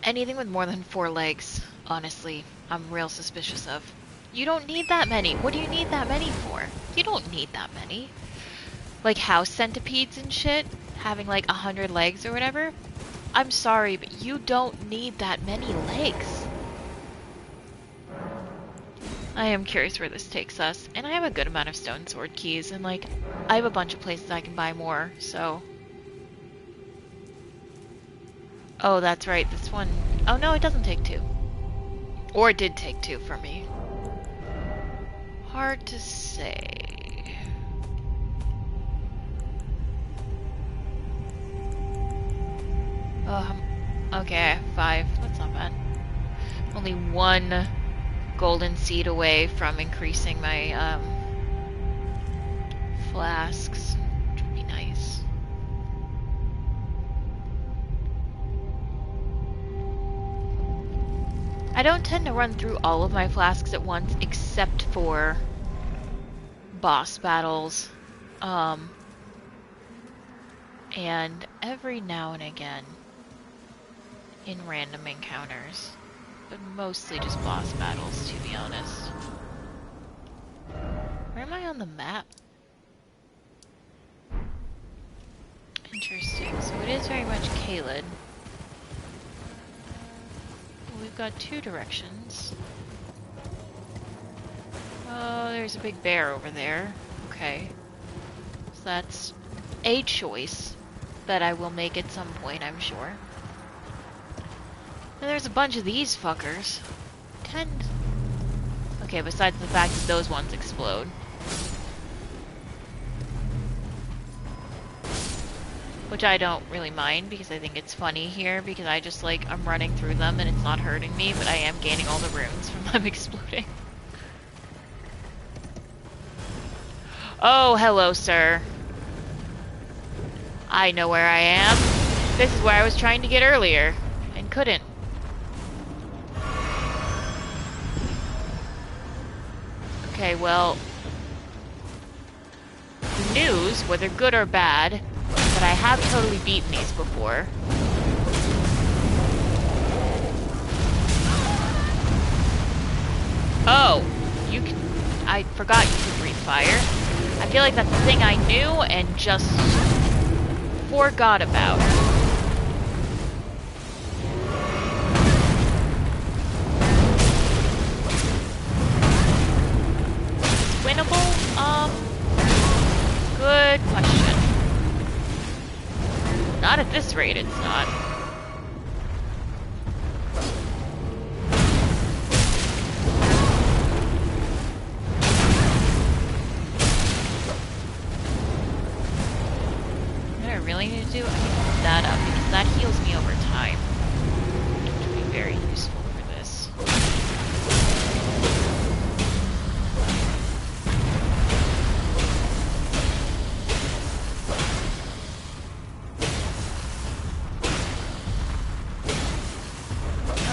Anything with more than 4 legs, honestly, I'm real suspicious of. You don't need that many. What do you need that many for? You don't need that many. Like house centipedes and shit, having like 100 legs or whatever. I'm sorry, but you don't need that many legs. I am curious where this takes us, and I have a good amount of stone sword keys, and like, I have a bunch of places I can buy more, so... Oh, that's right, this one... Oh no, it doesn't take 2. Or it did take 2 for me. Hard to say. Okay, 5. That's not bad. Only 1 golden seed away from increasing my, flasks, which would be nice. I don't tend to run through all of my flasks at once, except for boss battles, and every now and again in random encounters, but mostly just boss battles, to be honest. Where am I on the map? Interesting, so it is very much Caelid. We've got 2 directions. Oh, there's a big bear over there. Okay. So that's a choice that I will make at some point, I'm sure. And there's a bunch of these fuckers. 10. Okay, besides the fact that those ones explode. Which I don't really mind, because I think it's funny here, because I just, like, I'm running through them and it's not hurting me, but I am gaining all the runes from them exploding. Oh, hello, sir. I know where I am. This is where I was trying to get earlier, and couldn't. Okay, well... the news, whether good or bad... but I have totally beaten these before. Oh, you can... I forgot you could breathe fire. I feel like that's a thing I knew and just forgot about. Winnable? Good question. Not at this rate, it's not. What I really need to do, I need to put that up, because that heals me over time. Which would be very useful for this.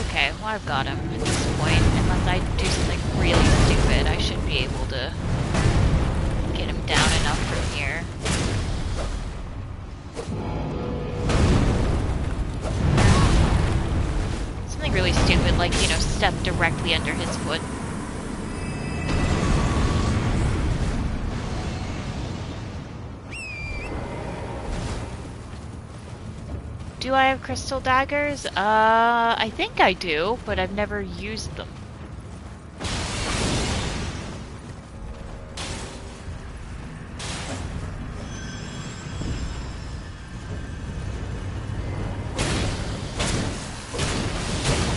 Okay, well I've got him at this point. Unless I do something really stupid, I should be able to get him down enough from here. Something really stupid, like, you know, step directly under his foot. Do I have crystal daggers? I think I do, but I've never used them.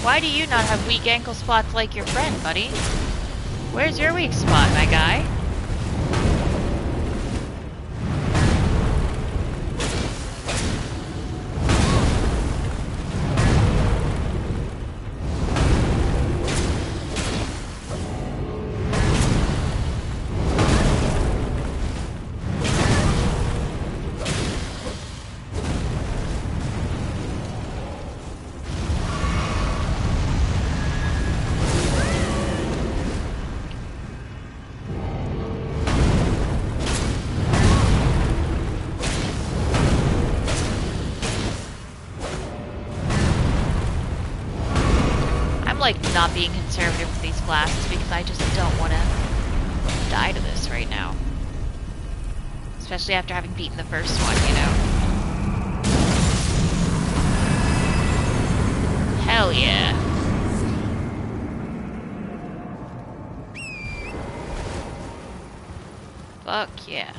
Why do you not have weak ankle spots like your friend, buddy? Where's your weak spot, my guy? Like not being conservative with these blasts because I just don't want to die to this right now. Especially after having beaten the first one, you know? Hell yeah. Fuck yeah.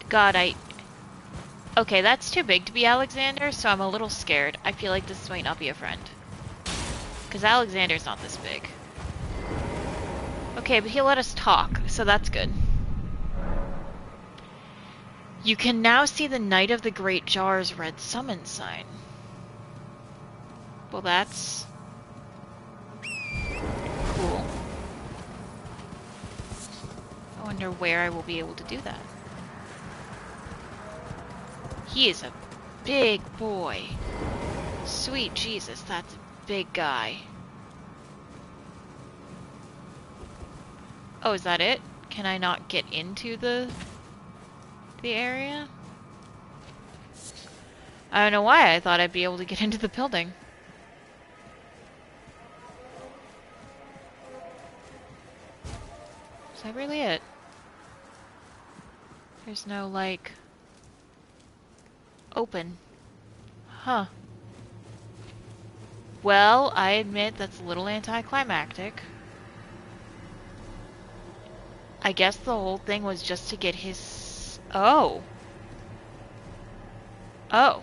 God, Okay, that's too big to be Alexander, so I'm a little scared. I feel like this might not be a friend. Because Alexander's not this big. Okay, but he'll let us talk, so that's good. You can now see the Knight of the Great Jar's red summon sign. Well, that's cool. I wonder where I will be able to do that. He is a big boy. Sweet Jesus, that's a big guy. Oh, is that it? Can I not get into the area? I don't know why I thought I'd be able to get into the building. Is that really it? There's no, like... open. Huh. Well, I admit that's a little anticlimactic. I guess the whole thing was just to get his... Oh. Oh.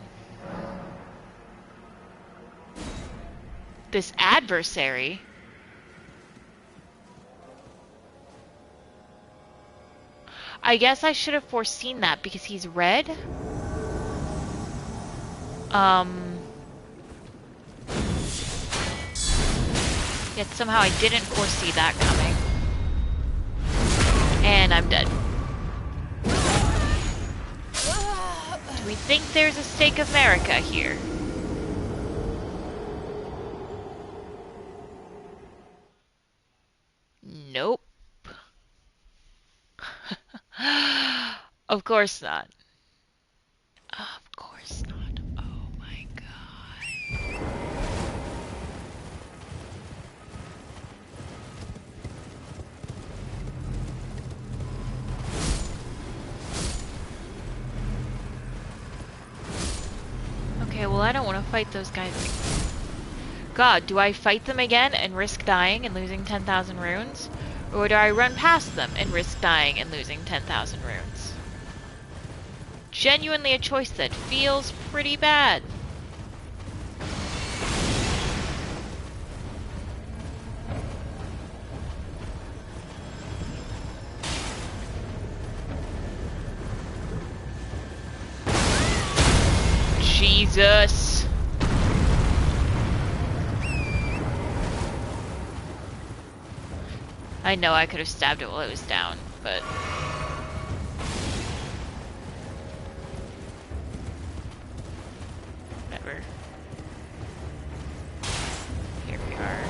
This adversary... I guess I should have foreseen that because he's red. Yet somehow I didn't foresee that coming. And I'm dead. Do we think there's a stake of America here? Nope. Of course not. Of course not. Oh my god. Okay, well I don't want to fight those guys. God, do I fight them again and risk dying and losing 10,000 runes? Or do I run past them and risk dying and losing 10,000 runes? Genuinely a choice that feels pretty bad. Jesus. I know I could have stabbed it while it was down, but... whatever. Here we are.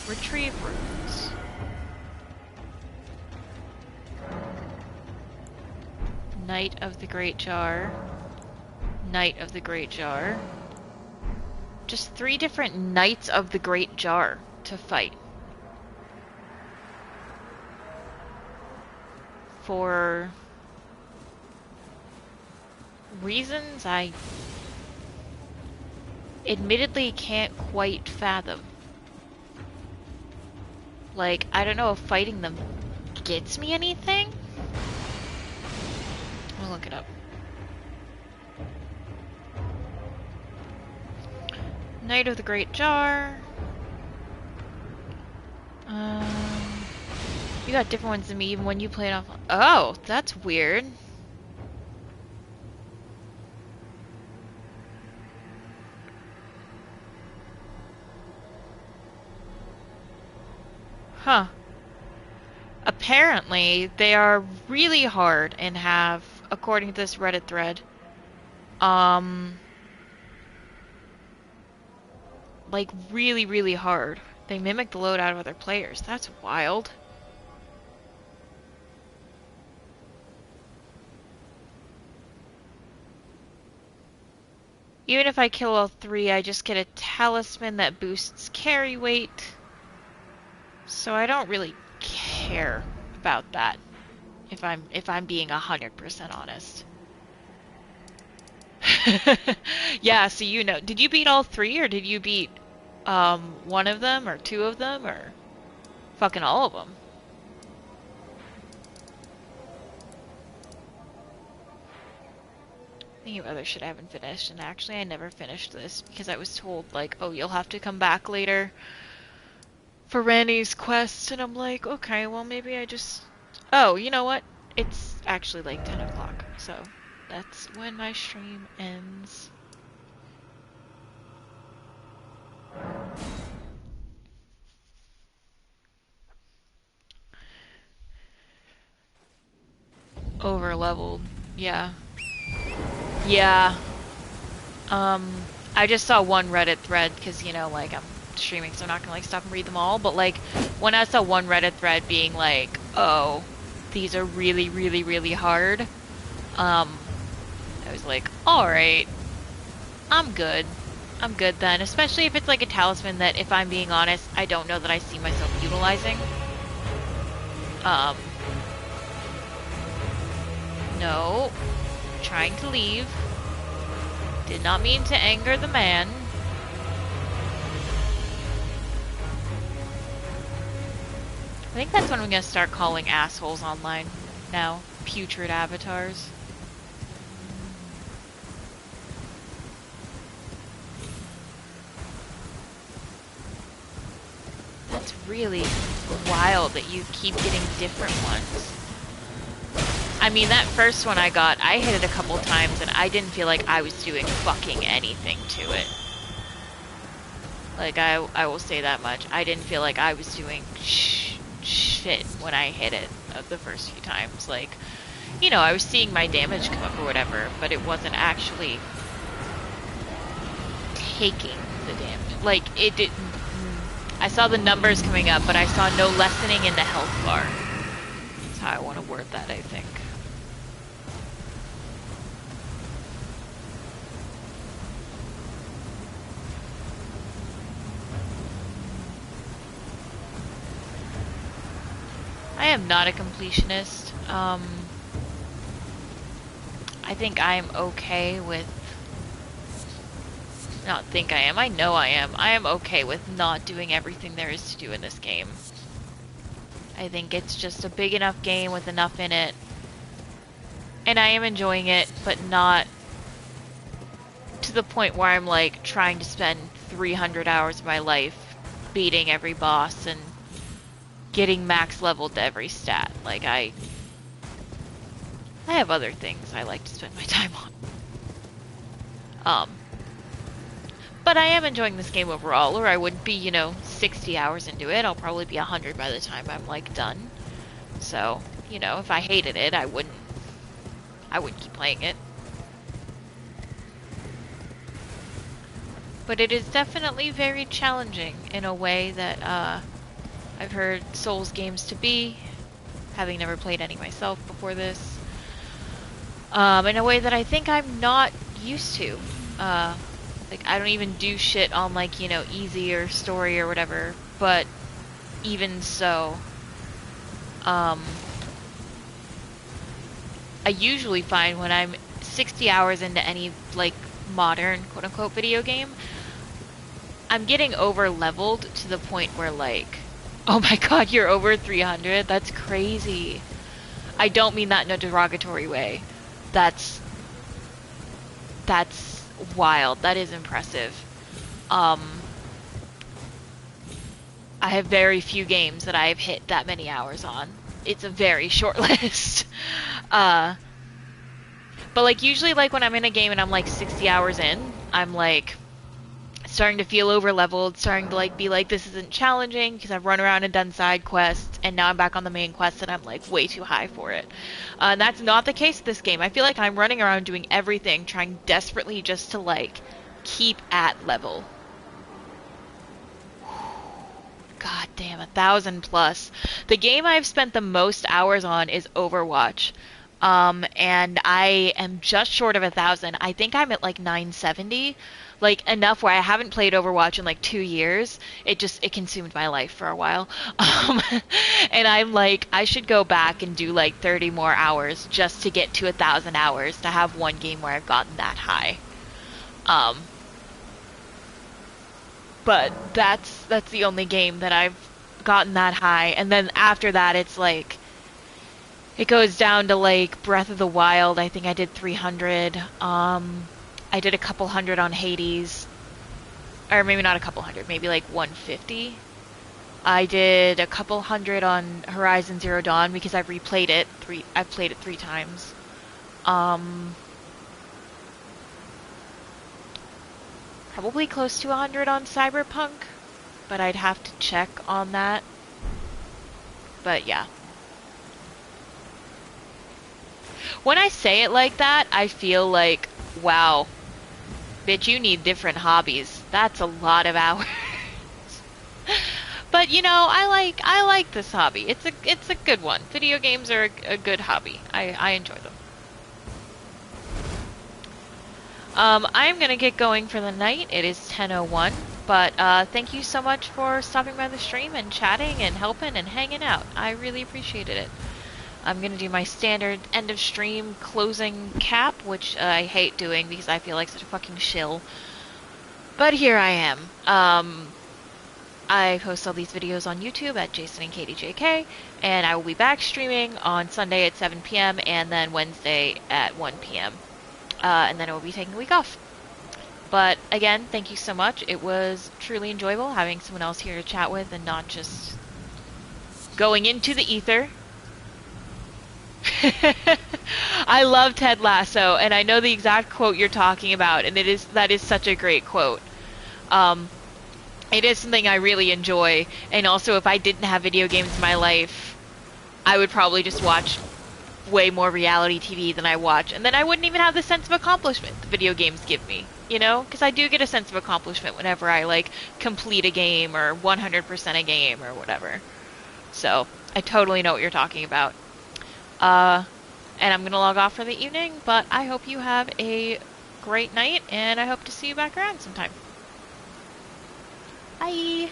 Retrieve runes. Knight of the Great Jar. Knight of the Great Jar. Just 3 different Knights of the Great Jar to fight. for reasons I admittedly can't quite fathom. Like, I don't know if fighting them gets me anything. I'll look it up. Knight of the Great Jar. You got different ones than me even when you play it off. Oh, that's weird. Huh. Apparently, they are really hard and have, according to this Reddit thread, like really, really hard. They mimic the loadout of other players. That's wild. Even if I kill all 3, I just get a talisman that boosts carry weight. So I don't really care about that, if I'm being 100% honest. Yeah, so you know. Did you beat all 3, or did you beat one of them or 2 of them, or fucking all of them? Thinking of other shit I haven't finished, and actually I never finished this because I was told, like, oh, you'll have to come back later for Randy's quest, and I'm like, okay, well, maybe I just... Oh, you know what? It's actually like 10 o'clock, so that's when my stream ends. Over leveled, yeah. Yeah. I just saw one Reddit thread, because, you know, like, I'm streaming, so I'm not gonna, like, stop and read them all, but, like, when I saw one Reddit thread being like, oh, these are really, really, really hard, I was like, alright, I'm good. I'm good then, especially if it's, like, a talisman that, if I'm being honest, I don't know that I see myself utilizing. No. Trying to leave. Did not mean to anger the man. I think that's when we're gonna start calling assholes online now. Putrid avatars. That's really wild that you keep getting different ones. I mean, that first one I got, I hit it a couple times and I didn't feel like I was doing fucking anything to it. Like, I will say that much. I didn't feel like I was doing shit when I hit it the first few times. Like, you know, I was seeing my damage come up or whatever, but it wasn't actually taking the damage. Like, it didn't... I saw the numbers coming up, but I saw no lessening in the health bar. That's how I want to word that, I think. I am not a completionist. I think I'm okay with... Not think I am. I know I am. I am okay with not doing everything there is to do in this game. I think it's just a big enough game with enough in it. And I am enjoying it, but not to the point where I'm like trying to spend 300 hours of my life beating every boss and getting max leveled to every stat. Like, I have other things I like to spend my time on. But I am enjoying this game overall, or I wouldn't be, you know, 60 hours into it. I'll probably be 100 by the time I'm, like, done. So, you know, if I hated it, I wouldn't keep playing it. But it is definitely very challenging in a way that, I've heard Souls games to be, having never played any myself before this. In a way that I think I'm not used to. Like, I don't even do shit on, like, you know, easy or story or whatever, but even so, I usually find when I'm 60 hours into any, like, modern, quote-unquote, video game, I'm getting over-leveled to the point where, like, oh my god, you're over 300? That's crazy. I don't mean that in a derogatory way. That's wild. That is impressive. I have very few games that I've hit that many hours on. It's a very short list. But like usually like when I'm in a game and I'm like 60 hours in, I'm like starting to feel over leveled, starting to like be like this isn't challenging because I've run around and done side quests and now I'm back on the main quest and I'm like way too high for it. And that's not the case with this game. I feel like I'm running around doing everything, trying desperately just to like keep at level. God damn, 1,000 plus. The game I've spent the most hours on is Overwatch. And I am just short of 1,000. I think I'm at like 970. Like enough where I haven't played Overwatch in like 2 years. It consumed my life for a while. And I'm like, I should go back and do like 30 more hours just to get to 1,000 hours to have one game where I've gotten that high. But that's the only game that I've gotten that high. And then after that, it's like it goes down to like Breath of the Wild. I think I did 300. I did a couple hundred on Hades, or maybe not a couple hundred, maybe like 150. I did a couple hundred on Horizon Zero Dawn because I've replayed it. I've played it 3 times. Probably close to 100 on Cyberpunk, but I'd have to check on that. But yeah. When I say it like that, I feel like, wow, bitch, you need different hobbies. That's a lot of hours. But you know, I like this hobby. It's a good one. Video games are a good hobby. I enjoy them. I'm gonna get going for the night. It is 10:01, but thank you so much for stopping by the stream and chatting and helping and hanging out. I really appreciated it. I'm gonna do my standard end of stream closing cap, which I hate doing because I feel like such a fucking shill. But here I am. I post all these videos on YouTube at Jason and Katie JK, and I will be back streaming on Sunday at 7 p.m. and then Wednesday at 1 p.m. And then I will be taking a week off. But again, thank you so much. It was truly enjoyable having someone else here to chat with and not just going into the ether. I love Ted Lasso, and I know the exact quote you're talking about, and that is such a great quote. It is something I really enjoy, and also if I didn't have video games in my life, I would probably just watch way more reality TV than I watch, and then I wouldn't even have the sense of accomplishment the video games give me, you know? Because I do get a sense of accomplishment whenever I, like, complete a game or 100% a game or whatever. So, I totally know what you're talking about. And I'm gonna log off for the evening, but I hope you have a great night, and I hope to see you back around sometime. Bye!